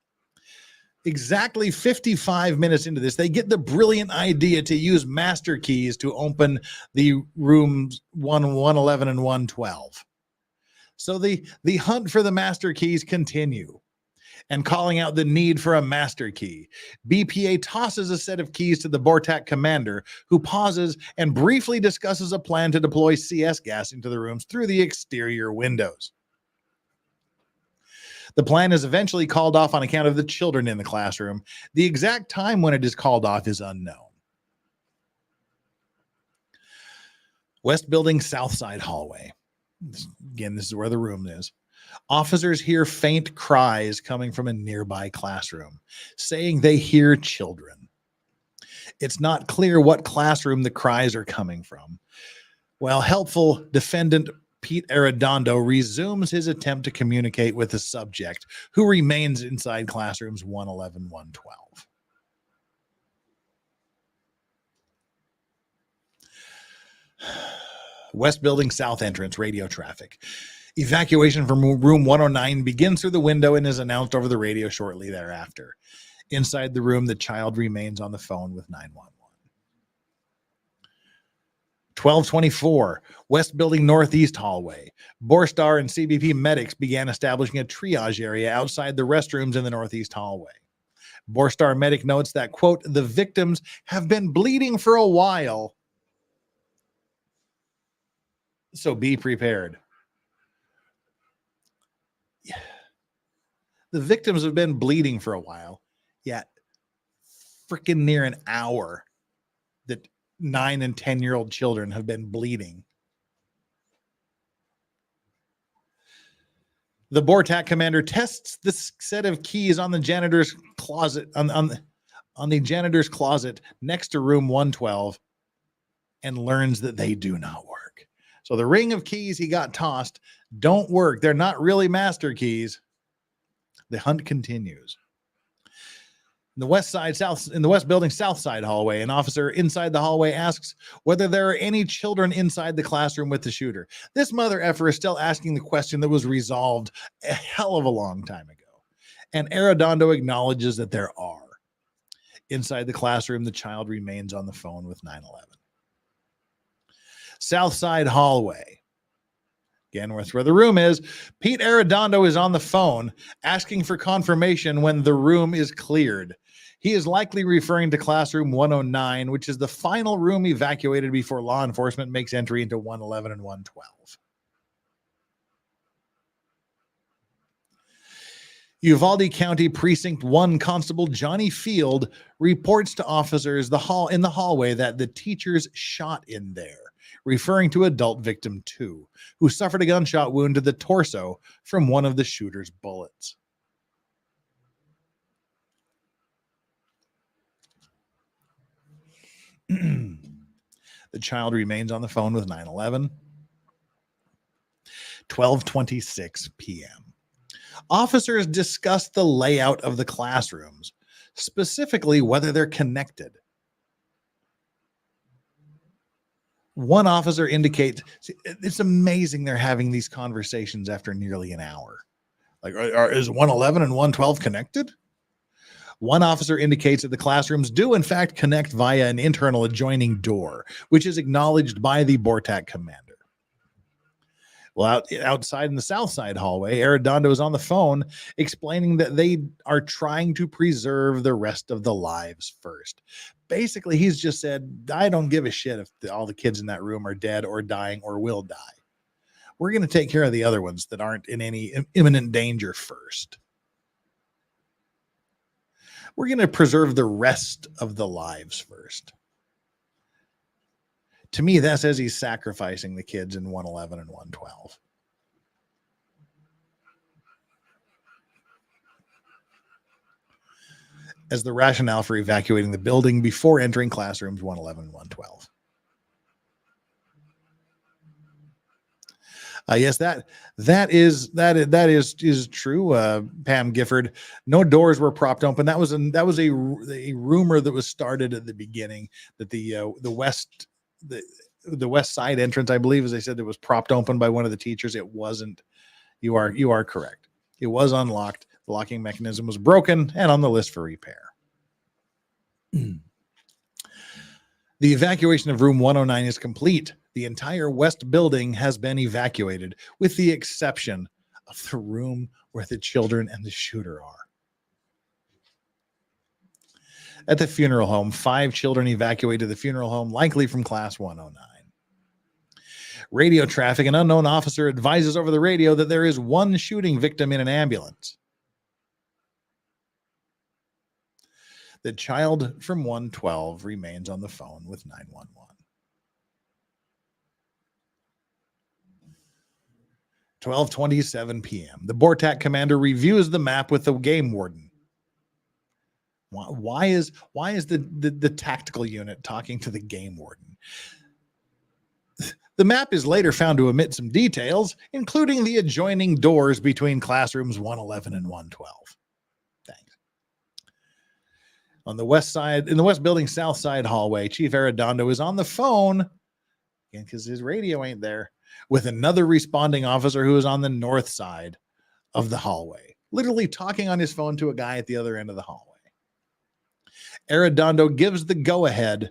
Exactly 55 minutes into this, they get the brilliant idea to use master keys to open the rooms 111 and 112. So the hunt for the master keys continue, and calling out the need for a master key, BPA tosses a set of keys to the BORTAC commander, who pauses and briefly discusses a plan to deploy CS gas into the rooms through the exterior windows. The plan is eventually called off on account of the children in the classroom. The exact time when it is called off is unknown. West Building South Side hallway. Again, this is where the room is. Officers hear faint cries coming from a nearby classroom, saying they hear children. It's not clear what classroom the cries are coming from. While helpful defendant Pete Arradondo resumes his attempt to communicate with the subject, who remains inside classrooms 111, 112. West Building South entrance, radio traffic. Evacuation from room 109 begins through the window and is announced over the radio shortly thereafter. Inside the room, the child remains on the phone with 911. 12:24, West Building Northeast hallway. Borstar and CBP medics began establishing a triage area outside the restrooms in the Northeast hallway. Borstar medic notes that, quote, the victims have been bleeding for a while, so be prepared. The victims have been bleeding for a while, yet freaking near an hour that 9 and 10-year-old children have been bleeding. The BORTAC commander tests the set of keys on the janitor's closet on the janitor's closet next to room 112 and learns that they do not work. So the ring of keys he got tossed don't work. They're not really master keys. The hunt continues. In the West Building South Side hallway, an officer inside the hallway asks whether there are any children inside the classroom with the shooter. This mother effer is still asking the question that was resolved a hell of a long time ago. And Arradondo acknowledges that there are. Inside the classroom, the child remains on the phone with 911. South Side hallway. Again, that's where the room is. Pete Arradondo is on the phone asking for confirmation when the room is cleared. He is likely referring to classroom 109, which is the final room evacuated before law enforcement makes entry into 111 and 112. Uvalde County Precinct 1 Constable Johnny Field reports to officers in the hallway that the teachers shot in there, referring to adult victim 2, who suffered a gunshot wound to the torso from one of the shooter's bullets. The child remains on the phone with 911. 12:26 p.m. Officers discuss the layout of the classrooms, specifically whether they're connected. One officer indicates, it's amazing they're having these conversations after nearly an hour. Like, is 111 and 112 connected? One officer indicates that the classrooms do, in fact, connect via an internal adjoining door, which is acknowledged by the BORTAC commander. Well, outside in the south side hallway, Arradondo is on the phone explaining that they are trying to preserve the rest of the lives first. Basically, he's just said, I don't give a shit if all the kids in that room are dead or dying or will die. We're going to take care of the other ones that aren't in any imminent danger first. We're going to preserve the rest of the lives first. To me, that says he's sacrificing the kids in 111 and 112. As the rationale for evacuating the building before entering classrooms 111 and 112. Yes, that is true. Pam Gifford. No doors were propped open. That was a rumor that was started at the beginning that the west side entrance, I believe, as they said, it was propped open by one of the teachers. It wasn't. You are correct. It was unlocked. The locking mechanism was broken and on the list for repair. The evacuation of room 109 is complete. The entire west building has been evacuated, with the exception of the room where the children and the shooter are. At the funeral home, 5 children evacuated the funeral home, likely from class 109. Radio traffic, an unknown officer advises over the radio that there is one shooting victim in an ambulance. The child from 112 remains on the phone with 911. 12:27 p.m. The BORTAC commander reviews the map with the game warden. Why is the tactical unit talking to the game warden? The map is later found to omit some details, including the adjoining doors between classrooms 111 and 112. Thanks. On the west side, in the west building south side hallway, Chief Arradondo is on the phone, again, because his radio ain't there, with another responding officer who is on the north side of the hallway, literally talking on his phone to a guy at the other end of the hallway. Arradondo gives the go-ahead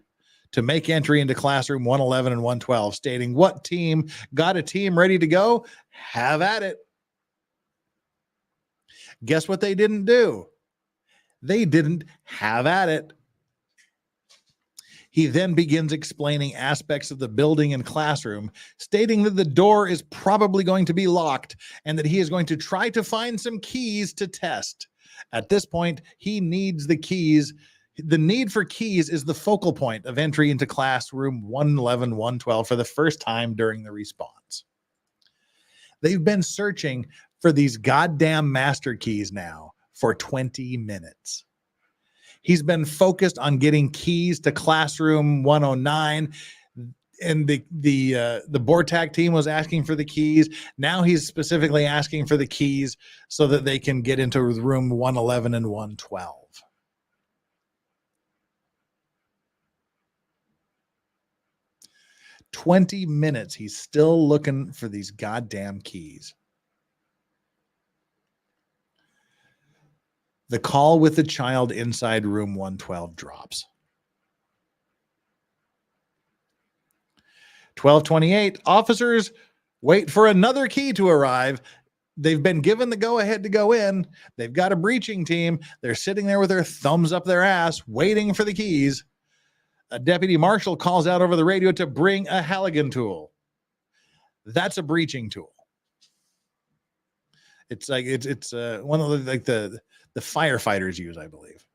to make entry into classroom 111 and 112, stating, what team got a team ready to go? Have at it. Guess what they didn't do? They didn't have at it. He then begins explaining aspects of the building and classroom, stating that the door is probably going to be locked and that he is going to try to find some keys to test. At this point, he needs the keys. The need for keys is the focal point of entry into classroom 111, 112 for the first time during the response. They've been searching for these goddamn master keys now for 20 minutes. He's been focused on getting keys to classroom 109, and the BORTAC team was asking for the keys. Now he's specifically asking for the keys so that they can get into room 111 and 112. "20 minutes, he's still looking for these goddamn keys." The call with the child inside room 112 drops. 12:28, officers wait for another key to arrive. They've been given the go-ahead to go in. They've got a breaching team. They're sitting there with their thumbs up their ass, waiting for the keys. A deputy marshal calls out over the radio to bring a Halligan tool. That's a breaching tool. It's like it's one of the firefighters use, I believe.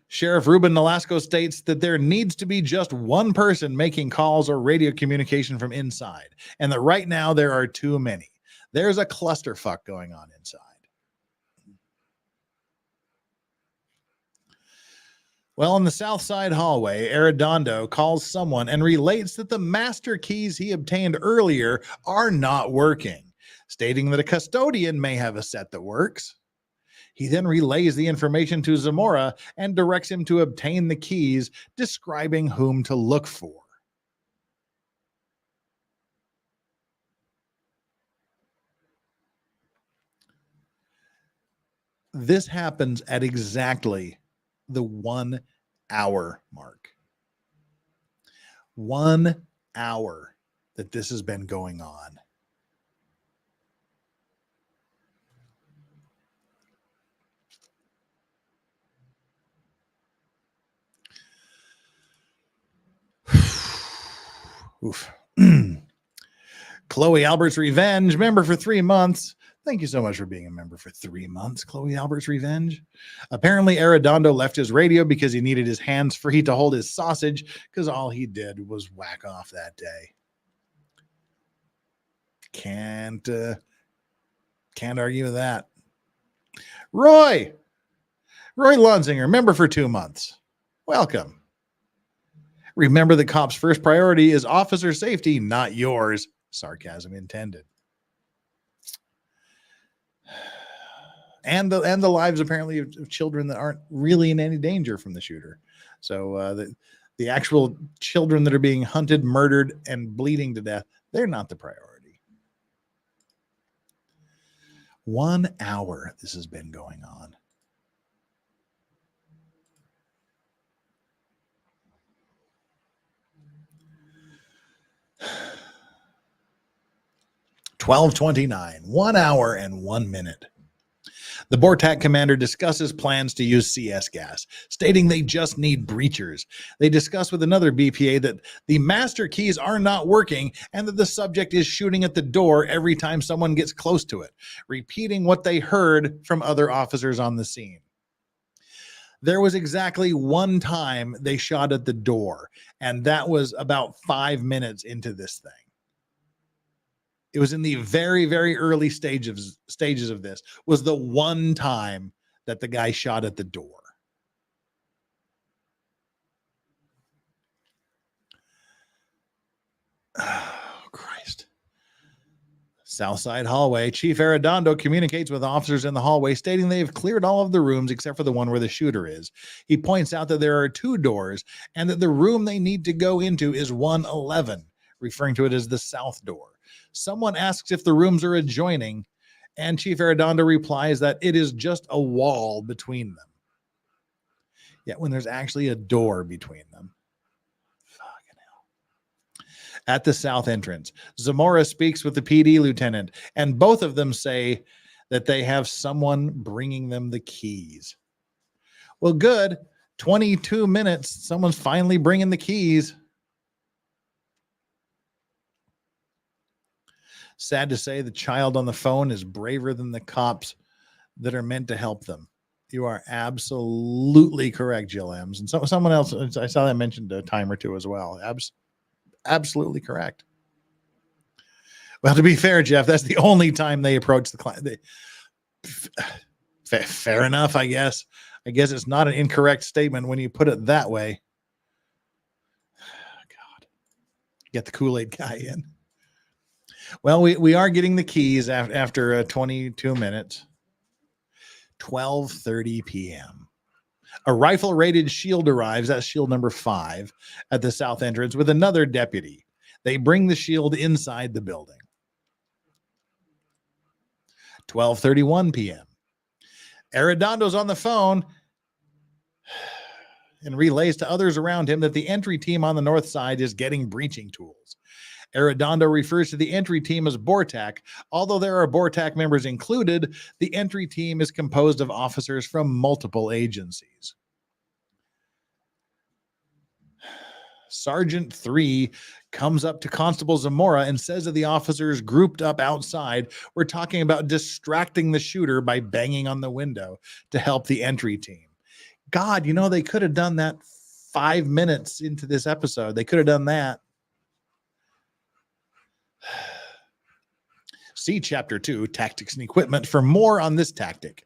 Sheriff Ruben Nolasco states that there needs to be just one person making calls or radio communication from inside, and that right now there are too many. There's a clusterfuck going on inside. Well, in the south side hallway, Arradondo calls someone and relates that the master keys he obtained earlier are not working, stating that a custodian may have a set that works. He then relays the information to Zamora and directs him to obtain the keys, describing whom to look for. This happens at exactly the 1 hour mark. 1 hour that this has been going on. Oof. Chloe Albert's Revenge, member for 3 months. Thank you so much for being a member for 3 months, Chloe Albert's Revenge. Apparently, Arradondo left his radio because he needed his hands free to hold his sausage because all he did was whack off that day. Can't argue with that. Roy Lunzinger, member for 2 months. Welcome. Remember, the cop's first priority is officer safety, not yours. Sarcasm intended. And the lives apparently of children that aren't really in any danger from the shooter. So the actual children that are being hunted, murdered, and bleeding to death, they're not the priority. 1 hour this has been going on. $12:29, 1 hour and 1 minute. The Bortak commander discusses plans to use CS gas, stating they just need breachers. They discuss with another BPA that the master keys are not working and that the subject is shooting at the door every time someone gets close to it, repeating what they heard from other officers on the scene. There was exactly one time they shot at the door, and that was about 5 minutes into this thing. It was in the very, very early stages of this, was the one time that the guy shot at the door. Oh, Christ. Southside hallway. Chief Arradondo communicates with officers in the hallway, stating they have cleared all of the rooms except for the one where the shooter is. He points out that there are 2 doors and that the room they need to go into is 111, referring to it as the south door. Someone asks if the rooms are adjoining, and Chief Arradondo replies that it is just a wall between them. Yet when there's actually a door between them. Fucking hell. At the south entrance, Zamora speaks with the PD lieutenant, and both of them say that they have someone bringing them the keys. Well, good. 22 minutes. Someone's finally bringing the keys. Sad to say, the child on the phone is braver than the cops that are meant to help them. You are absolutely correct, Jill Ems. And someone else, I saw that mentioned a time or two as well. Absolutely correct. Well, to be fair, Jeff, that's the only time they approach the client. Fair enough, I guess. I guess it's not an incorrect statement when you put it that way. God, get the Kool-Aid guy in. Well, we are getting the keys after 22 minutes. 12:30 p.m. A rifle-rated shield arrives, that's shield number 5, at the south entrance with another deputy. They bring the shield inside the building. 12:31 p.m. Arradondo's on the phone and relays to others around him that the entry team on the north side is getting breaching tools. Arradondo refers to the entry team as Bortak. Although there are Bortak members included, the entry team is composed of officers from multiple agencies. Sergeant 3 comes up to Constable Zamora and says that the officers grouped up outside were talking about distracting the shooter by banging on the window to help the entry team. God, they could have done that 5 minutes into this episode. They could have done that. See Chapter 2, Tactics and Equipment, for more on this tactic.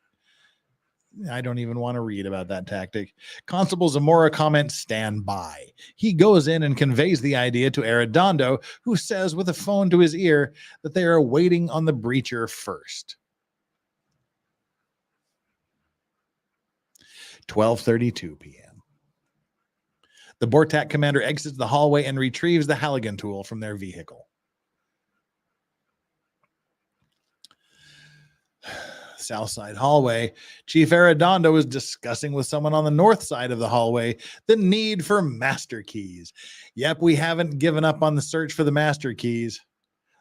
I don't even want to read about that tactic. Constable Zamora comments, "Stand by." He goes in and conveys the idea to Arradondo, who says with a phone to his ear that they are waiting on the breacher first. 12:32 p.m. The Bortak commander exits the hallway and retrieves the Halligan tool from their vehicle. South side hallway, Chief Arradondo is discussing with someone on the north side of the hallway the need for master keys. Yep, we haven't given up on the search for the master keys.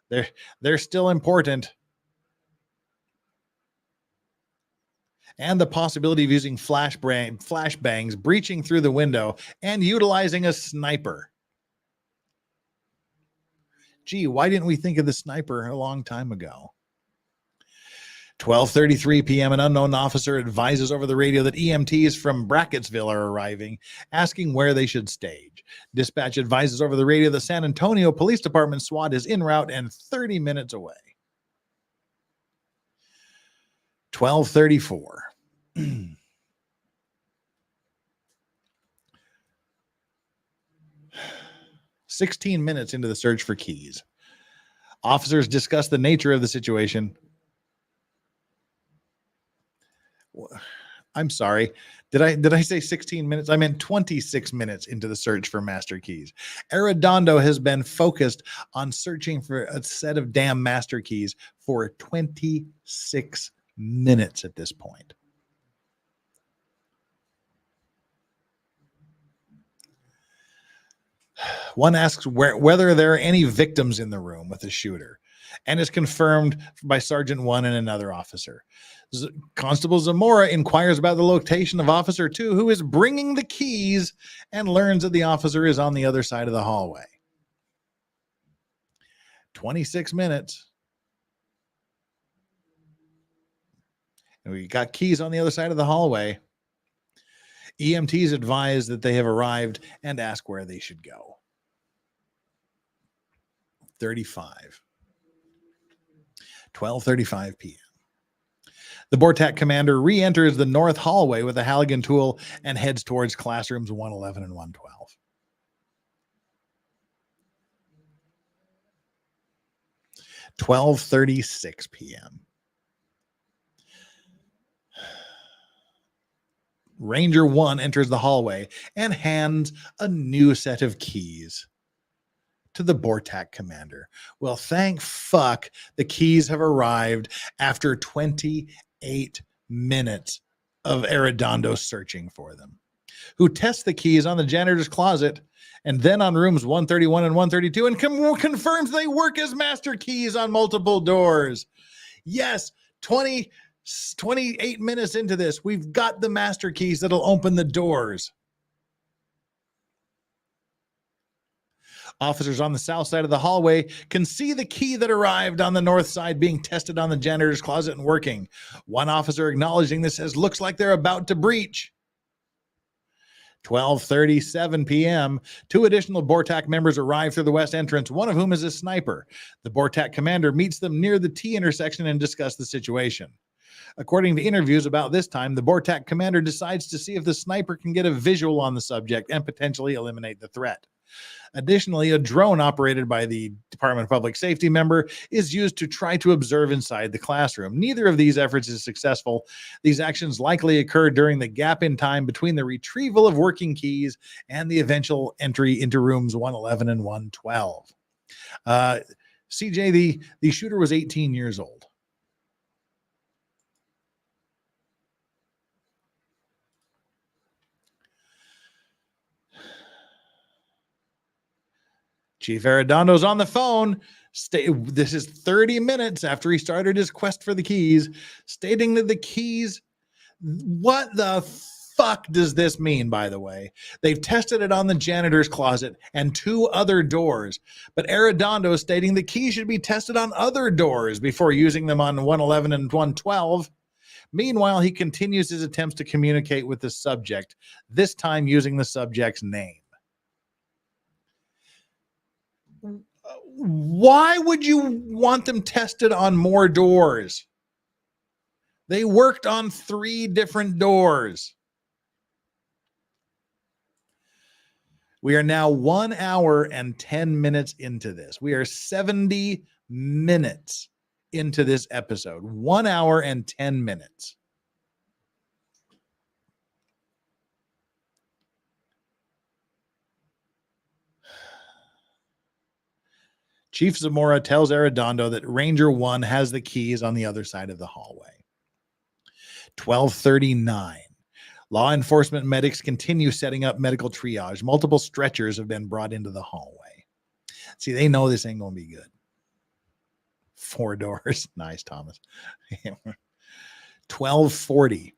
They're still important. And the possibility of using flashbangs, breaching through the window, and utilizing a sniper. Gee, why didn't we think of the sniper a long time ago? 12:33 p.m. An unknown officer advises over the radio that EMTs from Brackettsville are arriving, asking where they should stage. Dispatch advises over the radio the San Antonio Police Department SWAT is en route and 30 minutes away. 12:34. 16 minutes into the search for keys. Officers discuss the nature of the situation. I'm sorry. Did I say 16 minutes? I meant 26 minutes into the search for master keys. Arradondo has been focused on searching for a set of damn master keys for 26 minutes at this point. One asks whether there are any victims in the room with the shooter, and is confirmed by Sergeant 1 and another officer. Constable Zamora inquires about the location of Officer 2, who is bringing the keys, and learns that the officer is on the other side of the hallway. 26 minutes. And we got keys on the other side of the hallway. EMTs advise that they have arrived and ask where they should go. 12:35 p.m. The Bortak commander re-enters the north hallway with a Halligan tool and heads towards classrooms 111 and 112. 12:36 p.m. Ranger 1 enters the hallway and hands a new set of keys to the Bortak commander. Well, thank fuck the keys have arrived after 28 minutes of Arradondo searching for them, who tests the keys on the janitor's closet and then on rooms 131 and 132 and confirms they work as master keys on multiple doors. Yes, 28 minutes into this, we've got the master keys that'll open the doors. Officers on the south side of the hallway can see the key that arrived on the north side being tested on the janitor's closet and working. One officer acknowledging this says, looks like they're about to breach. 12:37 p.m. Two additional Bortak members arrive through the west entrance, one of whom is a sniper. The Bortak commander meets them near the T intersection and discusses the situation. According to interviews about this time, the Bortak commander decides to see if the sniper can get a visual on the subject and potentially eliminate the threat. Additionally, a drone operated by the Department of Public Safety member is used to try to observe inside the classroom. Neither of these efforts is successful. These actions likely occurred during the gap in time between the retrieval of working keys and the eventual entry into rooms 111 and 112. CJ, the shooter was 18 years old. Chief Arradondo's on the phone. This is 30 minutes after he started his quest for the keys, stating that the keys, what the fuck does this mean, by the way? They've tested it on the janitor's closet and two other doors, but Arradondo is stating the keys should be tested on other doors before using them on 111 and 112. Meanwhile, he continues his attempts to communicate with the subject, this time using the subject's name. Why would you want them tested on more doors? They worked on 3 different doors. We are now 1 hour and 10 minutes into this. We are 70 minutes into this episode. 1 hour and 10 minutes. Chief Zamora tells Arradondo that Ranger 1 has the keys on the other side of the hallway. 12:39. Law enforcement medics continue setting up medical triage. Multiple stretchers have been brought into the hallway. See, they know this ain't going to be good. 4 doors. Nice, Thomas. 12:40.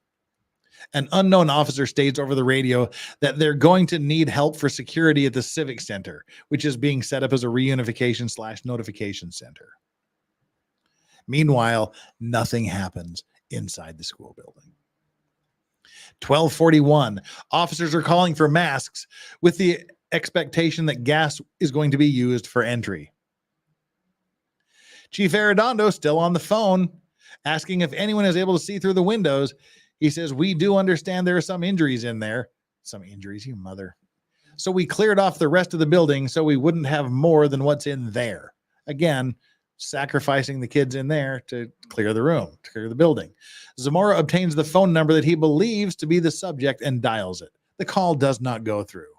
An unknown officer states over the radio that they're going to need help for security at the Civic Center, which is being set up as a reunification/notification center. Meanwhile, nothing happens inside the school building. 12:41. Officers are calling for masks with the expectation that gas is going to be used for entry. Chief Arradondo still on the phone, asking if anyone is able to see through the windows. He says, we do understand there are some injuries in there. Some injuries, you mother. So we cleared off the rest of the building so we wouldn't have more than what's in there. Again, sacrificing the kids in there to clear the room, to clear the building. Zamora obtains the phone number that he believes to be the subject and dials it. The call does not go through.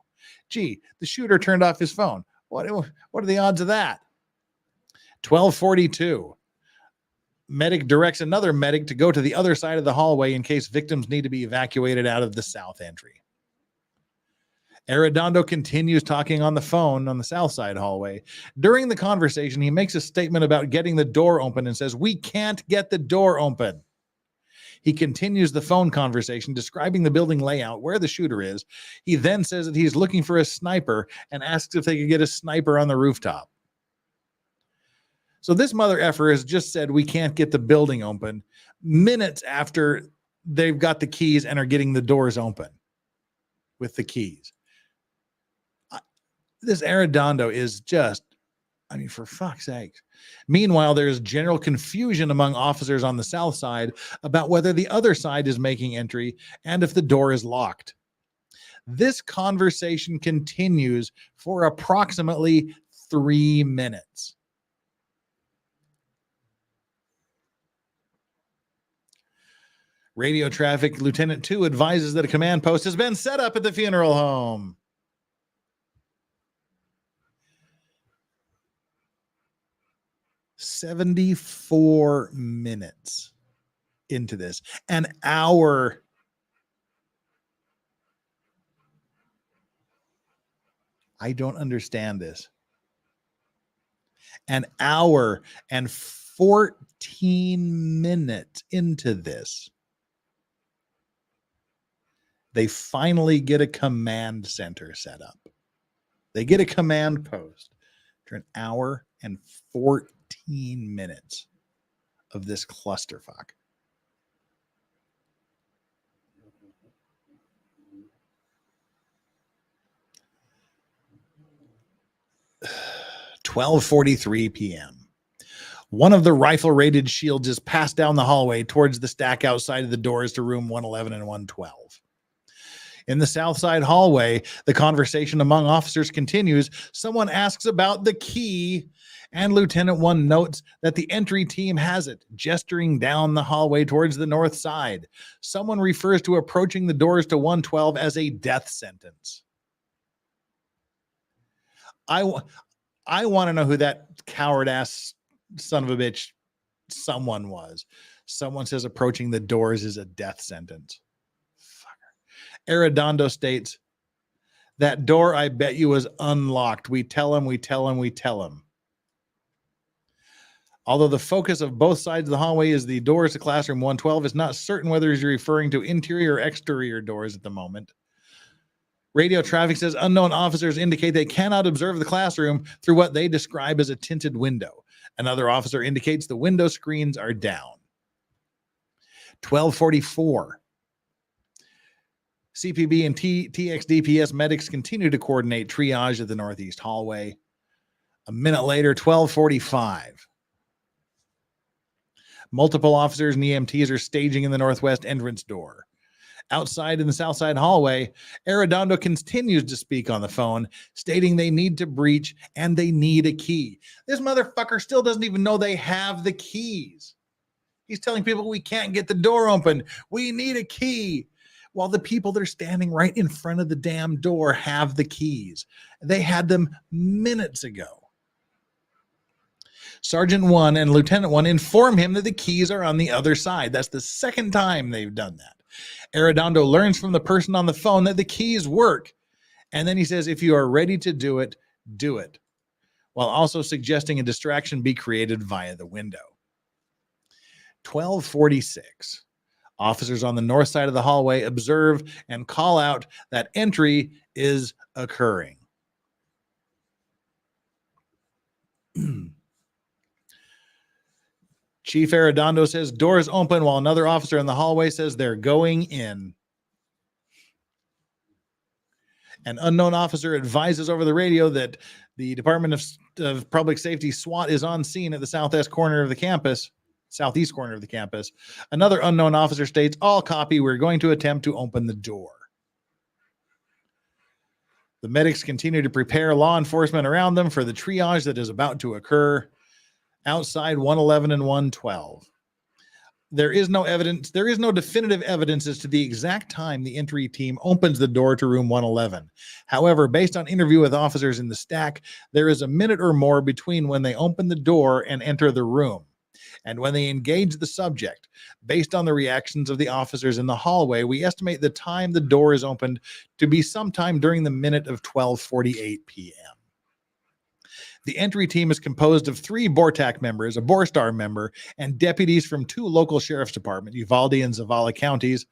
Gee, the shooter turned off his phone. What are the odds of that? 12:42. Medic directs another medic to go to the other side of the hallway in case victims need to be evacuated out of the south entry. Arradondo continues talking on the phone on the south side hallway. During the conversation, he makes a statement about getting the door open and says, we can't get the door open. He continues the phone conversation, describing the building layout, where the shooter is. He then says that he's looking for a sniper and asks if they could get a sniper on the rooftop. So this mother effer has just said we can't get the building open minutes after they've got the keys and are getting the doors open with the keys. This Arradondo is just, I mean, for fuck's sake. Meanwhile, there's general confusion among officers on the south side about whether the other side is making entry and if the door is locked. This conversation continues for approximately 3 minutes. Radio traffic Lieutenant 2 advises that a command post has been set up at the funeral home. "74 minutes into this. An hour. I don't understand this. An hour and 14 minutes into this. They finally get a command center set up. They get a command post after an hour and 14 minutes of this clusterfuck. "12:43 p.m. One of the rifle-rated shields is passed down the hallway towards the stack outside of the doors to room 111 and 112. In the south side hallway, the conversation among officers continues. Someone asks about the key, and Lieutenant 1 notes that the entry team has it, gesturing down the hallway towards the north side. Someone refers to approaching the doors to 112 as a death sentence. I want to know who that coward-ass son of a bitch someone was. Someone says approaching the doors is a death sentence. Arradondo states, that door, I bet you, was unlocked. We tell him. Although the focus of both sides of the hallway is the doors to classroom 112, it's not certain whether he's referring to interior or exterior doors at the moment. Radio traffic says unknown officers indicate they cannot observe the classroom through what they describe as a tinted window. Another officer indicates the window screens are down. 12:44. CPB and TXDPS medics continue to coordinate triage at the northeast hallway. A minute later, 12:45. Multiple officers and EMTs are staging in the northwest entrance door. Outside in the south side hallway, Arradondo continues to speak on the phone, stating they need to breach and they need a key. This motherfucker still doesn't even know they have the keys. He's telling people we can't get the door open. We need a key. While the people that are standing right in front of the damn door have the keys. They had them minutes ago. Sergeant 1 and Lieutenant 1 inform him that the keys are on the other side. That's the second time they've done that. Arradondo learns from the person on the phone that the keys work. And then he says, if you are ready to do it, do it, while also suggesting a distraction be created via the window. 12:46. Officers on the north side of the hallway observe and call out that entry is occurring. Chief Arradondo says doors open while another officer in the hallway says they're going in. An unknown officer advises over the radio that the Department of Public Safety SWAT is on scene at the southeast corner of the campus. Another unknown officer states, all copy, we're going to attempt to open the door. The medics continue to prepare law enforcement around them for the triage that is about to occur outside 111 and 112. There is no definitive evidence as to the exact time the entry team opens the door to room 111. However, based on interview with officers in the stack, there is a minute or more between when they open the door and enter the room and when they engage the subject. Based on the reactions of the officers in the hallway, we estimate the time the door is opened to be sometime during the minute of 12:48 p.m. The entry team is composed of 3 BORTAC members, a BORSTAR member, and deputies from 2 local sheriff's departments, Uvalde and Zavala counties.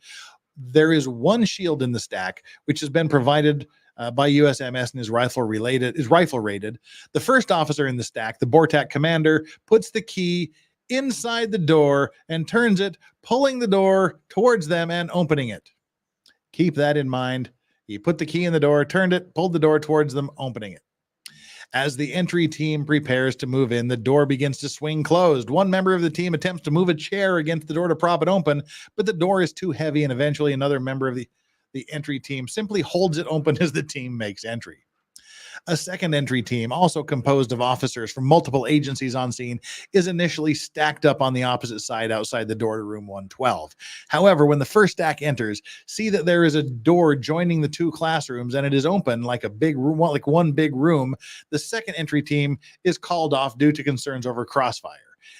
There is 1 shield in the stack, which has been provided by USMS and is rifle rated. The first officer in the stack, the BORTAC commander, puts the key inside the door and turns it, pulling the door towards them and opening it. Keep that in mind. He put the key in the door, turned it, pulled the door towards them, opening it. As the entry team prepares to move in, the door begins to swing closed. One member of the team attempts to move a chair against the door to prop it open, but the door is too heavy, and eventually another member of the entry team simply holds it open as the team makes entry. A second entry team, also composed of officers from multiple agencies on scene, is initially stacked up on the opposite side outside the door to room 112. However, when the first stack enters, see that there is a door joining the 2 classrooms and it is open like a big room, like one big room. The second entry team is called off due to concerns over crossfire.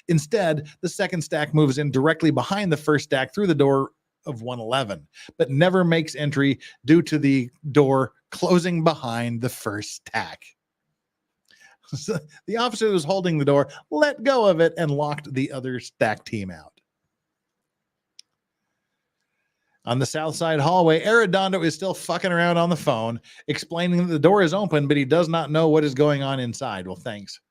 Instead, the second stack moves in directly behind the first stack through the door of 111, but never makes entry due to the door closing behind the first stack. So the officer who was holding the door let go of it and locked the other stack team out. On the south side hallway, Arradondo is still fucking around on the phone, explaining that the door is open, but he does not know what is going on inside. Well, thanks.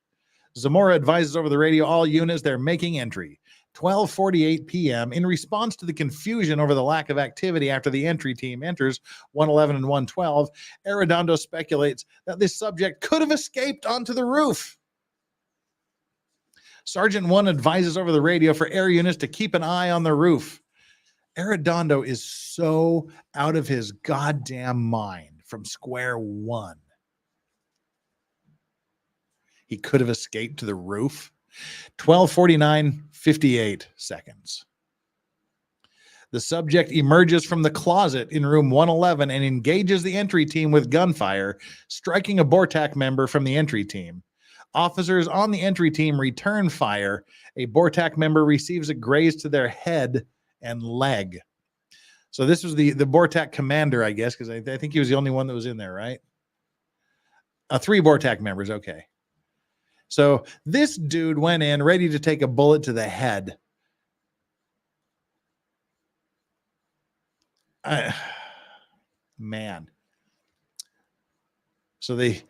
Zamora advises over the radio all units they're making entry. 12:48 p.m. In response to the confusion over the lack of activity after the entry team enters 111 and 112, Arradondo speculates that this subject could have escaped onto the roof. Sergeant 1 advises over the radio for air units to keep an eye on the roof. Arradondo is so out of his goddamn mind from square one. He could have escaped to the roof. 12:49, 58 seconds. The subject emerges from the closet in room 111 and engages the entry team with gunfire, striking a BORTAC member from the entry team. Officers on the entry team return fire. A BORTAC member receives a graze to their head and leg. So this was the BORTAC commander, I guess, because I think he was the only one that was in there, right? 3 BORTAC members, okay. So this dude went in ready to take a bullet to the head. Man. So they,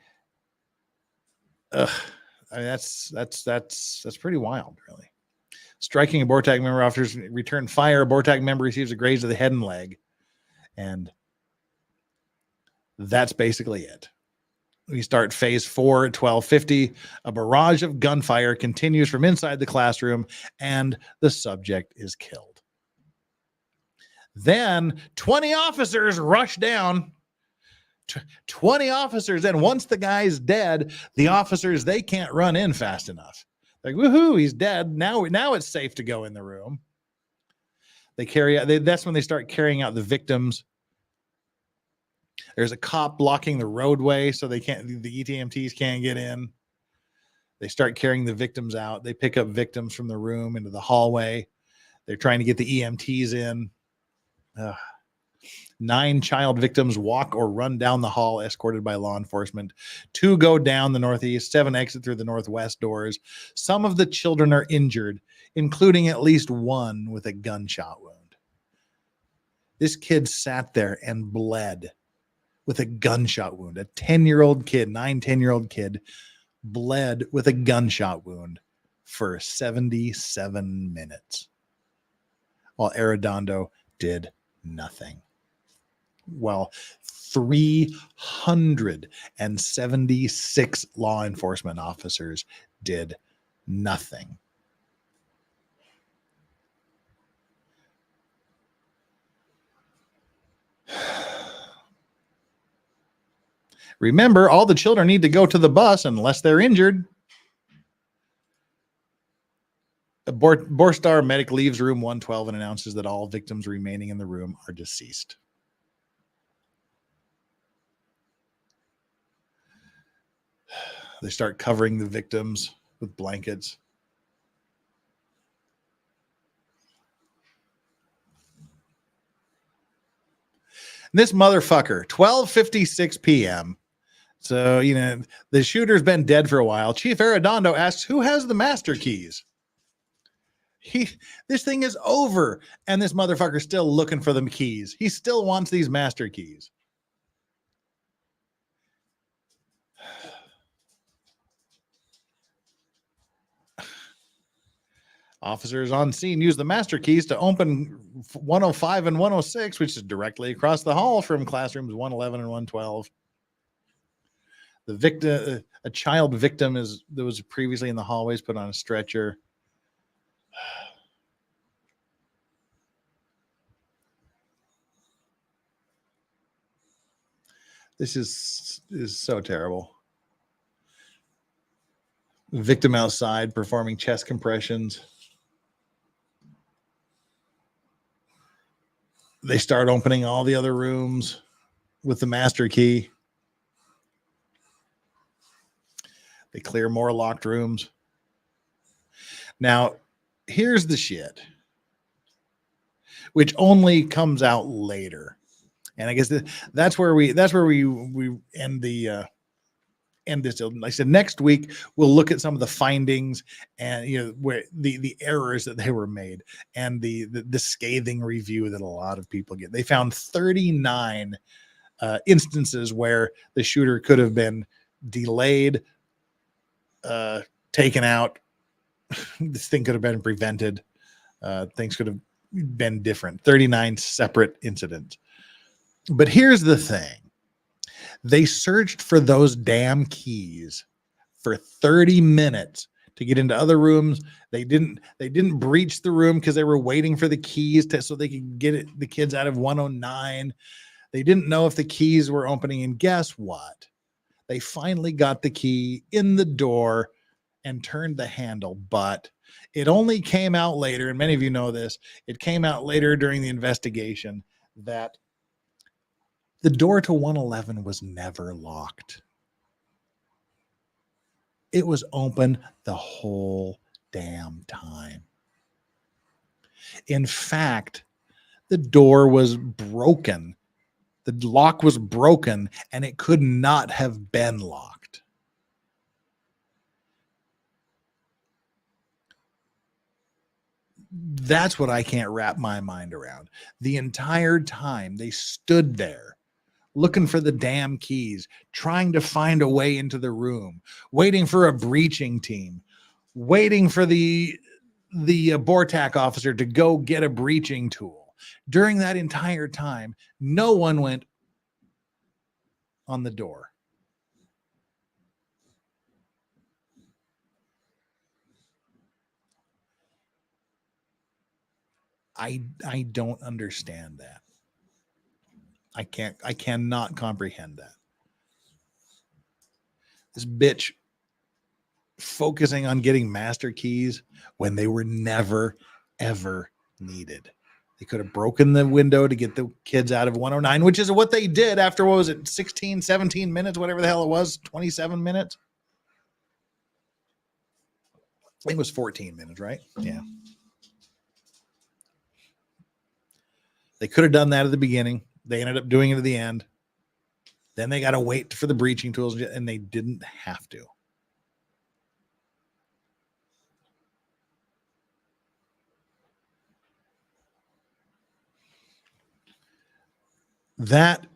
I mean, that's pretty wild, really. Striking a BORTAC member, officers return fire. A BORTAC member receives a graze to the head and leg. And that's basically it. We start phase 4 at 12:50. A barrage of gunfire continues from inside the classroom, and the subject is killed. Then 20 officers rush down. 20 officers, and once the guy's dead, the officers, they can't run in fast enough. Like, woohoo, he's dead. Now it's safe to go in the room. That's when they start carrying out the victims. There's a cop blocking the roadway so the ETMTs can't get in. They start carrying the victims out. They pick up victims from the room into the hallway. They're trying to get the EMTs in. 9 child victims walk or run down the hall escorted by law enforcement. 2 go down the northeast, 7 exit through the northwest doors. Some of the children are injured, including at least 1 with a gunshot wound. This kid sat there and bled with a gunshot wound. A 10-year-old kid, 10-year-old kid, bled with a gunshot wound for 77 minutes while Arradondo did nothing. Well, 376 law enforcement officers did nothing. Remember, all the children need to go to the bus unless they're injured. Borstar medic leaves room 112 and announces that all victims remaining in the room are deceased. They start covering the victims with blankets. This motherfucker, 12:56 p.m. So, you know, the shooter's been dead for a while. Chief Arradondo asks, who has the master keys? This thing is over, and this motherfucker's still looking for the keys. He still wants these master keys. Officers on scene use the master keys to open 105 and 106, which is directly across the hall from classrooms 111 and 112. The victim, a child victim, that was previously in the hallways, put on a stretcher. This is so terrible. Victim outside performing chest compressions. They start opening all the other rooms with the master key. They clear more locked rooms. Now, here's the shit, which only comes out later. And I guess that's where we end the end this. Like I said, next week we'll look at some of the findings and, you know, where the errors that they were made and the scathing review that a lot of people get. They found 39 instances where the shooter could have been delayed, taken out. This thing could have been prevented. Things could have been different. 39 separate incidents. But here's the thing. They searched for those damn keys for 30 minutes to get into other rooms. They didn't breach the room because they were waiting for the keys so they could get the kids out of 109. They didn't know if the keys were opening, and guess what? They finally got the key in the door and turned the handle, but it only came out later, and many of you know this, it came out later during the investigation that the door to 111 was never locked. It was open the whole damn time. In fact, the door was broken. The lock was broken, and it could not have been locked. That's what I can't wrap my mind around. The entire time they stood there looking for the damn keys, trying to find a way into the room, waiting for a breaching team, waiting for the BORTAC officer to go get a breaching tool. During that entire time, no one went on the door. I don't understand that. I cannot comprehend that. This bitch focusing on getting master keys when they were never, ever needed. They could have broken the window to get the kids out of 109, which is what they did after, what was it, 16, 17 minutes, whatever the hell it was, 27 minutes. think it was 14 minutes, right? Yeah. They could have done that at the beginning. They ended up doing it at the end. Then they got to wait for the breaching tools, and they didn't have to. That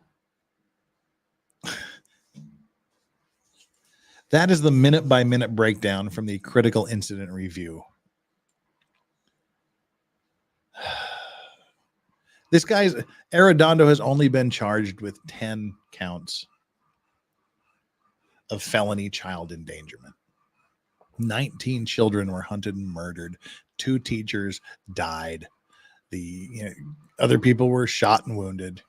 is the minute-by-minute breakdown from the critical incident review. This guy's Arradondo has only been charged with 10 counts of felony child endangerment. 19 children were hunted and murdered. 2 teachers died. Other people were shot and wounded.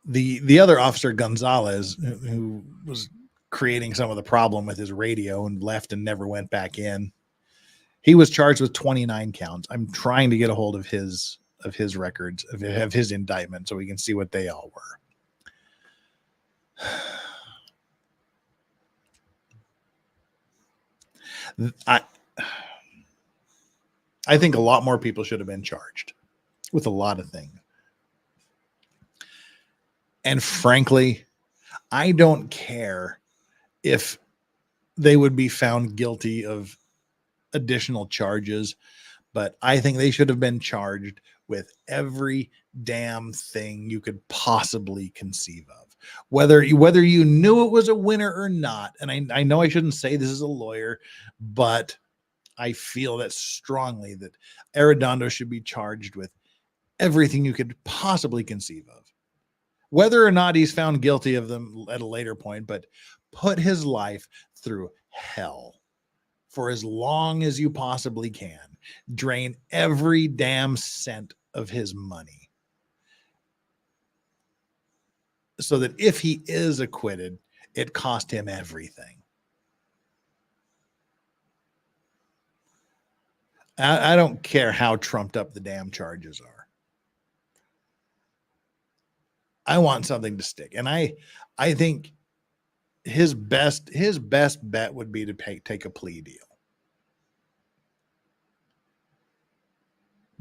The other officer, Gonzalez, who was creating some of the problem with his radio and left and never went back in, he was charged with 29 counts. I'm trying to get a hold of his records, of his indictment, so we can see what they all were. I think a lot more people should have been charged with a lot of things. And frankly, I don't care if they would be found guilty of additional charges, but I think they should have been charged with every damn thing you could possibly conceive of, whether you knew it was a winner or not. And I know I shouldn't say this as a lawyer, but I feel that strongly that Arradondo should be charged with everything you could possibly conceive of, whether or not he's found guilty of them at a later point, but put his life through hell for as long as you possibly can. Drain every damn cent of his money so that if he is acquitted, it cost him everything. I don't care how trumped up the damn charges are. I want something to stick. And I think his best bet would be to take a plea deal.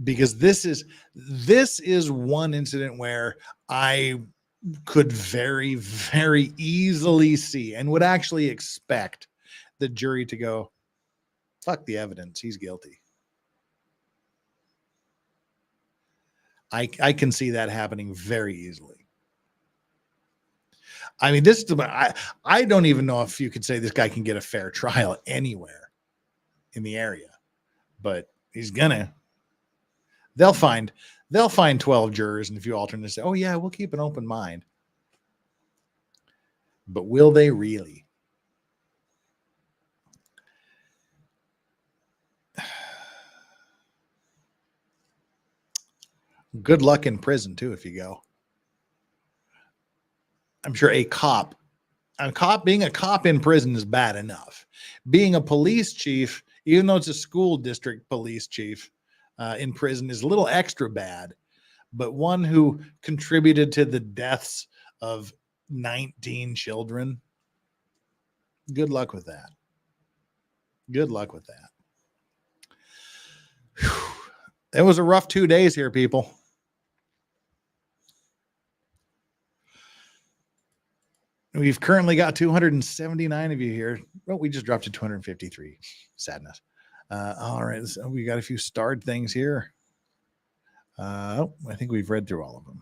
Because this is one incident where I could very, very easily see and would actually expect the jury to go, fuck the evidence, he's guilty. I can see that happening very easily. I mean, I don't even know if you could say this guy can get a fair trial anywhere in the area, but he's gonna. They'll find 12 jurors, and if you alternate, say, "Oh yeah, we'll keep an open mind," but will they really? Good luck in prison too if you go. I'm sure being a cop in prison is bad enough. Being a police chief, even though it's a school district police chief in prison, is a little extra bad. But one who contributed to the deaths of 19 children, good luck with that. Good luck with that. Whew. It was a rough 2 days here, people. We've currently got 279 of you here. Well, we just dropped to 253. Sadness. All right. So we got a few starred things here. I think we've read through all of them.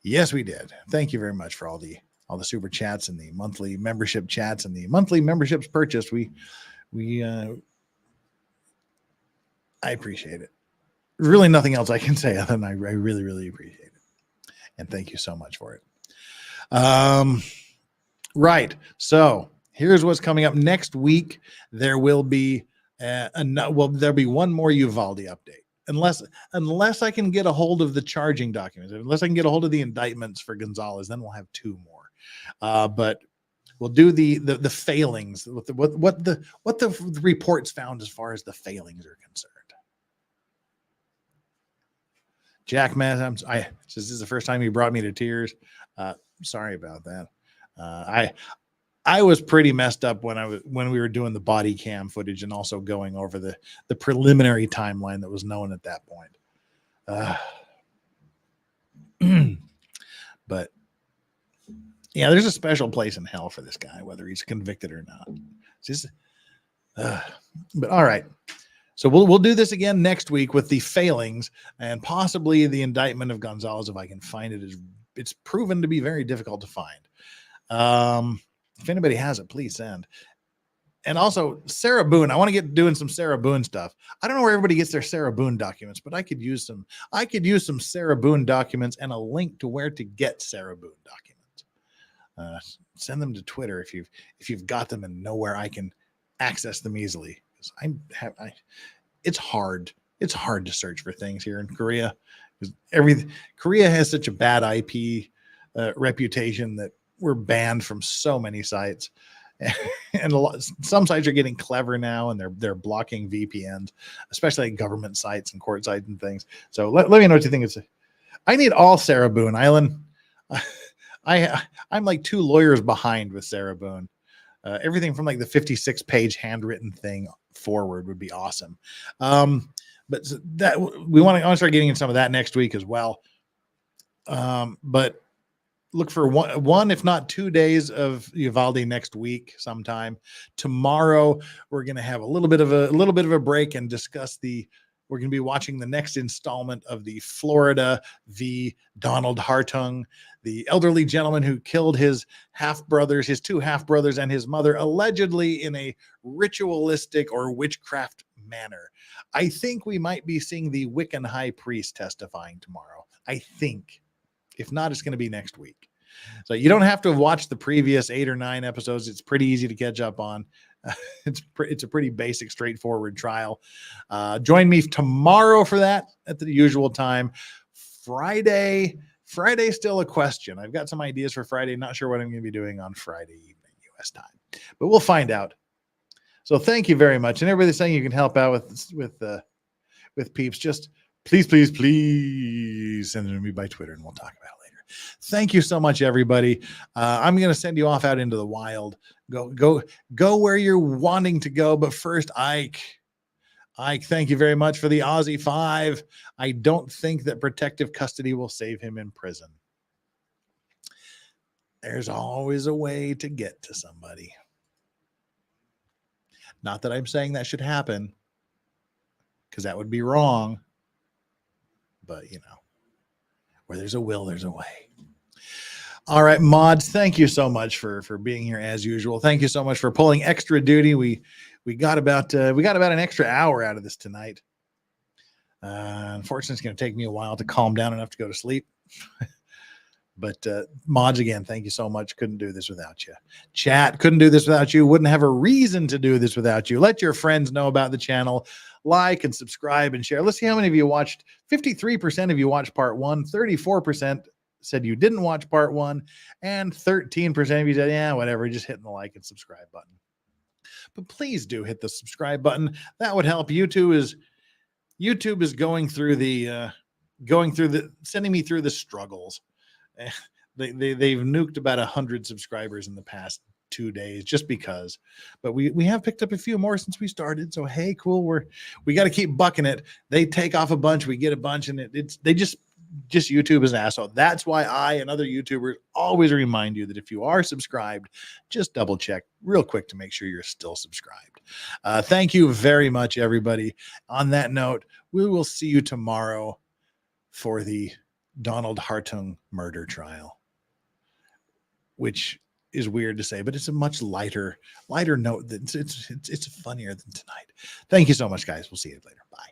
Yes, we did. Thank you very much for all the super chats and the monthly membership chats and the monthly memberships purchased. I appreciate it. Really nothing else I can say other than I really, really appreciate it. And thank you so much for it. Right. So here's what's coming up next week. There will be there'll be one more Uvalde update. Unless I can get a hold of the charging documents, unless I can get a hold of the indictments for Gonzalez, then we'll have 2 more. But we'll do the failings, what the reports found as far as the failings are concerned. Jack, man, this is the first time you brought me to tears. sorry about that. I was pretty messed up when we were doing the body cam footage and also going over the preliminary timeline that was known at that point. But yeah, there's a special place in hell for this guy, whether he's convicted or not. It's just, but all right. So we'll do this again next week with the failings and possibly the indictment of Gonzalez if I can find it. It's proven to be very difficult to find. If anybody has it, please send. And also Sarah Boone. I want to get doing some Sarah Boone stuff. I don't know where everybody gets their Sarah Boone documents, but I could use some Sarah Boone documents and a link to where to get Sarah Boone documents. Send them to Twitter if you've got them and know where I can access them easily. It's hard. It's hard to search for things here in Korea because Korea has such a bad IP reputation that we're banned from so many sites. And some sites are getting clever now, and they're blocking VPNs, especially like government sites and court sites and things. So let me know what you think. I need all Sarah Boone Island. I'm like 2 lawyers behind with Sarah Boone. Everything from like the 56-page handwritten thing forward would be awesome. But that we want to start getting in some of that next week as well. But look for one, if not 2 days of Uvalde next week sometime. Tomorrow, we're going to have a little bit of a break and discuss we're going to be watching the next installment of the Florida v. Donald Hartung, the elderly gentleman who killed his 2 half-brothers and his mother, allegedly in a ritualistic or witchcraft manner. I think we might be seeing the Wiccan high priest testifying tomorrow. I think. If not, it's going to be next week. So you don't have to have watched the previous 8 or 9 episodes. It's pretty easy to catch up on. It's a pretty basic, straightforward trial. Join me tomorrow for that at the usual time. Friday still a question. I've got some ideas for Friday. Not sure what I'm going to be doing on Friday evening U.S. time, but we'll find out. So thank you very much. And everybody's saying you can help out with peeps. Just please send them to me by Twitter and we'll talk about it later. Thank you so much, everybody. I'm going to send you off out into the wild. Go where you're wanting to go. But first, Ike, thank you very much for the Aussie 5. I don't think that protective custody will save him in prison. There's always a way to get to somebody. Not that I'm saying that should happen, because that would be wrong. But, where there's a will, there's a way. All right, mods, thank you so much for being here as usual. Thank you so much for pulling extra duty. We got about an extra hour out of this tonight. Unfortunately, it's going to take me a while to calm down enough to go to sleep. But mods, again, thank you so much. Couldn't do this without you. Chat, couldn't do this without you. Wouldn't have a reason to do this without you. Let your friends know about the channel. Like and subscribe and share. Let's see how many of you watched. 53% of you watched part 1. 34% said you didn't watch part 1. And 13% of you said, yeah, whatever, just hitting the like and subscribe button. But please do hit the subscribe button. That would help. YouTube is going through sending me through the struggles. They've nuked about 100 subscribers in the past 2 days just because, but we have picked up a few more since we started. So, hey, cool. We got to keep bucking it. They take off a bunch, we get a bunch, and they just YouTube is an asshole. That's why I and other YouTubers always remind you that if you are subscribed, just double check real quick to make sure you're still subscribed. Thank you very much, everybody. On that note, we will see you tomorrow for the Donald Hartung murder trial, which is weird to say, but it's a much lighter note. It's funnier than tonight. Thank you so much, guys. We'll see you later. Bye.